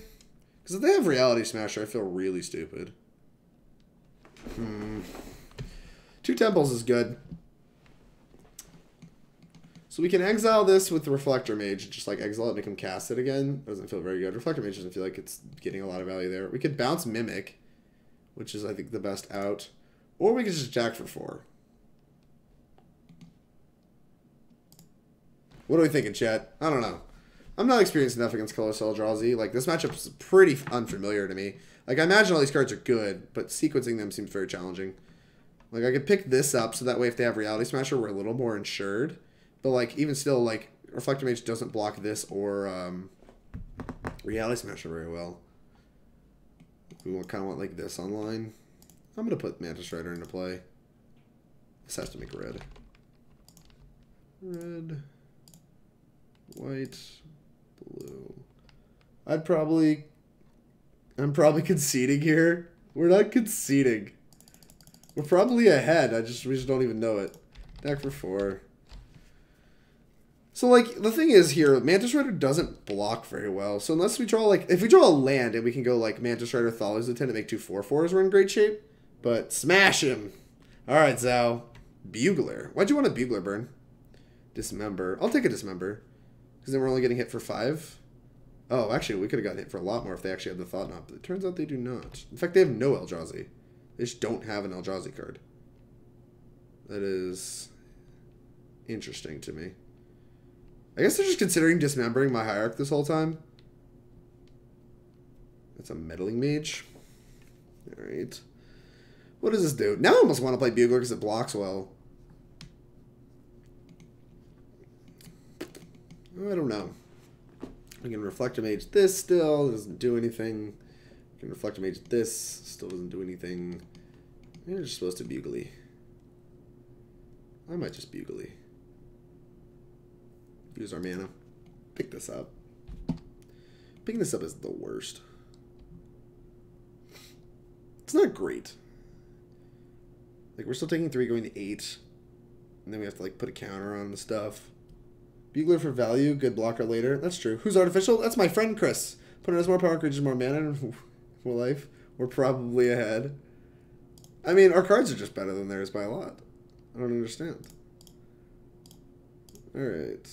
Because if they have Reality Smasher, I feel really stupid. 2 Temples is good. So we can exile this with the Reflector Mage. Just like exile it, make him cast it again. Doesn't feel very good. Reflector Mage doesn't feel like it's getting a lot of value there. We could bounce Mimic, which is, I think, the best out. Or we could just jack for 4. What are we thinking, chat? I don't know. I'm not experienced enough against Kitesail Eldrazi. Like, this matchup is pretty unfamiliar to me. Like, I imagine all these cards are good, but sequencing them seems very challenging. Like, I could pick this up so that way if they have Reality Smasher, we're a little more insured. But, like, even still, like, Reflector Mage doesn't block this or Reality Smasher very well. We kind of want, like, this online. I'm going to put Mantis Rider into play. This has to make red. Red. White. Blue. I'm probably conceding here. We're not conceding. We're probably ahead. We just don't even know it. Deck for 4. So, like, the thing is here, Mantis Rider doesn't block very well. So unless we draw, like, if we draw a land and we can go, like, Mantis Rider, Thalia's Lieutenant, make 2 4/4s, we're in great shape. But smash him. All right, Zao. Bugler. Why'd you want a Bugler burn? Dismember. I'll take a Dismember. Because then we're only getting hit for 5. Oh, actually, we could have gotten hit for a lot more if they actually had the Thought Knot. But it turns out they do not. In fact, they have no Eldrazi. They just don't have an Eldrazi card. That is interesting to me. I guess they're just considering dismembering my Hierarch this whole time. That's a Meddling Mage. Alright. What does this do? Now I almost want to play Bugler because it blocks well. I don't know. I can Reflector Mage this still. Doesn't do anything. I can Reflector Mage this. Still doesn't do anything. Maybe I'm just supposed to Bugly. I might just Bugly. Use our mana. Pick this up. Picking this up is the worst. It's not great. Like, we're still taking 3, going to 8. And then we have to, like, put a counter on the stuff. Bugler for value. Good blocker later. That's true. Who's artificial? That's my friend Chris. Putting us more power, creatures more mana in more life. We're probably ahead. I mean, our cards are just better than theirs by a lot. I don't understand. Alright.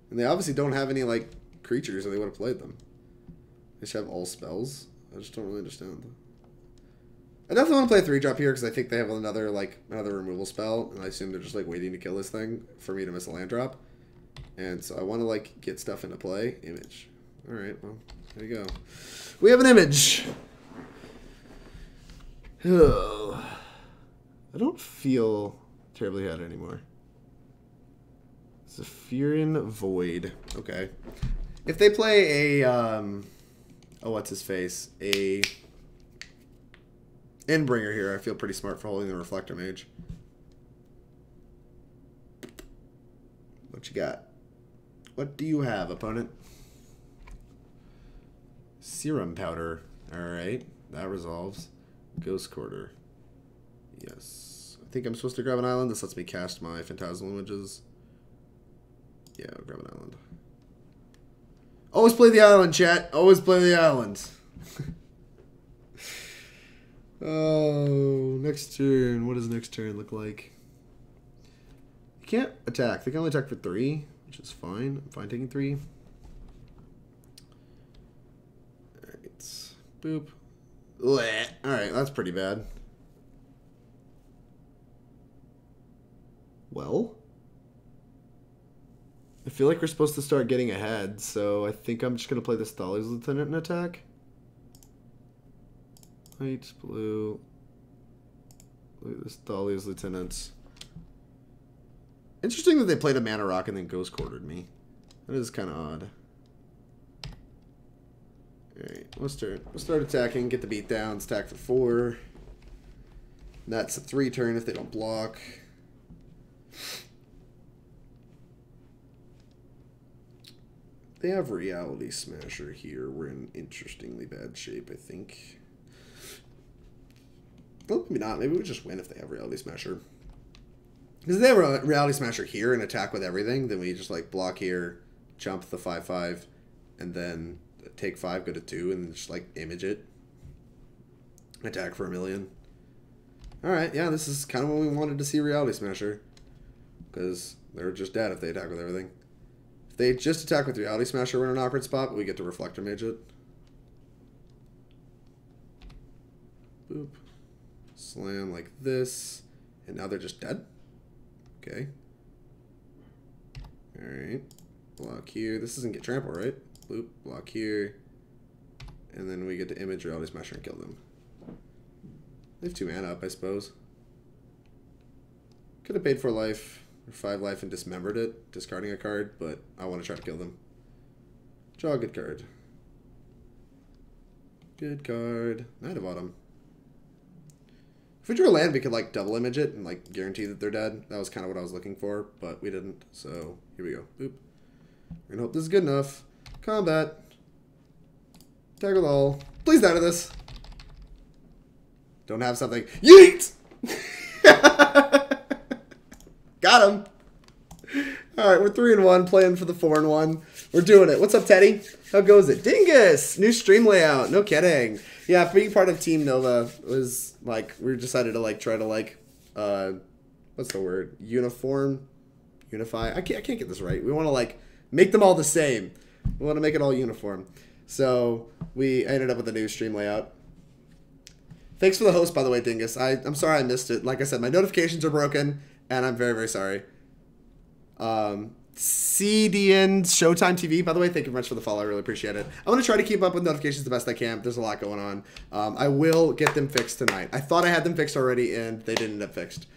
And they obviously don't have any, like, creatures, or they would have played them. They just have all spells. I just don't really understand. I definitely want to play a 3-drop here, because I think they have another removal spell, and I assume they're just, like, waiting to kill this thing for me to miss a land drop. And so I want to, like, get stuff into play. Image. Alright, well, there you go. We have an image! Oh. I don't feel terribly ahead anymore. Zephyrian Void. Okay. If they play a, oh, what's his face? A Endbringer here, I feel pretty smart for holding the Reflector Mage. What you got? What do you have, opponent? Serum Powder. Alright, that resolves. Ghost Quarter. Yes. I think I'm supposed to grab an island. This lets me cast my Phantasmal Images. Yeah, I'll grab an island. Always play the island, chat. Always play the island. Oh, next turn. What does next turn look like? You can't attack. They can only attack for 3, which is fine. I'm fine taking 3. Alright. Boop. Alright, that's pretty bad. Well, I feel like we're supposed to start getting ahead, so I think I'm just going to play this Thalia's Lieutenant and attack. White, blue. Look at this Thalia's Lieutenant. Interesting that they played a Mana Rock and then Ghost Quartered me. That is kind of odd. Alright, we'll start attacking, get the beat down, stack for 4. That's a 3 turn if they don't block. They have Reality Smasher here. We're in interestingly bad shape, I think. Well, maybe not. Maybe we just win if they have Reality Smasher. Because if they have a Reality Smasher here and attack with everything, then we just like block here, jump the 5/5, and then take 5, go to 2, and just like image it. Attack for 1,000,000. Alright, yeah, this is kind of what we wanted to see Reality Smasher. Because they're just dead if they attack with everything. If they just attack with Reality Smasher, we're in an awkward spot, but we get to Reflector Mage it. Boop. Slam like this. And now they're just dead. Okay. Alright. Block here. This doesn't get trample, right? Boop. Block here. And then we get to image Reality Smasher and kill them. They have 2 mana up, I suppose. Could have paid for life, or 5 life, and dismembered it, discarding a card, but I want to try to kill them. Draw a good card. Good card. Knight of Autumn. If we drew a land, we could like double image it and like guarantee that they're dead. That was kind of what I was looking for, but we didn't. So here we go. Boop. We're gonna hope this is good enough. Combat. Tag with all. Please die to this. Don't have something. Yeet! Got him. Alright, we're 3-1, playing for the 4-1. We're doing it. What's up, Teddy? How goes it? Dingus! New stream layout. No kidding. Yeah, being part of Team Nova was, like, we decided to, like, try to, like, what's the word? Unify? I can't get this right. We want to, like, make them all the same. We want to make it all uniform. So, we ended up with a new stream layout. Thanks for the host, by the way, Dingus. I'm sorry I missed it. Like I said, my notifications are broken, and I'm very, very sorry. CDN Showtime TV, by the way, thank you very much for the follow. I really appreciate it. I'm going to try to keep up with notifications the best I can. There's a lot going on. I will get them fixed tonight. I thought I had them fixed already, and they didn't end up fixed.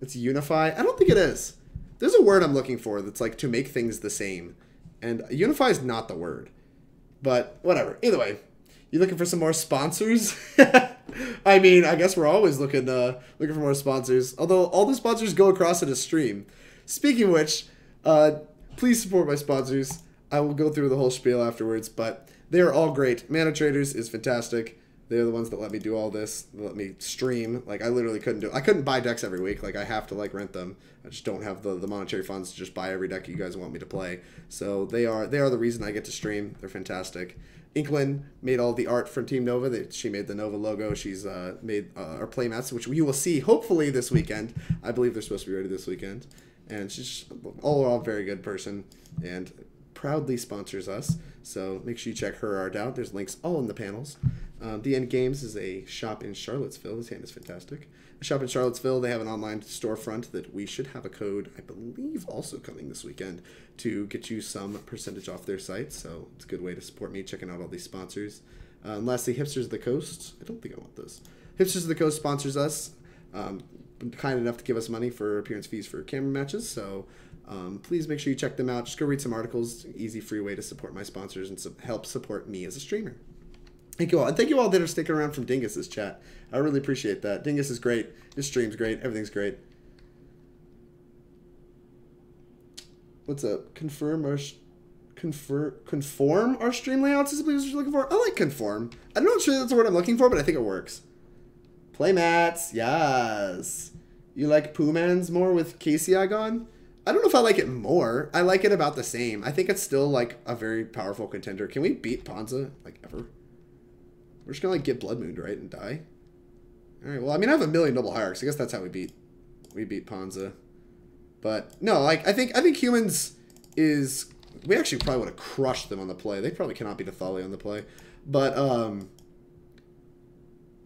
It's unify? I don't think it is. There's a word I'm looking for that's like to make things the same. And unify is not the word. But whatever. Either way. You looking for some more sponsors? I mean, I guess we're always looking for more sponsors. Although all the sponsors go across in a stream. Speaking of which, please support my sponsors. I will go through the whole spiel afterwards, but they are all great. Mana Traders is fantastic. They're the ones that let me do all this, that let me stream. Like, I literally couldn't do it. I couldn't buy decks every week. Like, I have to, like, rent them. I just don't have the monetary funds to just buy every deck you guys want me to play. So they are the reason I get to stream. They're fantastic. Inklin made all the art for Team Nova. She made the Nova logo. She's made our playmats, which you will see hopefully this weekend. I believe they're supposed to be ready this weekend. And she's all very good person and proudly sponsors us. So make sure you check her art out. There's links all in the panels. The End Games is a shop in Charlottesville. This hand is fantastic. A shop in Charlottesville. They have an online storefront that we should have a code, I believe, also coming this weekend to get you some percentage off their site. So it's a good way to support me, checking out all these sponsors. And lastly, Hipsters of the Coast. I don't think I want this. Hipsters of the Coast sponsors us. Kind enough to give us money for appearance fees for camera matches. So please make sure you check them out. Just go read some articles. Easy, free way to support my sponsors and help support me as a streamer. Thank you all. And thank you all that are sticking around from Dingus's chat. I really appreciate that. Dingus is great. His stream's great. Everything's great. What's up? Conform our stream layouts is what you're looking for? I like conform. I'm not sure that's the word I'm looking for, but I think it works. Playmats. Yes. You like Poomans more with KCI gone? I don't know if I like it more. I like it about the same. I think it's still like a very powerful contender. Can we beat Ponza like ever? We're just gonna like get Blood Moon, right, and die. All right. Well, I mean, I have 1,000,000 Noble Hierarchs. I guess that's how we beat Ponza. But no, like I think humans is we actually probably would have crushed them on the play. They probably cannot beat a Thalia on the play. But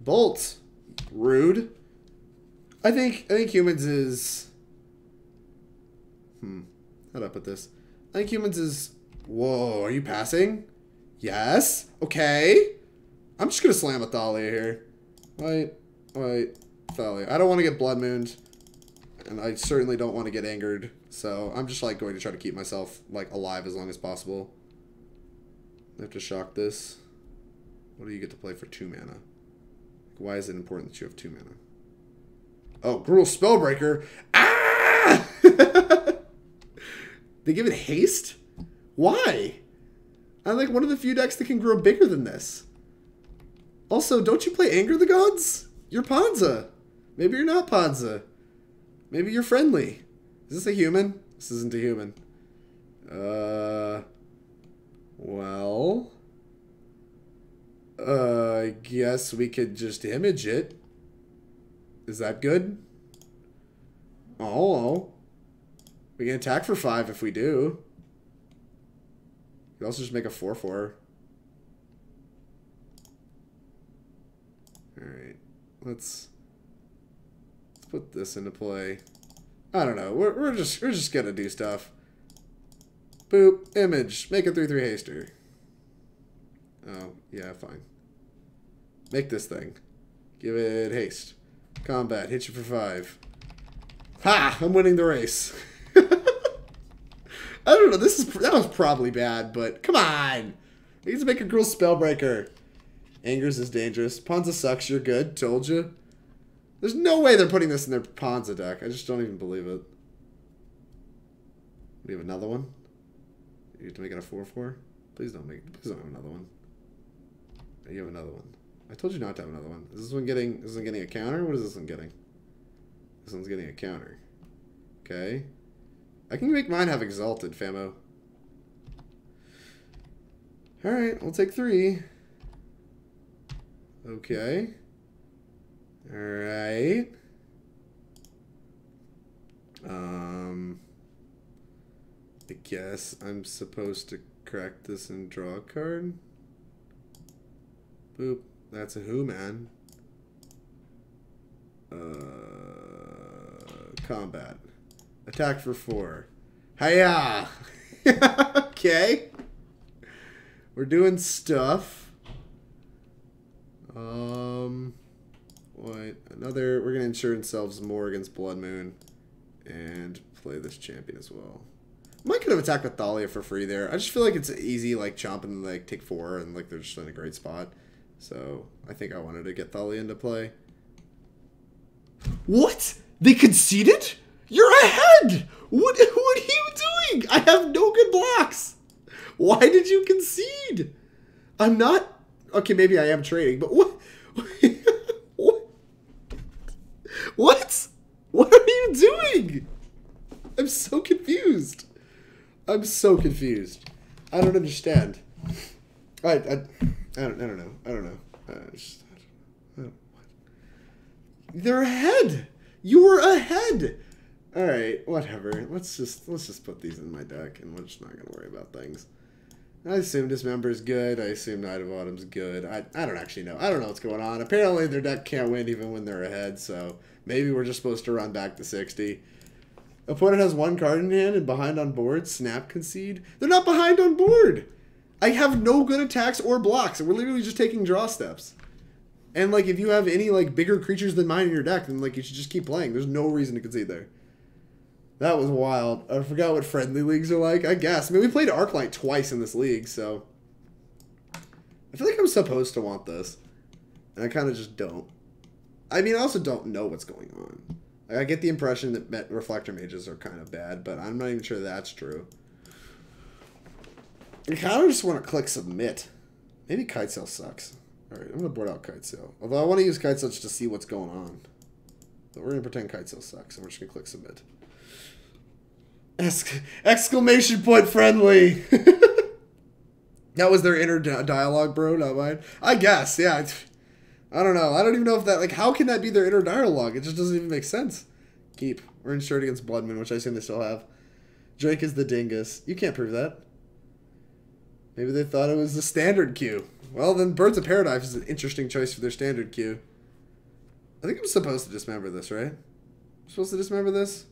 Bolt, rude. I think humans is how do I put this? I think humans is whoa. Are you passing? Yes. Okay. I'm just gonna slam a Thalia here. Wait, Thalia. I don't want to get Blood Mooned. and I certainly don't want to get angered, so I'm just like going to try to keep myself like alive as long as possible. I have to shock this. What do you get to play for 2 mana? Why is it important that you have 2 mana? Oh, Gruul Spellbreaker. Ah! They give it haste? Why? I'm like one of the few decks that can grow bigger than this. Also, don't you play Anger the Gods? You're Ponza. Maybe you're not Ponza. Maybe you're friendly. Is this a human? This isn't a human. Well... I guess we could just image it. Is that good? Oh. We can attack for 5 if we do. We can also just make a 4/4. Alright. Let's put this into play. I don't know. We're just gonna do stuff. Boop. Image. Make a 3/3 haster. Oh, yeah, fine. Make this thing. Give it haste. Combat. Hit you for 5. Ha! I'm winning the race. I don't know. That was probably bad, but come on. You get to make a Gruul Spellbreaker. Angers is dangerous. Ponza sucks. You're good. Told you. There's no way they're putting this in their Ponza deck. I just don't even believe it. We have another one. You have to make it a 4/4. Please don't have another one. You have another one. I told you not to have another one. Is this one getting a counter? What is this one getting? This one's getting a counter. Okay. I can make mine have Exalted, Famo. Alright, we'll take 3. Okay. Alright. I guess I'm supposed to crack this and draw a card. Boop. That's a who, man. Combat. Attack for 4. Hiya! Okay. We're doing stuff. What? Another. We're gonna insure ourselves more against Blood Moon, and play this champion as well. Might could have attacked with Thalia for free there. I just feel like it's easy, like chomp and like take 4, and like they're just in a great spot. So I think I wanted to get Thalia into play. What? They conceded? You're ahead! What are you doing? I have no good blocks. Why did you concede? I'm not... Okay, maybe I am trading, but what? What? What are you doing? I'm so confused. I'm so confused. I don't understand. I don't know. They're ahead. You were ahead. All right, whatever. Let's just put these in my deck, and we're just not gonna worry about things. I assume Dismember is good. I assume Knight of Autumn's good. I don't actually know. I don't know what's going on. Apparently, their deck can't win even when they're ahead. So maybe we're just supposed to run back to 60. Opponent has 1 card in hand and behind on board. Snap concede. They're not behind on board. I have no good attacks or blocks. We're literally just taking draw steps. And like, if you have any like bigger creatures than mine in your deck, then like you should just keep playing. There's no reason to concede there. That was wild. I forgot what friendly leagues are like. I guess. I mean, we played Arclight twice in this league, so I feel like I'm supposed to want this, and I kind of just don't. I mean, I also don't know what's going on. Like, I get the impression that Reflector Mages are kind of bad, but I'm not even sure that's true. I kind of just want to click submit. Maybe Kitesail sucks. Alright, I'm going to board out Kitesail. Although I want to use Kitesail just to see what's going on. But we're going to pretend Kitesail sucks, and we're just going to click submit. Exclamation point friendly! That was their inner dialogue, bro, not mine. I guess, yeah. I don't know. I don't even know if that, like, how can that be their inner dialogue? It just doesn't even make sense. Keep. We're insured against Blood Moon, which I assume they still have. Drake is the dingus. You can't prove that. Maybe they thought it was the standard queue. Well, then Birds of Paradise is an interesting choice for their standard queue. I think I'm supposed to dismember this, right? I'm supposed to dismember this?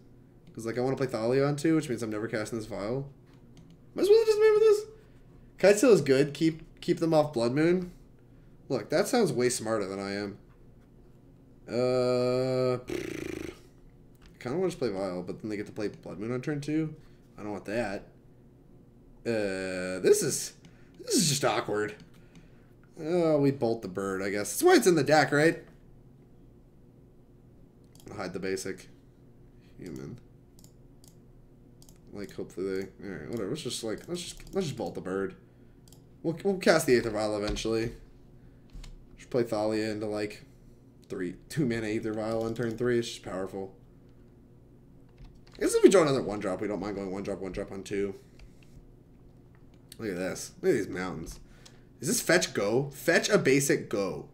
Because, like, I want to play Thalia on too, which means I'm never casting this vial. Am I supposed to dismember this? Kitesail is good. Keep them off Blood Moon. Look, that sounds way smarter than I am. I kind of want to play Vial, but then they get to play Blood Moon on turn 2. I don't want that. This is just awkward. Oh, we bolt the bird, I guess. That's why it's in the deck, right? I'll hide the basic. Human. Like, hopefully they... Alright, whatever. Let's just bolt the bird. We'll cast the Aether Vial eventually. Just play Thalia into, like, 2-mana Aether Vial on turn 3. It's just powerful. I guess if we draw another 1-drop, we don't mind going 1-drop on 2. Look at this. Look at these mountains. Is this fetch go? Fetch a basic go.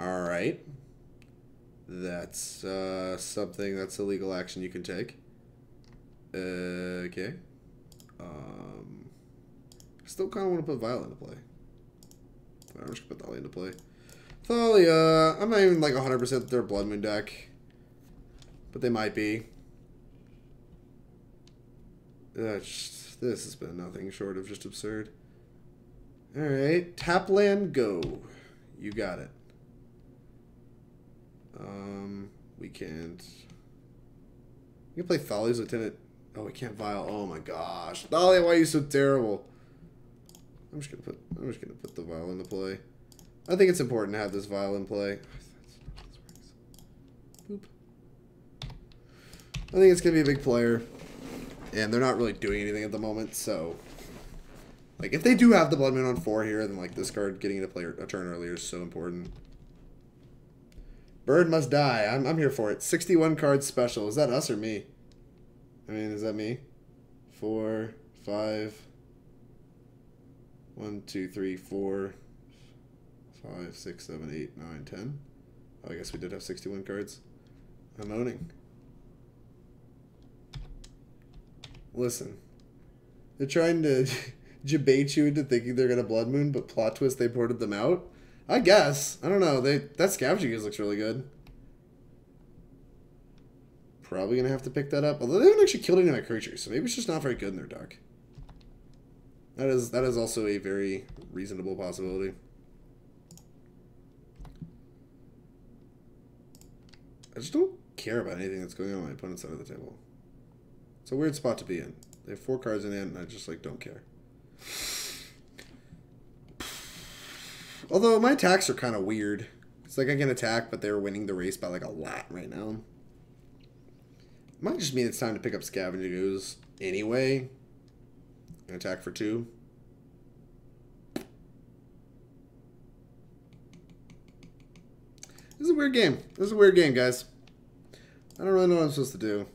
Alright. That's something that's a legal action you can take. Okay. Still kind of want to put Vial into play. I'm just going to put Thalia into play. Thalia. I'm not even like 100% their Blood Moon deck. But they might be. This has been nothing short of just absurd. Alright. Tap land, go. You got it. We can't. You can play Thalia's Lieutenant. Oh, we can't Vial. Oh my gosh. Thalia, why are you so terrible? I'm just gonna put the Vial into play. I think it's important to have this Vial in play. Boop. I think it's gonna be a big player. And they're not really doing anything at the moment, so like if they do have the Blood Moon on 4 here, then like this card getting into play a turn earlier is so important. Bird must die. I'm here for it. 61 cards special. Is that us or me? I mean, is that me? 4, 5. 1, 2, 3, 4, 5, 6, 7, 8, 9, 10. Oh, I guess we did have 61 cards. I'm owning. Listen. They're trying to debate you into thinking they're going to Blood Moon, but plot twist, they ported them out. I guess. I don't know. That Scavenging Ooze looks really good. Probably going to have to pick that up. Although they haven't actually killed any of my creatures, so maybe it's just not very good in their deck. That is also a very reasonable possibility. I just don't care about anything that's going on my opponent's side of the table. It's a weird spot to be in. They have 4 cards in hand, and I just like don't care. Although my attacks are kind of weird. It's like I can attack, but they're winning the race by like a lot right now. Might just mean it's time to pick up Scavenging Ooze anyway. And attack for 2. This is a weird game. This is a weird game, guys. I don't really know what I'm supposed to do.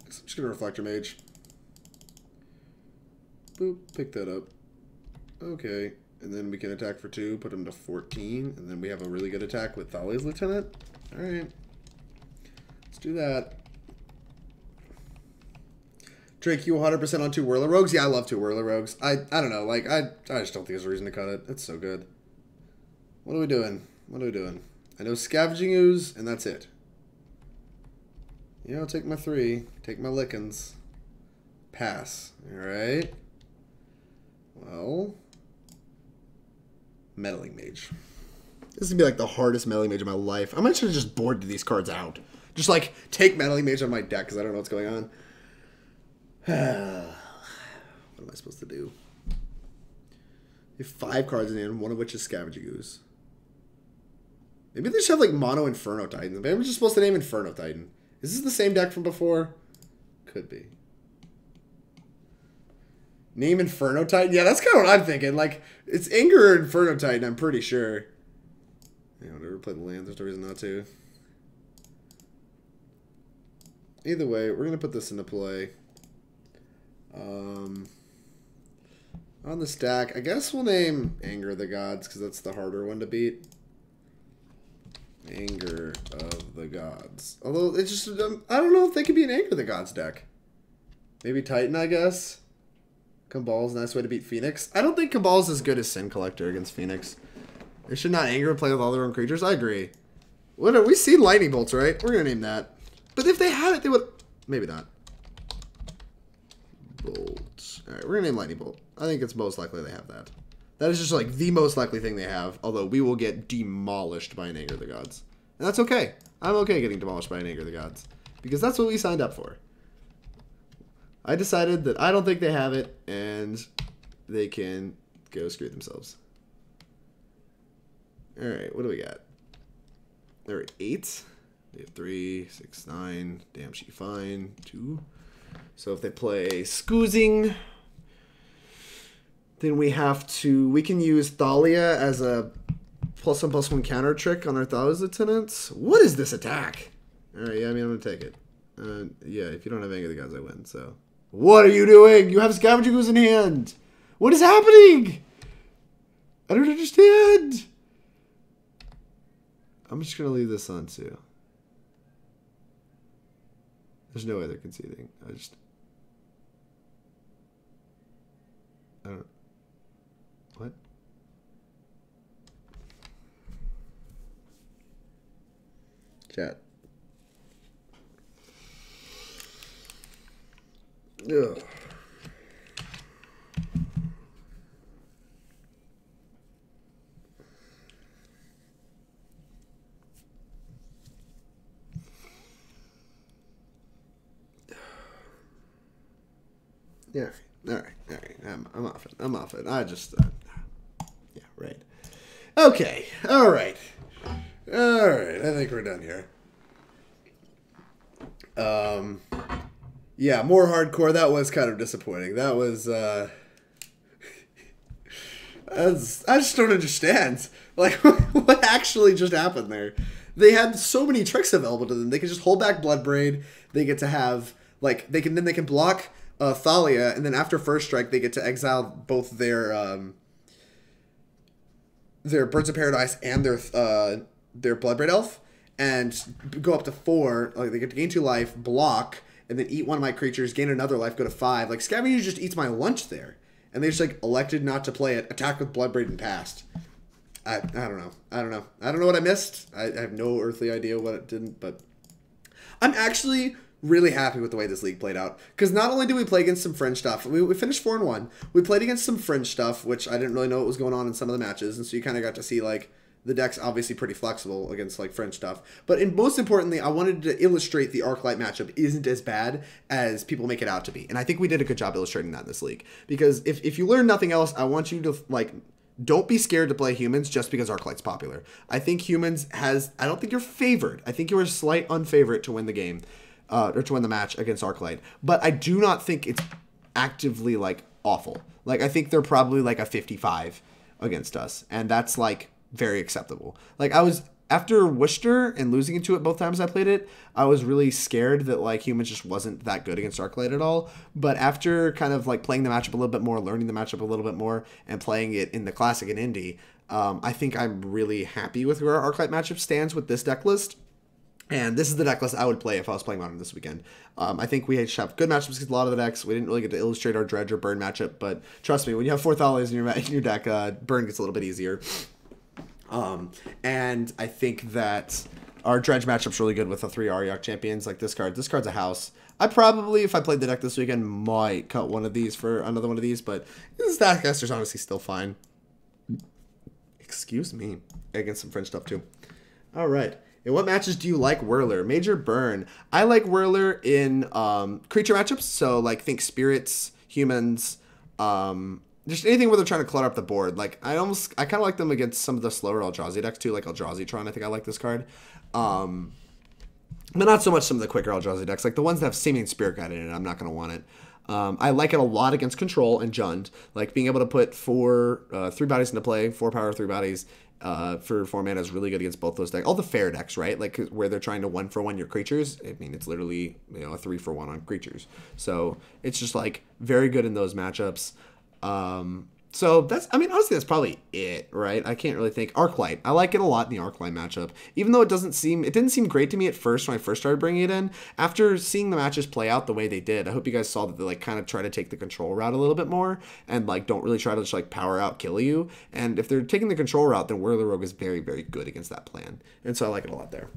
I'm just gonna Reflector Mage. Boop, pick that up. Okay, and then we can attack for 2, put him to 14, and then we have a really good attack with Thalia's Lieutenant. Alright. Let's do that. Drake, you 100% on 2 Whirler Rogues? Yeah, I love 2 Whirler Rogues. I don't know, like, I just don't think there's a reason to cut it. It's so good. What are we doing? What are we doing? I know Scavenging Ooze, and that's it. You know, take my 3. Take my lickens. Pass. Alright. Well. Meddling Mage. This is going to be like the hardest Meddling Mage of my life. I might should have just boarded these cards out. Just like, take Meddling Mage on my deck, because I don't know what's going on. What am I supposed to do? You have 5 cards in hand, one of which is Scavenging Ooze. Maybe they should have like Mono Inferno Titan. Maybe I'm just supposed to name Inferno Titan. Is this the same deck from before? Could be. Name Inferno Titan? Yeah, that's kind of what I'm thinking. Like, it's Anger or Inferno Titan, I'm pretty sure. Yeah, whatever, play the land. There's no reason not to. Either way, we're going to put this into play. On the stack, I guess we'll name Anger of the Gods, because that's the harder one to beat. Anger of the Gods. Although, it's just, I don't know if they could be an Anger of the Gods deck. Maybe Titan, I guess. Cabal's a nice way to beat Phoenix. I don't think Cabal's as good as Sin Collector against Phoenix. They should not Anger and play with all their own creatures. I agree. What, we see Lightning Bolts, right? We're going to name that. But if they had it, they would... Maybe not. Bolt. Alright, we're going to name Lightning Bolt. I think it's most likely they have that. That is just like the most likely thing they have, although we will get demolished by an Anger of the Gods. And that's okay. I'm okay getting demolished by an Anger of the Gods, because that's what we signed up for. I decided that I don't think they have it, and they can go screw themselves. Alright, what do we got? There are 8. They have 3, 6, 9. Damn, she fine. 2. So if they play Scoozing, then we can use Thalia as a +1/+1 counter trick on our Thalia's lieutenants. What is this attack? Alright, yeah, I mean, I'm going to take it. Yeah, if you don't have Anger of the Gods, I win, so. What are you doing? You have Scavenging Ooze in hand. What is happening? I don't understand. I'm just going to leave this on, too. There's no way they're conceding. I don't. What? Chat. Ugh. Yeah. All right. I'm off it. I just. Yeah. Right. Okay. All right. I think we're done here. Yeah. More hardcore. That was kind of disappointing. That was. I just don't understand. Like, what actually just happened there? They had so many tricks available to them. They could just hold back Bloodbraid. They get to have they can block Thalia, and then after first strike, they get to exile both their Birds of Paradise and their Bloodbraid Elf, and go up to 4. Like, they get to gain 2 life, block, and then eat one of my creatures, gain another life, go to 5. Like, Scavenger just eats my lunch there, and they just like elected not to play it. Attack with Bloodbraid and passed. I don't know. I don't know what I missed. I have no earthly idea what it didn't, but I'm actually really happy with the way this league played out, because not only did we play against some fringe stuff, we finished 4-1. We played against some fringe stuff, which I didn't really know what was going on in some of the matches, and so you kind of got to see like the deck's obviously pretty flexible against like fringe stuff. But most importantly, I wanted to illustrate the Arclight matchup isn't as bad as people make it out to be, and I think we did a good job illustrating that in this league. Because if you learn nothing else, I want you to like. Don't be scared to play humans just because Arclight's popular. I think humans I don't think you're favored. I think you're a slight unfavorite to win the game. Or to win the match against Arclight. But I do not think it's actively, like, awful. Like, I think they're probably, like, a 55 against us. And that's, like, very acceptable. Like, after Worcester and losing into it both times I played it, I was really scared that, like, humans just wasn't that good against Arclight at all. But after kind of, like, playing the matchup a little bit more, learning the matchup a little bit more, and playing it in the Classic and Indie, I think I'm really happy with where our Arclight matchup stands with this deck list. And this is the deck list I would play if I was playing Modern this weekend. I think we have good matchups against a lot of the decks. We didn't really get to illustrate our Dredge or Burn matchup, but trust me, when you have 4 Thalias in your deck, Burn gets a little bit easier. And I think that our Dredge matchup's really good with the 3 Auriok Champions. Like this card's a house. I probably, if I played the deck this weekend, might cut one of these for another one of these, but this Staticaster's honestly still fine. Excuse me. Against some French stuff too. All right. In what matches do you like Whirler? Major Burn. I like Whirler in creature matchups. So, like, think spirits, humans, just anything where they're trying to clutter up the board. Like, I kind of like them against some of the slower Eldrazi decks, too. Like Eldrazi-tron, I think I like this card. But not so much some of the quicker Eldrazi decks. Like, the ones that have Seeming Spirit Guide in it, I'm not going to want it. I like it a lot against Control and Jund. Like, being able to put 3 bodies into play, 4 power, 3 bodies, for 4 mana is really good against both those decks. All the fair decks, right? Like, where they're trying to 1-for-1 your creatures. I mean, it's literally, a 3-for-1 on creatures. So, it's just, like, very good in those matchups. So that's, I mean, honestly, that's probably it, right? I can't really think. Arclight. I like it a lot in the Arclight matchup. Even though it didn't seem great to me at first when I first started bringing it in. After seeing the matches play out the way they did, I hope you guys saw that they, like, kind of try to take the control route a little bit more and, like, don't really try to just, like, power out kill you. And if they're taking the control route, then Whirler Rogue is very, very good against that plan. And so I like it a lot there.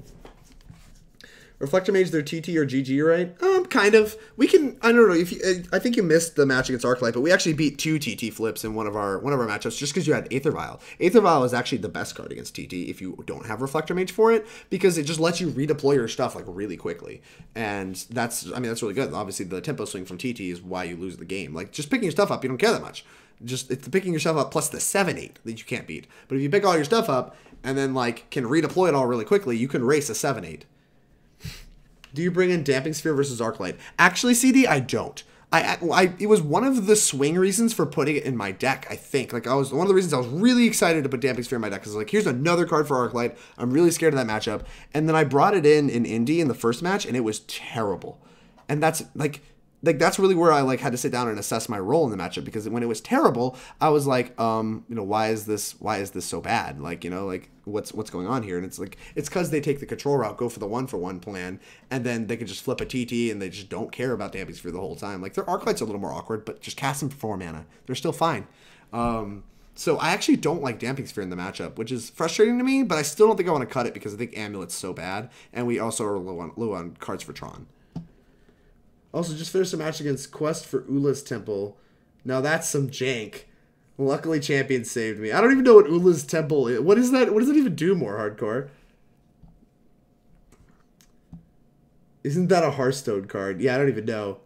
Reflector Mage, they're TT or GG, right? Kind of. We can. I don't know if you, I think you missed the match against Arclight, but we actually beat 2 TT flips in one of our matchups just because you had Aether Vial. Aether Vial is actually the best card against TT if you don't have Reflector Mage for it, because it just lets you redeploy your stuff like really quickly, and that's really good. Obviously, the tempo swing from TT is why you lose the game. Like just picking your stuff up, you don't care that much. Just it's the picking your stuff up plus the 7/8 that you can't beat. But if you pick all your stuff up and then like can redeploy it all really quickly, you can race a 7/8. Do you bring in Damping Sphere versus Arclight? Actually, CD, I don't. It was one of the swing reasons for putting it in my deck, I think. Like, one of the reasons I was really excited to put Damping Sphere in my deck is like, here's another card for Arclight. I'm really scared of that matchup. And then I brought it in Indy in the first match, and it was terrible. And that's, that's really where I, like, had to sit down and assess my role in the matchup, because when it was terrible, I was like, why is this so bad? Like, what's going on here? And it's like, it's because they take the control route, go for the 1-for-1 plan, and then they can just flip a TT, and they just don't care about Damping Sphere the whole time. Like, their Arclight's a little more awkward, but just cast them for 4 mana. They're still fine. So I actually don't like Damping Sphere in the matchup, which is frustrating to me, but I still don't think I want to cut it because I think Amulet's so bad, and we also are low on cards for Tron. Also, just finished a match against Quest for Ula's Temple. Now that's some jank. Luckily, Champion saved me. I don't even know what Ula's Temple is. What is that? What does it even do more hardcore? Isn't that a Hearthstone card? Yeah, I don't even know.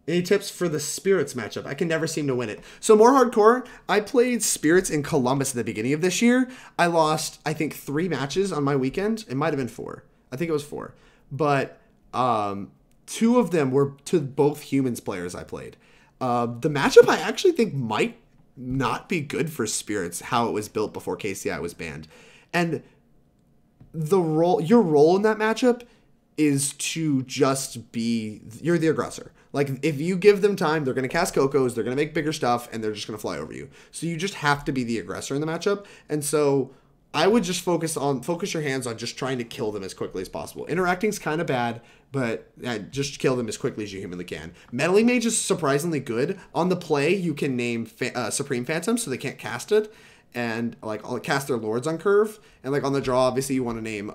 Any tips for the Spirits matchup? I can never seem to win it. So more hardcore, I played Spirits in Columbus at the beginning of this year. I lost, I think, 3 matches on my weekend. It might have been 4. I think it was 4. But 2 of them were to both humans players I played. The matchup I actually think might not be good for Spirits, how it was built before KCI was banned. And your role in that matchup is to just be, you're the aggressor. Like, if you give them time, they're going to cast Cocos, they're going to make bigger stuff, and they're just going to fly over you. So you just have to be the aggressor in the matchup. And so I would just focus your hands on just trying to kill them as quickly as possible. Interacting's kind of bad, but just kill them as quickly as you humanly can. Meddling Mage is surprisingly good. On the play, you can name Supreme Phantom, so they can't cast it, and like I'll cast their lords on curve. And like on the draw, obviously you want to name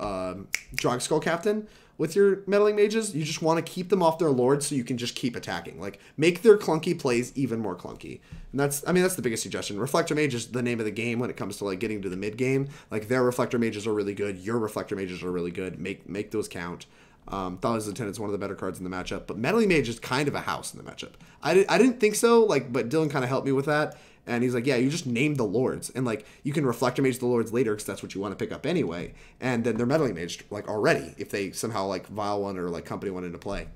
Drogskull Captain. With your Meddling Mages, you just want to keep them off their lords so you can just keep attacking. Like, make their clunky plays even more clunky. And that's the biggest suggestion. Reflector Mage is the name of the game when it comes to, like, getting to the mid-game. Like, their Reflector Mages are really good. Your Reflector Mages are really good. Make those count. Thalia's Lieutenant is one of the better cards in the matchup. But Meddling Mage is kind of a house in the matchup. I didn't think so, like, but Dylan kind of helped me with that. And he's like, yeah, you just name the lords. And, like, you can Reflector Mage the lords later because that's what you want to pick up anyway. And then they're Meddling Mage, like, already if they somehow, like, Vial one or, like, Company one into play.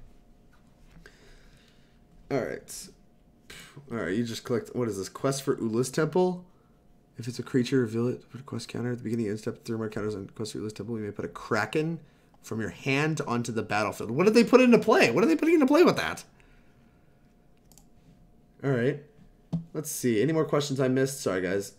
Alright. Alright, you just clicked, what is this? Quest for Ula's Temple? If it's a creature, reveal it. Put a quest counter at the beginning and step 3 more counters on Quest for Ula's Temple. You may put a Kraken from your hand onto the battlefield. What did they put into play? What are they putting into play with that? Alright. Let's see. Any more questions I missed? Sorry, guys.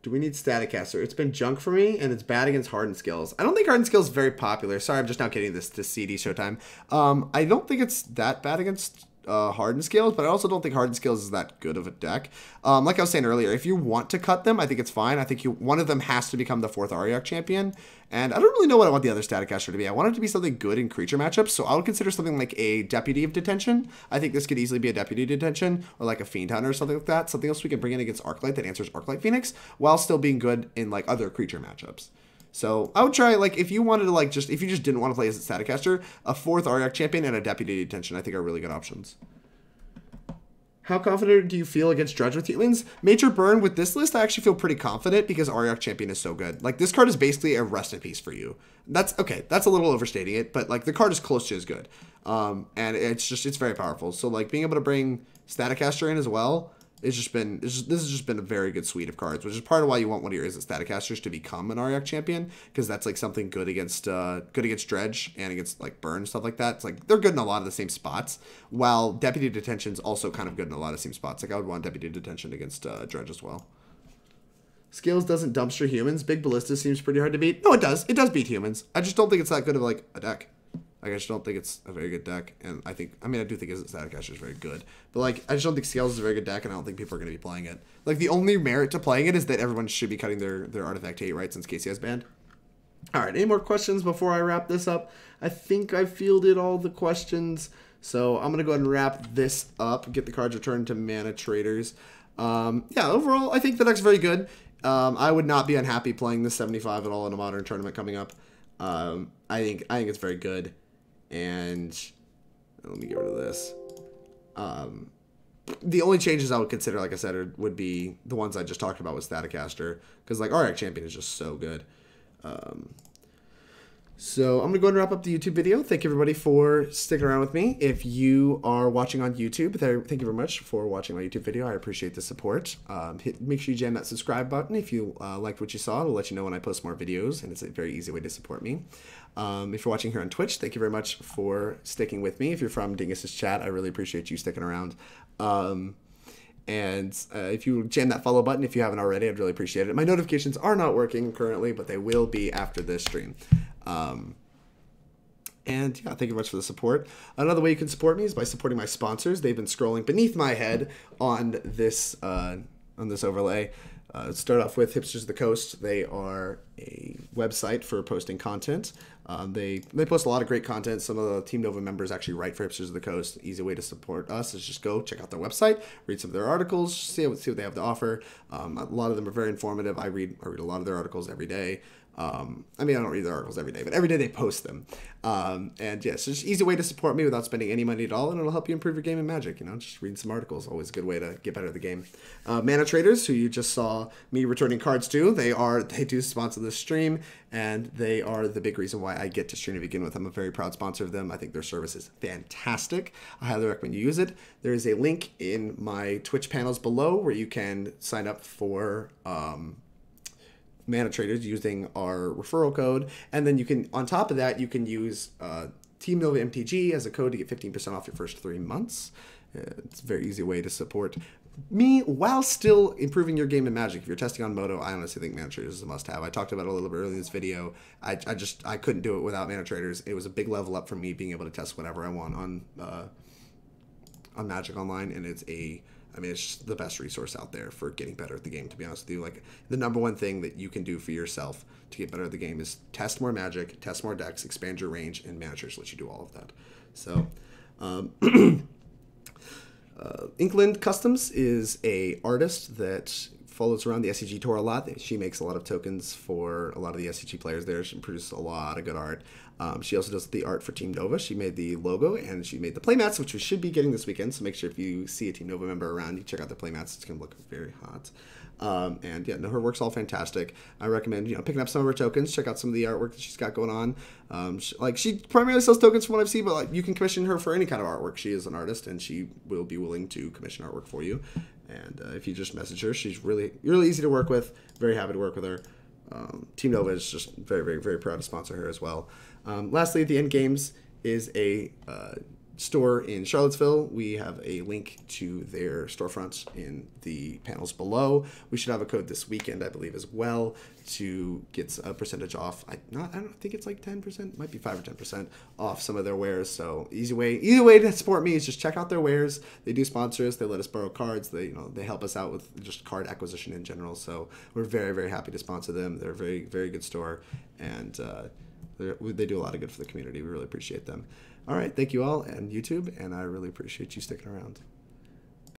Do we need Staticaster? It's been junk for me, and it's bad against Hardened Skills. I don't think Hardened Skills is very popular. Sorry, I'm just now getting this to CD Showtime. I don't think it's that bad against Hardened Skills, but I also don't think Hardened Skills is that good of a deck. Like I was saying earlier, if you want to cut them, I think it's fine. I think one of them has to become the 4th Auriok Champion, and I don't really know what I want the other Staticaster to be. I want it to be something good in creature matchups, so I would consider something like a Deputy of Detention. I think this could easily be a Deputy of Detention, or like a Fiend Hunter or something like that. Something else we can bring in against Arclight that answers Arclight Phoenix, while still being good in like other creature matchups. So I would try, like, if you wanted to, like, if you just didn't want to play as a Staticaster, a 4th Auriok Champion and a Deputy of Detention I think are really good options. How confident do you feel against Dredge with humans? Major burn with this list, I actually feel pretty confident because Auriok Champion is so good. Like, this card is basically a rest in peace for you. That's okay. That's a little overstating it, but like the card is close to as good. And it's very powerful. So like being able to bring Staticaster in as well, this has just been a very good suite of cards, which is part of why you want one of your Izzet Staticasters to become an Auriok Champion, because that's like something good against Dredge and against like burn, stuff like that. It's like they're good in a lot of the same spots, while Deputy Detention's also kind of good in a lot of the same spots. Like I would want Deputy Detention against Dredge as well. Scales doesn't dumpster humans. Big Ballista seems pretty hard to beat. No, it does. It does beat humans. I just don't think it's that good of like a deck. Like, I just don't think it's a very good deck, and I do think Izzet Staticaster is very good, but, like, I just don't think Scales is a very good deck, and I don't think people are going to be playing it. Like, the only merit to playing it is that everyone should be cutting their Artifact hate, right, since KCI is banned. All right, any more questions before I wrap this up? I think I fielded all the questions, so I'm going to go ahead and wrap this up, get the cards returned to Mana Traders. Yeah, overall, I think the deck's very good. I would not be unhappy playing this 75 at all in a Modern tournament coming up. I think it's very good. And let me get rid of this. The only changes I would consider, like I said, would be the ones I just talked about with Staticaster, because like Auriok Champion is just so good. So I'm going to go ahead and wrap up the YouTube video. Thank you, everybody, for sticking around with me. If you are watching on YouTube, thank you very much for watching my YouTube video. I appreciate the support. Make sure you jam that subscribe button if you liked what you saw. It'll let you know when I post more videos, and it's a very easy way to support me. If you're watching here on Twitch, thank you very much for sticking with me. If you're from Dingus's chat, I really appreciate you sticking around. And if you jam that follow button, if you haven't already, I'd really appreciate it. My notifications are not working currently, but they will be after this stream. And yeah, thank you very much for the support. Another way you can support me is by supporting my sponsors. They've been scrolling beneath my head on this overlay. Start off with Hipsters of the Coast. They are a website for posting content. They post a lot of great content. Some of the Team Nova members actually write for Hipsters of the Coast. Easy way to support us is just go check out their website, read some of their articles, see what they have to offer. A lot of them are very informative. I read a lot of their articles every day. I mean, I don't read their articles every day, but every day they post them. And yes, it's just an easy way to support me without spending any money at all, and it'll help you improve your game in Magic. You know, just reading some articles, always a good way to get better at the game. Mana Traders, who you just saw me returning cards to, they do sponsor this stream, and they are the big reason why I get to stream to begin with. I'm a very proud sponsor of them. I think their service is fantastic. I highly recommend you use it. There is a link in my Twitch panels below where you can sign up for Mana Traders using our referral code, and then you can, on top of that, you can use Team Nova MTG as a code to get 15% off your first 3 months. It's a very easy way to support me while still improving your game in Magic. If you're testing on Moto, I honestly think Mana Traders is a must-have. I talked about it a little bit earlier in this video. I couldn't do it without Mana Traders. It was a big level up for me being able to test whatever I want on Magic Online, and it's just the best resource out there for getting better at the game, to be honest with you. Like, the number one thing that you can do for yourself to get better at the game is test more Magic, test more decks, expand your range, and Mana Traders let you do all of that. So, Inklin Customs is a artist that follows around the SCG tour a lot. She makes a lot of tokens for a lot of the SCG players there. She produces a lot of good art. She also does the art for Team Nova. She made the logo, and she made the playmats, which we should be getting this weekend. So make sure if you see a Team Nova member around, you check out the playmats. It's going to look very hot. And yeah, no, her work's all fantastic. I recommend, picking up some of her tokens. Check out some of the artwork that she's got going on. She primarily sells tokens from what I've seen, but you can commission her for any kind of artwork. She is an artist, and she will be willing to commission artwork for you. And if you just message her, she's really easy to work with. Very happy to work with her. Team Nova is just very, very, very proud to sponsor her as well. Lastly, the End Games is a store in Charlottesville. We have a link to their storefronts in the panels below. We should have a code this weekend, I believe, as well, to get a percentage off. I don't think it's like 10%, it might be 5 or 10% off some of their wares. So easy way to support me is just check out their wares. They do sponsor us. They let us borrow cards. They help us out with just card acquisition in general. So we're very, very happy to sponsor them. They're a very, very good store, and they do a lot of good for the community. We really appreciate them. All right, thank you all, and YouTube, and I really appreciate you sticking around.